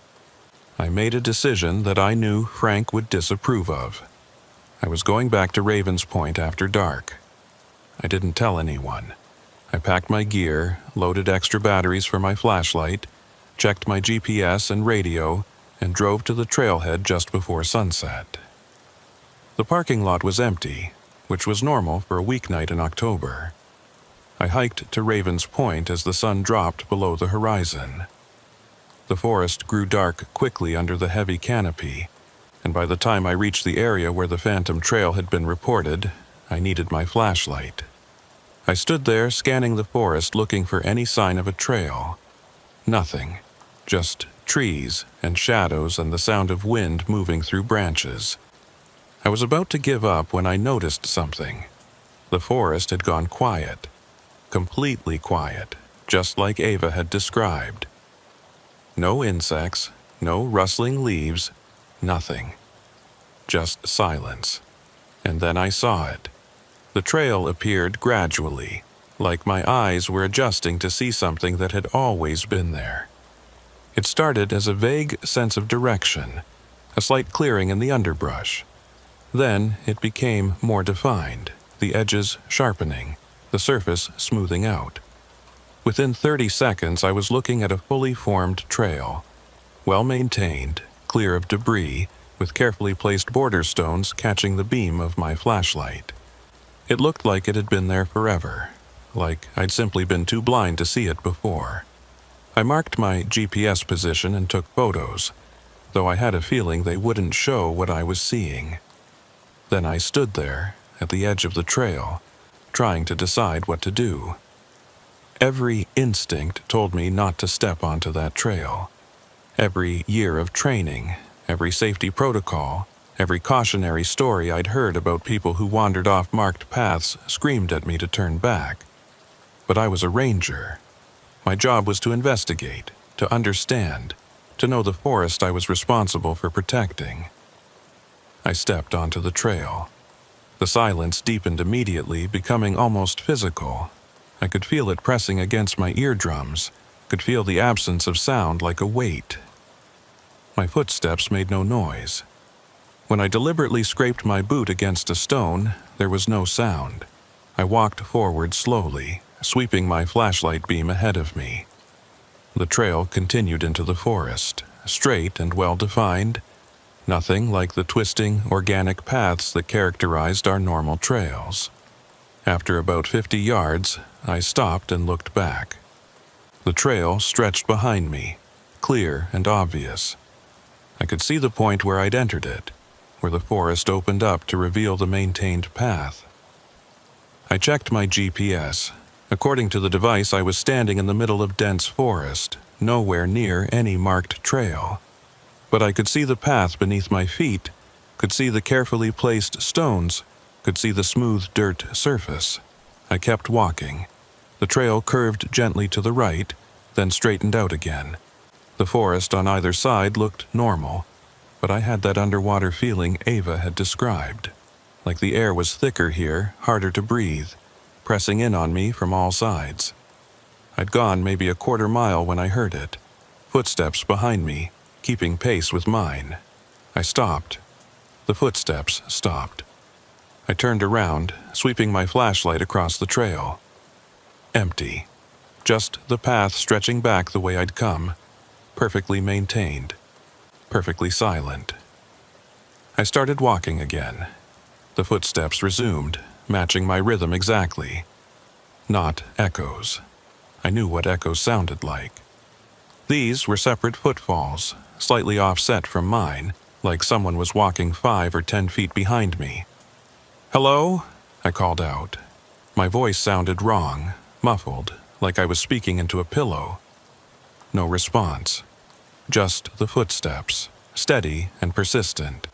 I made a decision that I knew Frank would disapprove of. I was going back to Ravens Point after dark. I didn't tell anyone. I packed my gear, loaded extra batteries for my flashlight, checked my GPS and radio, and drove to the trailhead just before sunset. The parking lot was empty, which was normal for a weeknight in October. I hiked to Ravens Point as the sun dropped below the horizon. The forest grew dark quickly under the heavy canopy, and by the time I reached the area where the phantom trail had been reported, I needed my flashlight. I stood there scanning the forest looking for any sign of a trail. Nothing, just trees and shadows and the sound of wind moving through branches. I was about to give up when I noticed something. The forest had gone quiet, completely quiet, just like Ava had described. No insects, no rustling leaves, nothing. Just silence. And then I saw it. The trail appeared gradually, like my eyes were adjusting to see something that had always been there. It started as a vague sense of direction, a slight clearing in the underbrush. Then it became more defined, the edges sharpening, the surface smoothing out. Within 30 seconds, I was looking at a fully formed trail, well-maintained, clear of debris, with carefully placed border stones catching the beam of my flashlight. It looked like it had been there forever, like I'd simply been too blind to see it before. I marked my GPS position and took photos, though I had a feeling they wouldn't show what I was seeing. Then I stood there, at the edge of the trail, trying to decide what to do. Every instinct told me not to step onto that trail. Every year of training, every safety protocol, every cautionary story I'd heard about people who wandered off marked paths screamed at me to turn back. But I was a ranger. My job was to investigate, to understand, to know the forest I was responsible for protecting. I stepped onto the trail. The silence deepened immediately, becoming almost physical. I could feel it pressing against my eardrums, could feel the absence of sound like a weight. My footsteps made no noise. When I deliberately scraped my boot against a stone, there was no sound. I walked forward slowly, sweeping my flashlight beam ahead of me. The trail continued into the forest, straight and well-defined, nothing like the twisting, organic paths that characterized our normal trails. After about 50 yards, I stopped and looked back. The trail stretched behind me, clear and obvious. I could see the point where I'd entered it, where the forest opened up to reveal the maintained path. I checked my GPS. According to the device, I was standing in the middle of dense forest, nowhere near any marked trail. But I could see the path beneath my feet, could see the carefully placed stones, could see the smooth dirt surface. I kept walking. The trail curved gently to the right, then straightened out again. The forest on either side looked normal, but I had that underwater feeling Ava had described. Like the air was thicker here, harder to breathe, pressing in on me from all sides. I'd gone maybe a quarter mile when I heard it. Footsteps behind me, keeping pace with mine. I stopped. The footsteps stopped. I turned around, sweeping my flashlight across the trail. Empty. Just the path stretching back the way I'd come, perfectly maintained, perfectly silent. I started walking again. The footsteps resumed, matching my rhythm exactly. Not echoes. I knew what echoes sounded like. These were separate footfalls, slightly offset from mine, like someone was walking 5 or 10 feet behind me. "Hello?" I called out. My voice sounded wrong, muffled, like I was speaking into a pillow. No response. Just the footsteps, steady and persistent.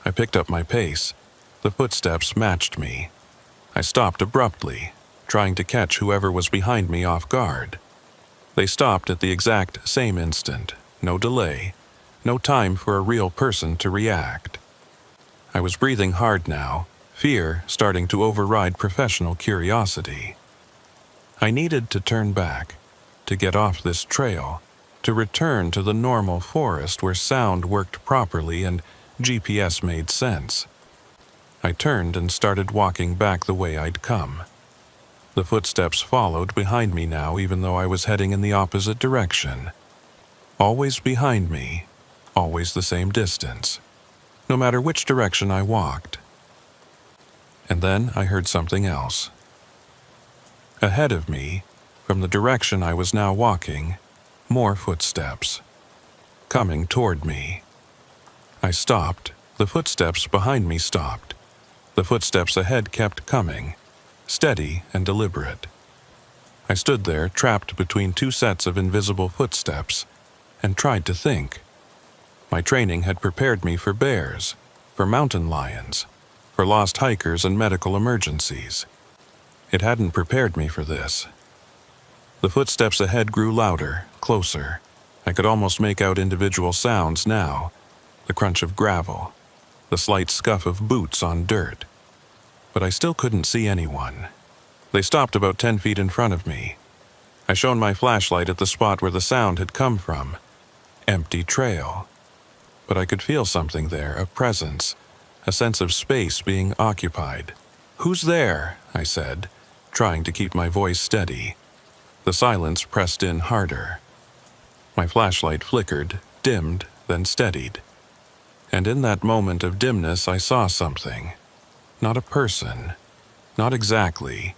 I picked up my pace. The footsteps matched me. I stopped abruptly, trying to catch whoever was behind me off guard. They stopped at the exact same instant, no delay, no time for a real person to react. I was breathing hard now, fear starting to override professional curiosity. I needed to turn back, to get off this trail, to return to the normal forest where sound worked properly and GPS made sense. I turned and started walking back the way I'd come. The footsteps followed behind me now, even though I was heading in the opposite direction. Always behind me, always the same distance, no matter which direction I walked. And then I heard something else. Ahead of me, from the direction I was now walking, more footsteps, coming toward me. I stopped. The footsteps behind me stopped. The footsteps ahead kept coming, steady and deliberate. I stood there, trapped between two sets of invisible footsteps, and tried to think. My training had prepared me for bears, for mountain lions, for lost hikers and medical emergencies. It hadn't prepared me for this. The footsteps ahead grew louder, closer. I could almost make out individual sounds now, the crunch of gravel, the slight scuff of boots on dirt. But I still couldn't see anyone. They stopped about 10 feet in front of me. I shone my flashlight at the spot where the sound had come from. Empty trail. But I could feel something there, a presence, a sense of space being occupied. "Who's there?" I said, trying to keep my voice steady. The silence pressed in harder. My flashlight flickered, dimmed, then steadied. And in that moment of dimness I saw something. Not a person. Not exactly.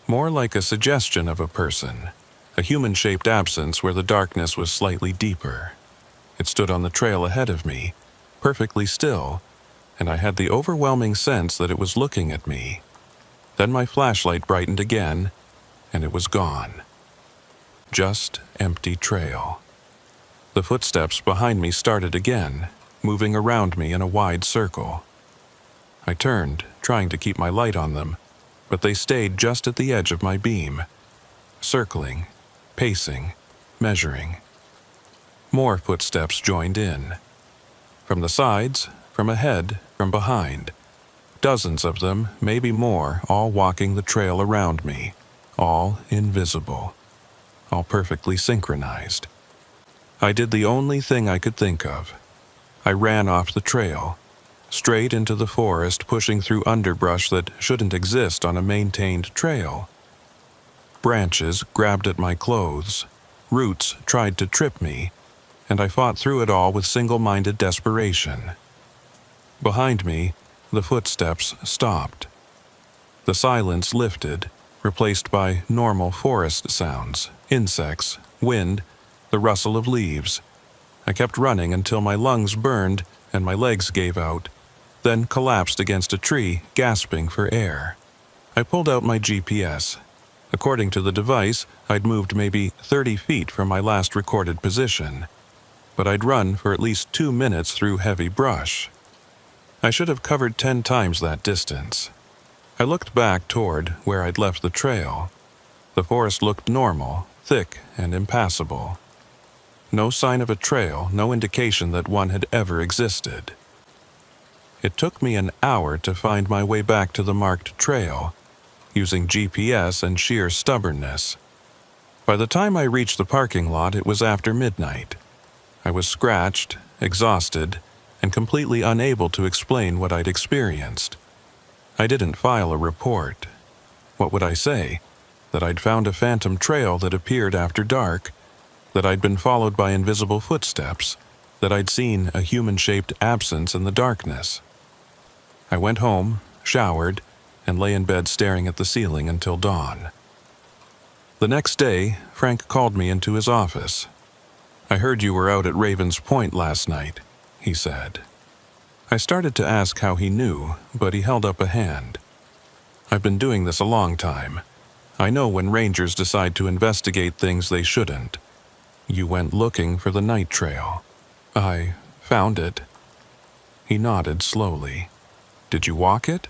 More like a suggestion of a person. A human-shaped absence where the darkness was slightly deeper. It stood on the trail ahead of me, perfectly still, and I had the overwhelming sense that it was looking at me. Then my flashlight brightened again, and it was gone. Just empty trail. The footsteps behind me started again, moving around me in a wide circle. I turned, trying to keep my light on them, but they stayed just at the edge of my beam, circling, pacing, measuring. More footsteps joined in. From the sides, from ahead, from behind. Dozens of them, maybe more, all walking the trail around me, all invisible, all perfectly synchronized. I did the only thing I could think of. I ran off the trail, straight into the forest, pushing through underbrush that shouldn't exist on a maintained trail. Branches grabbed at my clothes, roots tried to trip me, and I fought through it all with single-minded desperation. Behind me, the footsteps stopped. The silence lifted, replaced by normal forest sounds, insects, wind, the rustle of leaves. I kept running until my lungs burned and my legs gave out, then collapsed against a tree, gasping for air. I pulled out my GPS. According to the device, I'd moved maybe 30 feet from my last recorded position, but I'd run for at least 2 minutes through heavy brush. I should have covered 10 times that distance. I looked back toward where I'd left the trail. The forest looked normal, thick and impassable. No sign of a trail, no indication that one had ever existed. It took me an hour to find my way back to the marked trail, using GPS and sheer stubbornness. By the time I reached the parking lot, it was after midnight. I was scratched, exhausted, and completely unable to explain what I'd experienced. I didn't file a report. What would I say? That I'd found a phantom trail that appeared after dark, that I'd been followed by invisible footsteps, that I'd seen a human-shaped absence in the darkness. I went home, showered, and lay in bed staring at the ceiling until dawn. The next day, Frank called me into his office. "I heard you were out at Raven's Point last night," he said. I started to ask how he knew, but he held up a hand. "I've been doing this a long time. I know when rangers decide to investigate things they shouldn't. You went looking for the night trail." "I found it." He nodded slowly. "Did you walk it?"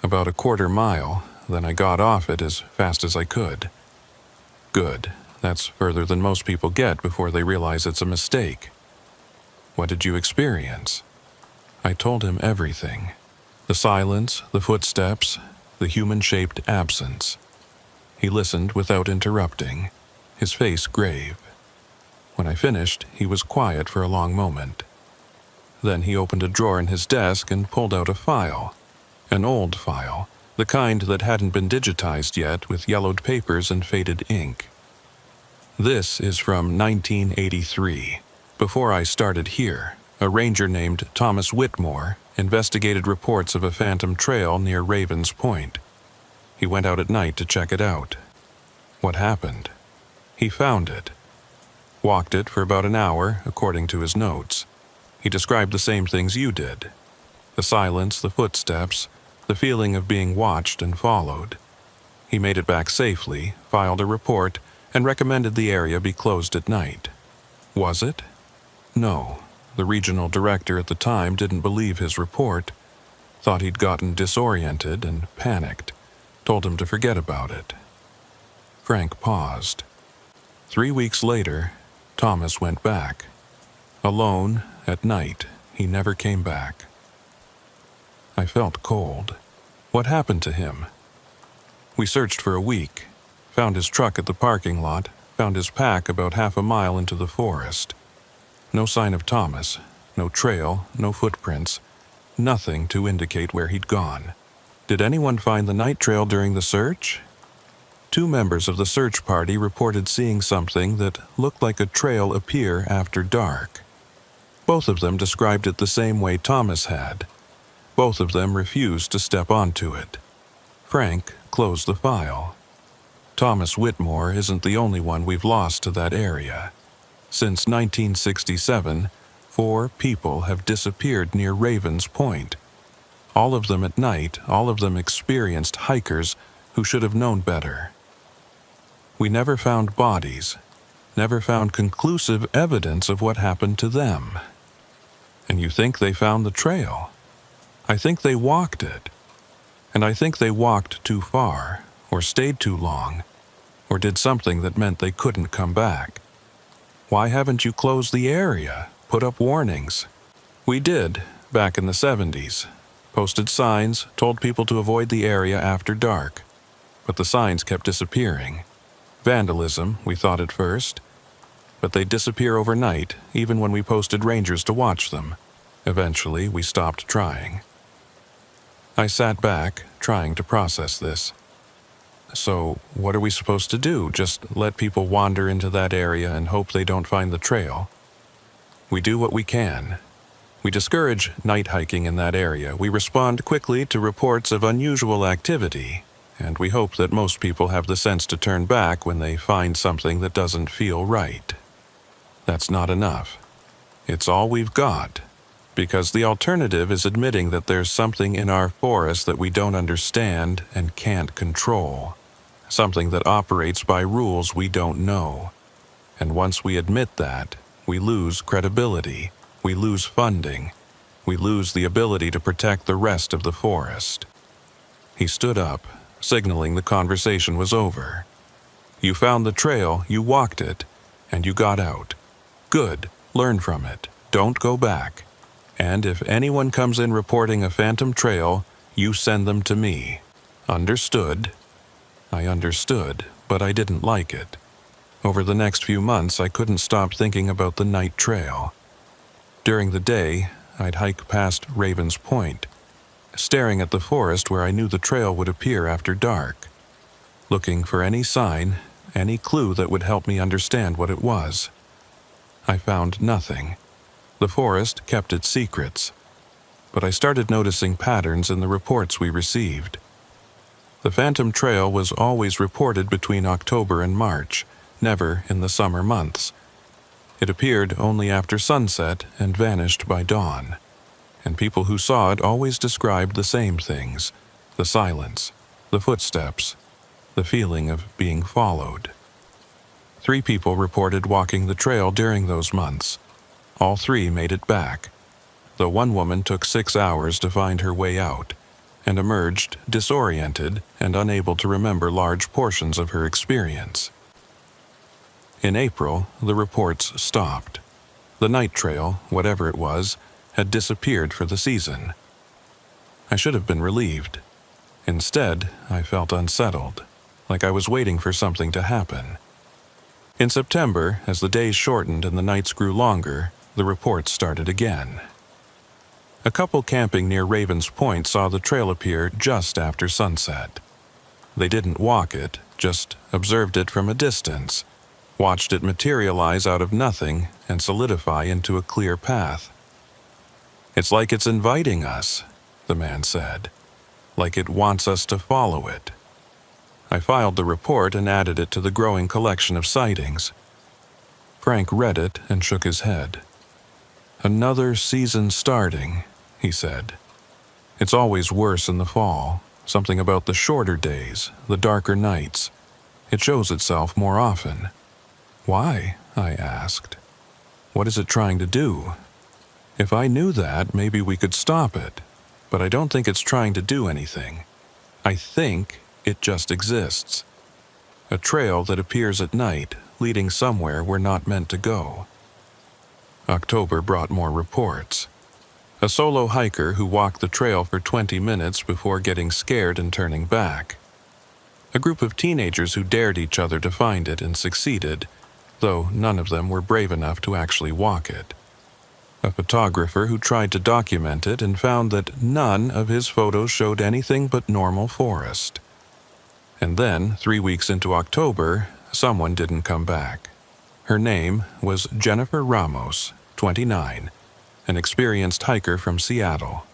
"About a quarter mile, then I got off it as fast as I could." "Good. That's further than most people get before they realize it's a mistake." "What did you experience?" I told him everything. The silence, the footsteps, the human-shaped absence. He listened without interrupting, his face grave. When I finished, he was quiet for a long moment. Then he opened a drawer in his desk and pulled out a file. An old file, the kind that hadn't been digitized yet, with yellowed papers and faded ink. "This is from 1983. Before I started here, a ranger named Thomas Whitmore investigated reports of a phantom trail near Raven's Point. He went out at night to check it out. What happened? He found it. Walked it for about an hour, according to his notes. He described the same things you did. The silence, the footsteps, the feeling of being watched and followed. He made it back safely, filed a report, and recommended the area be closed at night. Was it? No. The regional director at the time didn't believe his report, thought he'd gotten disoriented and panicked, told him to forget about it." Frank paused. 3 weeks later, Thomas went back. Alone, at night, he never came back. I felt cold. What happened to him? We searched for a week, found his truck at the parking lot, found his pack about half a mile into the forest. No sign of Thomas, no trail, no footprints, nothing to indicate where he'd gone. Did anyone find the night trail during the search? 2 members of the search party reported seeing something that looked like a trail appear after dark. Both of them described it the same way Thomas had. Both of them refused to step onto it. Frank closed the file. Thomas Whitmore isn't the only one we've lost to that area. Since 1967, 4 people have disappeared near Raven's Point. All of them at night, all of them experienced hikers who should have known better. We never found bodies, never found conclusive evidence of what happened to them. And you think they found the trail? I think they walked it. And I think they walked too far, or stayed too long, or did something that meant they couldn't come back. Why haven't you closed the area, put up warnings? We did, back in the 70s. Posted signs, told people to avoid the area after dark. But the signs kept disappearing. Vandalism, we thought at first. But they'd disappear overnight, even when we posted rangers to watch them. Eventually, we stopped trying. I sat back, trying to process this. So, what are we supposed to do? Just let people wander into that area and hope they don't find the trail? We do what we can. We discourage night hiking in that area. We respond quickly to reports of unusual activity, and we hope that most people have the sense to turn back when they find something that doesn't feel right. That's not enough. It's all we've got, because the alternative is admitting that there's something in our forest that we don't understand and can't control, something that operates by rules we don't know. And once we admit that, we lose credibility, we lose funding, we lose the ability to protect the rest of the forest. He stood up, signaling the conversation was over. You found the trail, you walked it, and you got out. Good, learn from it, don't go back. And if anyone comes in reporting a phantom trail, you send them to me. Understood. I understood, but I didn't like it. Over the next few months, I couldn't stop thinking about the night trail. During the day, I'd hike past Raven's Point, staring at the forest where I knew the trail would appear after dark, looking for any sign, any clue that would help me understand what it was. I found nothing. The forest kept its secrets, but I started noticing patterns in the reports we received. The Phantom Trail was always reported between October and March, never in the summer months. It appeared only after sunset and vanished by dawn, and people who saw it always described the same things: the silence, the footsteps, the feeling of being followed. 3 people reported walking the trail during those months. All 3 made it back, though one woman took 6 hours to find her way out and emerged disoriented and unable to remember large portions of her experience. In April, the reports stopped. The night trail, whatever it was, had disappeared for the season. I should have been relieved. Instead, I felt unsettled, like I was waiting for something to happen. In September, as the days shortened and the nights grew longer, the reports started again. A couple camping near Raven's Point saw the trail appear just after sunset. They didn't walk it, just observed it from a distance, watched it materialize out of nothing and solidify into a clear path. "It's like it's inviting us," the man said, "like it wants us to follow it." I filed the report and added it to the growing collection of sightings. Frank read it and shook his head. "Another season starting," he said. "It's always worse in the fall, something about the shorter days, the darker nights. It shows itself more often." "Why?" I asked. "What is it trying to do? If I knew that, maybe we could stop it, but I don't think it's trying to do anything. I think it just exists. A trail that appears at night, leading somewhere we're not meant to go." October brought more reports. A solo hiker who walked the trail for 20 minutes before getting scared and turning back. A group of teenagers who dared each other to find it and succeeded, though none of them were brave enough to actually walk it. A photographer who tried to document it and found that none of his photos showed anything but normal forest. And then, 3 weeks into October, someone didn't come back. Her name was Jennifer Ramos, 29, an experienced hiker from Seattle.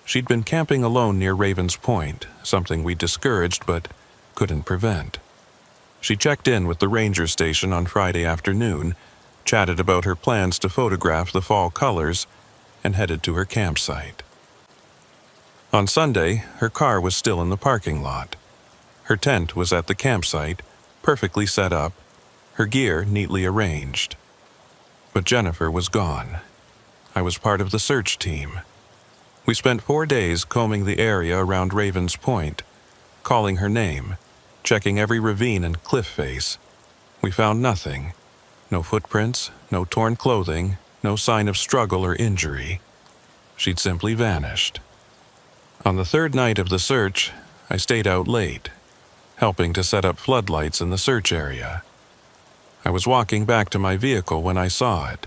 She'd been camping alone near Raven's Point, something we discouraged but couldn't prevent. She checked in with the ranger station on Friday afternoon, chatted about her plans to photograph the fall colors, and headed to her campsite. On Sunday, her car was still in the parking lot. Her tent was at the campsite, perfectly set up, her gear neatly arranged. But Jennifer was gone. I was part of the search team. We spent 4 days combing the area around Raven's Point, calling her name, checking every ravine and cliff face. We found nothing. No footprints, no torn clothing, no sign of struggle or injury. She'd simply vanished. On the 3rd night of the search, I stayed out late, helping to set up floodlights in the search area. I was walking back to my vehicle when I saw it.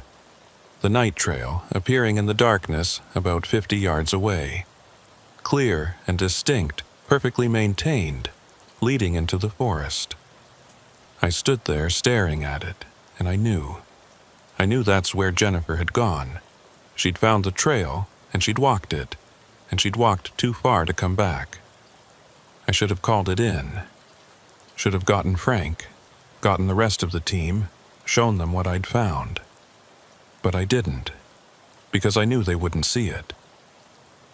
The night trail appearing in the darkness about 50 yards away. Clear and distinct, perfectly maintained, leading into the forest. I stood there staring at it, and I knew that's where Jennifer had gone. She'd found the trail, and she'd walked it, and she'd walked too far to come back. I should have called it in. Should have gotten Frank, gotten the rest of the team, shown them what I'd found. But I didn't, because I knew they wouldn't see it.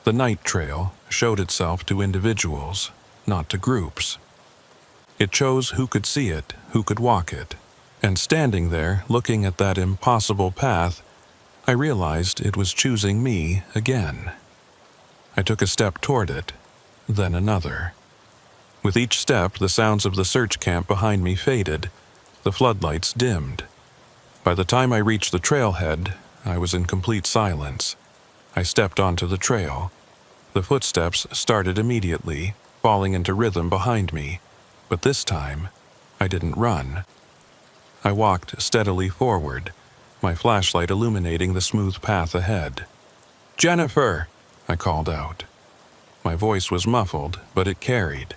The night trail showed itself to individuals, not to groups. It chose who could see it, who could walk it, and standing there looking at that impossible path, I realized it was choosing me again. I took a step toward it, then another. With each step, the sounds of the search camp behind me faded, the floodlights dimmed. By the time I reached the trailhead, I was in complete silence. I stepped onto the trail. The footsteps started immediately, falling into rhythm behind me, but this time, I didn't run. I walked steadily forward, my flashlight illuminating the smooth path ahead. "Jennifer!" I called out. My voice was muffled, but it carried.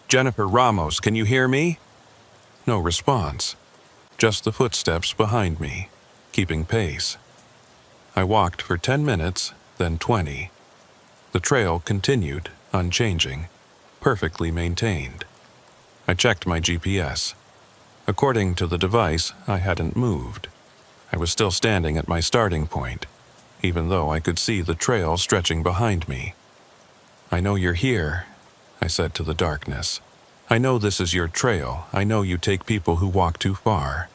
"Jennifer Ramos, can you hear me?" No response, just the footsteps behind me, keeping pace. I walked for 10 minutes, then 20. The trail continued, unchanging, perfectly maintained. I checked my GPS. According to the device, I hadn't moved. I was still standing at my starting point, even though I could see the trail stretching behind me. "I know you're here," I said to the darkness. "I know this is your trail. I know you take people who walk too far.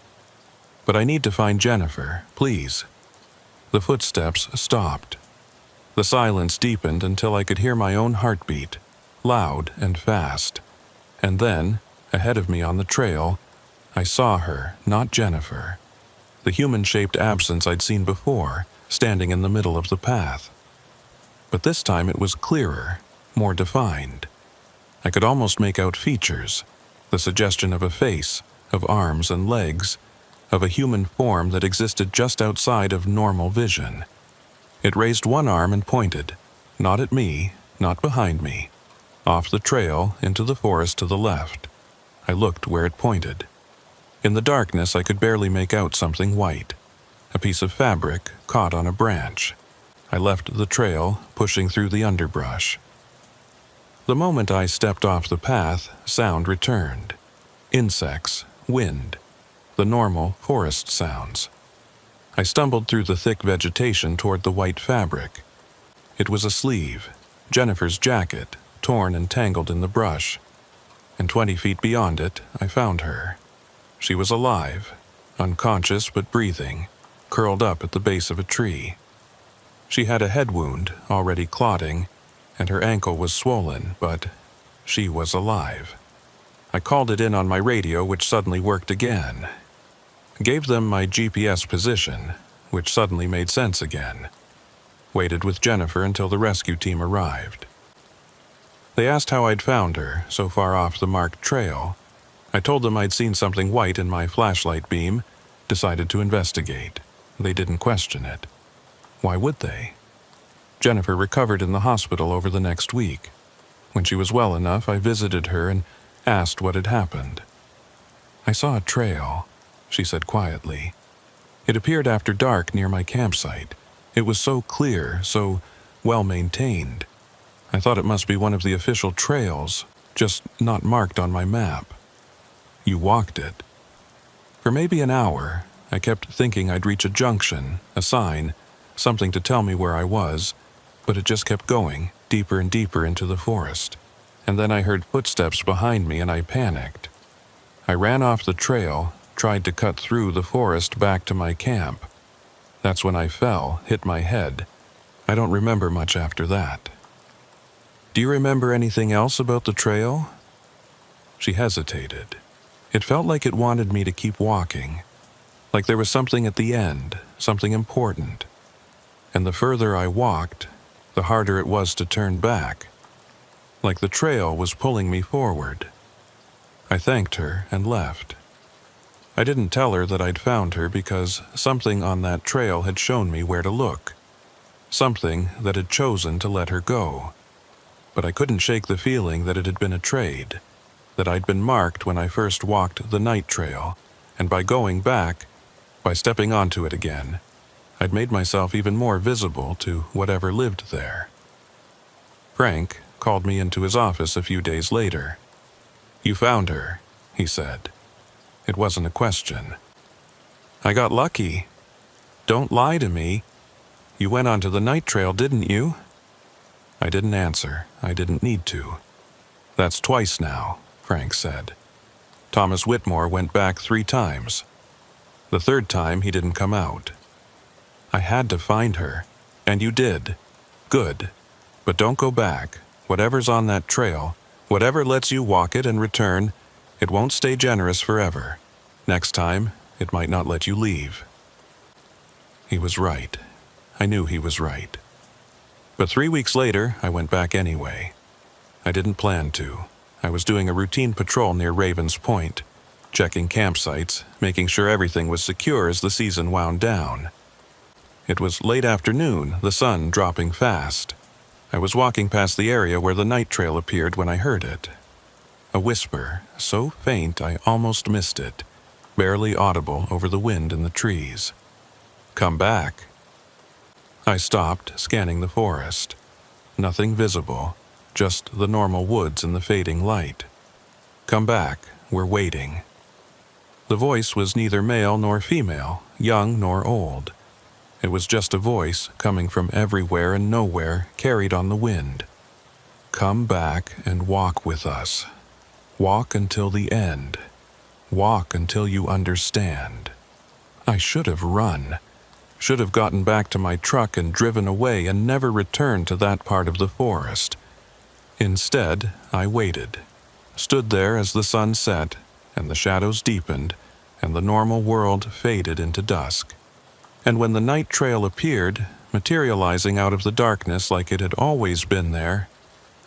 But I need to find Jennifer, please." The footsteps stopped. The silence deepened until I could hear my own heartbeat, loud and fast. And then, ahead of me on the trail, I saw her, not Jennifer. The human-shaped absence I'd seen before, standing in the middle of the path. But this time it was clearer, more defined. I could almost make out features, the suggestion of a face, of arms and legs, of a human form that existed just outside of normal vision. It raised one arm and pointed, not at me, not behind me, off the trail into the forest to the left. I looked where it pointed. In the darkness, I could barely make out something white, a piece of fabric caught on a branch. I left the trail, pushing through the underbrush. The moment I stepped off the path, sound returned. Insects, wind, the normal forest sounds. I stumbled through the thick vegetation toward the white fabric. It was a sleeve, Jennifer's jacket, torn and tangled in the brush. And 20 feet beyond it, I found her. She was alive, unconscious but breathing, curled up at the base of a tree. She had a head wound, already clotting, and her ankle was swollen, but she was alive. I called it in on my radio, which suddenly worked again. Gave them my GPS position, which suddenly made sense again. Waited with Jennifer until the rescue team arrived. They asked how I'd found her, so far off the marked trail. I told them I'd seen something white in my flashlight beam, decided to investigate. They didn't question it. Why would they? Jennifer recovered in the hospital over the next week. When she was well enough, I visited her and asked what had happened. "I saw a trail," she said quietly. "It appeared after dark near my campsite. It was so clear, so well-maintained. I thought it must be one of the official trails, just not marked on my map." "You walked it." For maybe an hour, I kept thinking I'd reach a junction, a sign, something to tell me where I was, but it just kept going, deeper and deeper into the forest. And then I heard footsteps behind me and I panicked. I ran off the trail, tried to cut through the forest back to my camp. That's when I fell, hit my head. I don't remember much after that. "Do you remember anything else about the trail?" She hesitated. It felt like it wanted me to keep walking, like there was something at the end, something important. And the further I walked, the harder it was to turn back, like the trail was pulling me forward. I thanked her and left. I didn't tell her that I'd found her because something on that trail had shown me where to look, something that had chosen to let her go. But I couldn't shake the feeling that it had been a trade, that I'd been marked when I first walked the night trail, and by going back, by stepping onto it again, I'd made myself even more visible to whatever lived there. Frank called me into his office a few days later. "You found her," he said. It wasn't a question. "I got lucky. Don't lie to me. You went onto the night trail, didn't you?" I didn't answer. I didn't need to. "That's twice now," Frank said. "Thomas Whitmore went back 3 times. The 3rd time he didn't come out. I had to find her, and you did. Good. But don't go back. Whatever's on that trail, whatever lets you walk it and return, it won't stay generous forever. Next time, it might not let you leave." He was right. I knew he was right. But 3 weeks later, I went back anyway. I didn't plan to. I was doing a routine patrol near Ravens Point, checking campsites, making sure everything was secure as the season wound down. It was late afternoon, the sun dropping fast. I was walking past the area where the night trail appeared when I heard it. A whisper, so faint I almost missed it, barely audible over the wind in the trees. "Come back." I stopped, scanning the forest. Nothing visible, just the normal woods in the fading light. "Come back, we're waiting." The voice was neither male nor female, young nor old. It was just a voice coming from everywhere and nowhere, carried on the wind. "Come back and walk with us. Walk until the end. Walk until you understand." I should have run. Should have gotten back to my truck and driven away and never returned to that part of the forest. Instead, I waited. Stood there as the sun set and the shadows deepened and the normal world faded into dusk. And when the night trail appeared, materializing out of the darkness like it had always been there,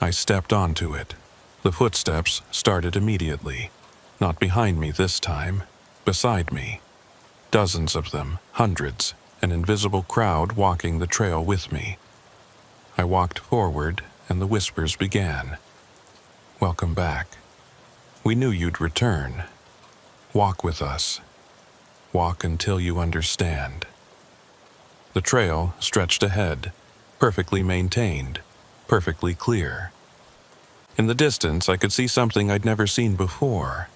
I stepped onto it. The footsteps started immediately. Not behind me this time, beside me. Dozens of them, hundreds, an invisible crowd walking the trail with me. I walked forward, and the whispers began. "Welcome back. We knew you'd return. Walk with us. Walk until you understand." The trail stretched ahead, perfectly maintained, perfectly clear. In the distance, I could see something I'd never seen before.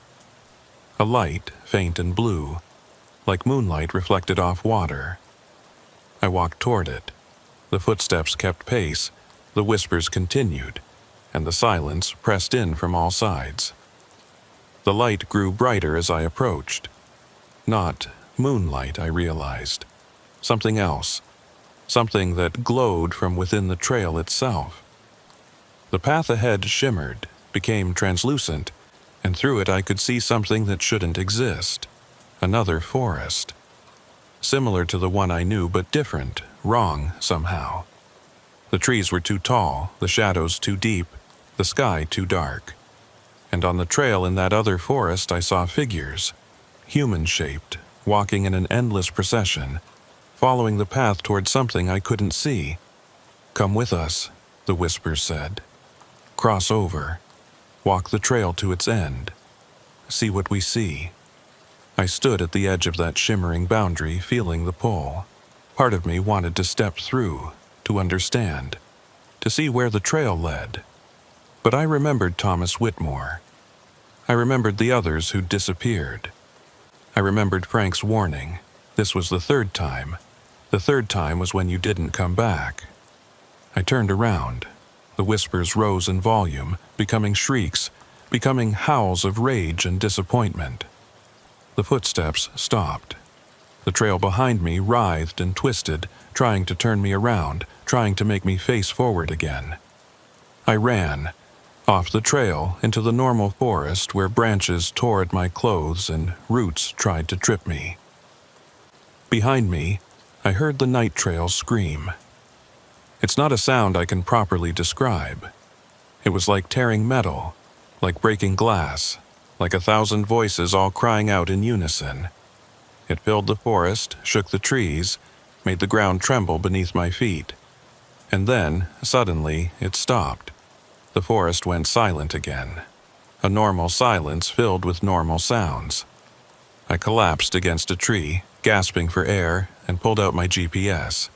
A light, faint and blue, like moonlight reflected off water. I walked toward it. The footsteps kept pace, the whispers continued, and the silence pressed in from all sides. The light grew brighter as I approached. Not moonlight, I realized. Something else. Something that glowed from within the trail itself. The path ahead shimmered, became translucent, and through it I could see something that shouldn't exist. Another forest. Similar to the one I knew, but different, wrong somehow. The trees were too tall, the shadows too deep, the sky too dark. And on the trail in that other forest I saw figures, human-shaped, walking in an endless procession, following the path toward something I couldn't see. "Come with us," the whispers said. "Cross over. Walk the trail to its end. See what we see." I stood at the edge of that shimmering boundary, feeling the pull. Part of me wanted to step through, to understand, to see where the trail led. But I remembered Thomas Whitmore. I remembered the others who'd disappeared. I remembered Frank's warning. This was the third time. The third time was when you didn't come back. I turned around. The whispers rose in volume, becoming shrieks, becoming howls of rage and disappointment. The footsteps stopped. The trail behind me writhed and twisted, trying to turn me around, trying to make me face forward again. I ran, off the trail into the normal forest where branches tore at my clothes and roots tried to trip me. Behind me, I heard the night trail scream. It's not a sound I can properly describe. It was like tearing metal, like breaking glass, like 1,000 voices all crying out in unison. It filled the forest, shook the trees, made the ground tremble beneath my feet. And then, suddenly, it stopped. The forest went silent again. A normal silence filled with normal sounds. I collapsed against a tree, gasping for air, and pulled out my GPS.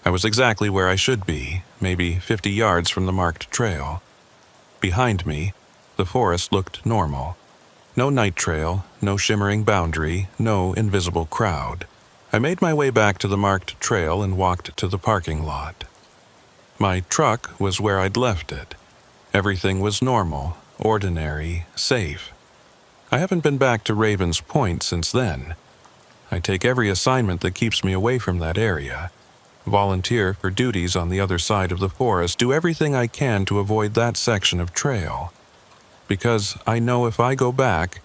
I was exactly where I should be, maybe 50 yards from the marked trail. Behind me, the forest looked normal. No night trail, no shimmering boundary, no invisible crowd. I made my way back to the marked trail and walked to the parking lot. My truck was where I'd left it. Everything was normal, ordinary, safe. I haven't been back to Ravens Point since then. I take every assignment that keeps me away from that area. Volunteer for duties on the other side of the forest, do everything I can to avoid that section of trail. Because I know if I go back,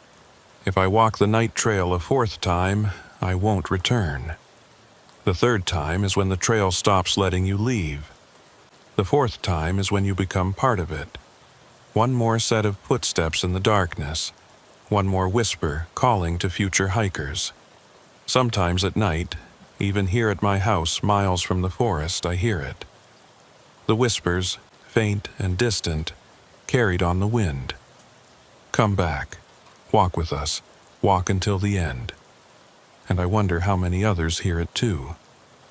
if I walk the night trail a fourth time, I won't return. The third time is when the trail stops letting you leave. The fourth time is when you become part of it. One more set of footsteps in the darkness. One more whisper calling to future hikers. Sometimes at night, even here at my house miles from the forest, I hear it. The whispers, faint and distant, carried on the wind. Come back. Walk with us. Walk until the end. And I wonder how many others hear it too.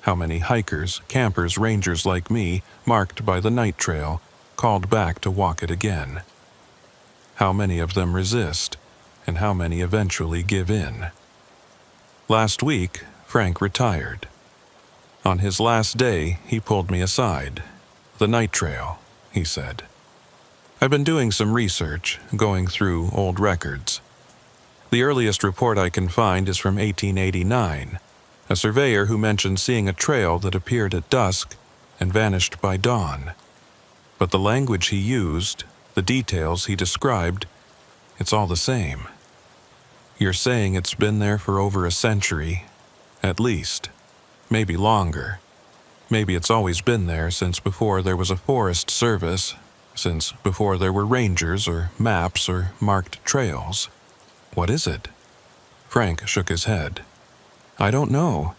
How many hikers, campers, rangers like me, marked by the night trail, called back to walk it again. How many of them resist, and how many eventually give in. Last week, Frank retired. On his last day, he pulled me aside. The night trail, he said. I've been doing some research, going through old records. The earliest report I can find is from 1889, a surveyor who mentioned seeing a trail that appeared at dusk and vanished by dawn. But the language he used, the details he described, it's all the same. You're saying it's been there for over a century, at least, maybe longer. Maybe it's always been there since before there was a Forest Service, since before there were rangers or maps or marked trails. What is it? Frank shook his head. I don't know,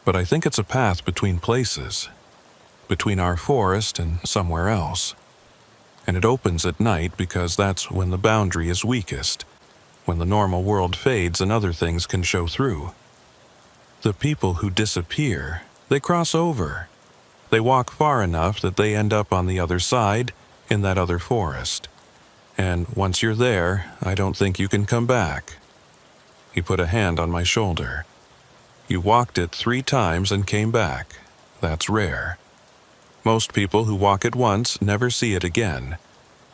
but I think it's a path between places, between our forest and somewhere else. And it opens at night because that's when the boundary is weakest, when the normal world fades and other things can show through. The people who disappear, they cross over. They walk far enough that they end up on the other side, in that other forest. And once you're there, I don't think you can come back. He put a hand on my shoulder. You walked it 3 times and came back. That's rare. Most people who walk it once never see it again.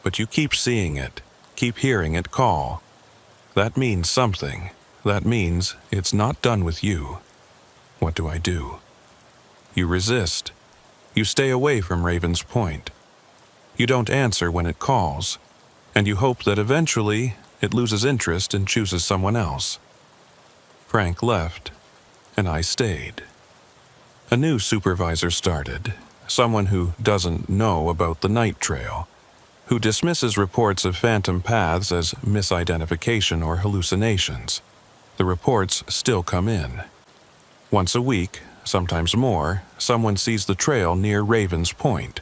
But you keep seeing it, keep hearing it call. That means something. That means it's not done with you. What do I do? You resist. You stay away from Raven's Point. You don't answer when it calls, and you hope that eventually it loses interest and chooses someone else. Frank left, and I stayed. A new supervisor started, someone who doesn't know about the night trail, who dismisses reports of phantom paths as misidentification or hallucinations. The reports still come in. Once a week, sometimes more, someone sees the trail near Raven's Point.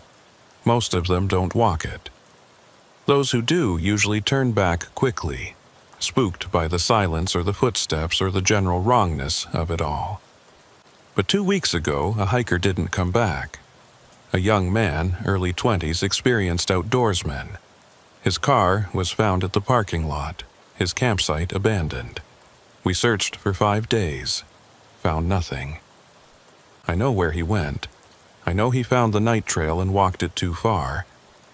Most of them don't walk it. Those who do usually turn back quickly, spooked by the silence or the footsteps or the general wrongness of it all. But 2 weeks ago, a hiker didn't come back. A young man, early 20s, experienced outdoorsman. His car was found at the parking lot, his campsite abandoned. We searched for 5 days, found nothing. I know where he went. I know he found the night trail and walked it too far,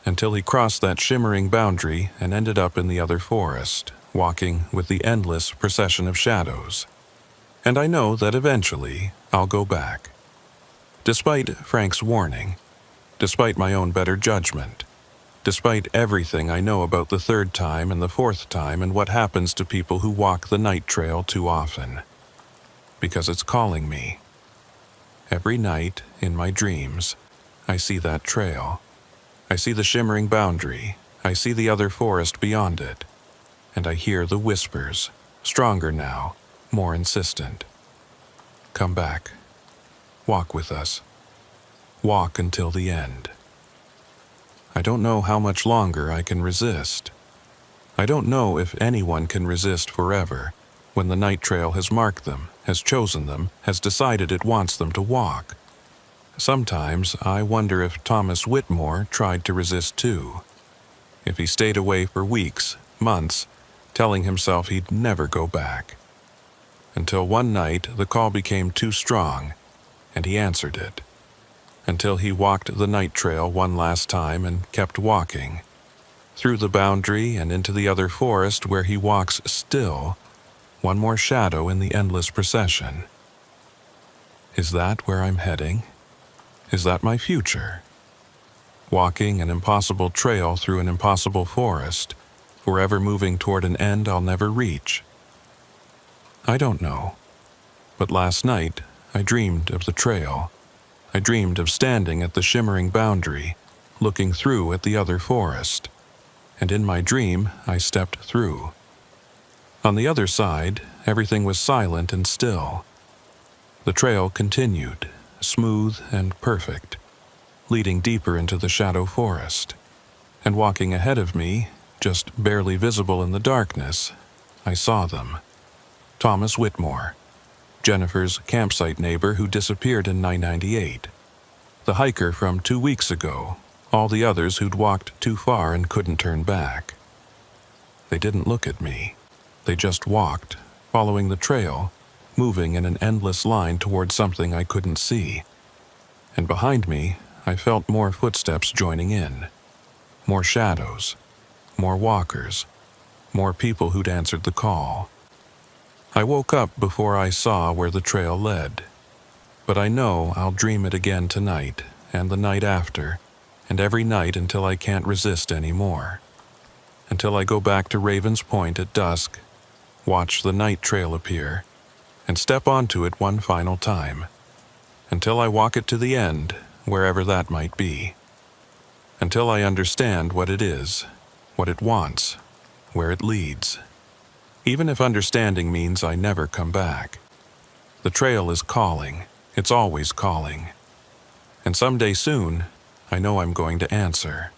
until he crossed that shimmering boundary and ended up in the other forest, walking with the endless procession of shadows. And I know that eventually I'll go back. Despite Frank's warning, despite my own better judgment, despite everything I know about the 3rd time and the 4th time and what happens to people who walk the night trail too often. Because it's calling me. Every night, in my dreams, I see that trail. I see the shimmering boundary. I see the other forest beyond it. And I hear the whispers, stronger now, more insistent. Come back. Walk with us. Walk until the end. I don't know how much longer I can resist. I don't know if anyone can resist forever, when the night trail has marked them, has chosen them, has decided it wants them to walk. Sometimes I wonder if Thomas Whitmore tried to resist too. If he stayed away for weeks, months, telling himself he'd never go back. Until one night the call became too strong, and he answered it. Until he walked the night trail one last time and kept walking. Through the boundary and into the other forest where he walks still, one more shadow in the endless procession. Is that where I'm heading? Is that my future? Walking an impossible trail through an impossible forest, forever moving toward an end I'll never reach. I don't know. But last night, I dreamed of the trail. I dreamed of standing at the shimmering boundary, looking through at the other forest. and in my dream I stepped through. On the other side, everything was silent and still. The trail continued, smooth and perfect, leading deeper into the shadow forest. And walking ahead of me, just barely visible in the darkness, I saw them. Thomas Whitmore, Jennifer's campsite neighbor who disappeared in 998. The hiker from 2 weeks ago, all the others who'd walked too far and couldn't turn back. They didn't look at me. They just walked, following the trail, moving in an endless line toward something I couldn't see. And behind me, I felt more footsteps joining in. More shadows, more walkers, more people who'd answered the call. I woke up before I saw where the trail led. But I know I'll dream it again tonight, and the night after, and every night until I can't resist anymore. Until I go back to Raven's Point at dusk, watch the night trail appear, and step onto it one final time. Until I walk it to the end, wherever that might be. Until I understand what it is, what it wants, where it leads. Even if understanding means I never come back. The trail is calling. It's always calling. And someday soon, I know I'm going to answer.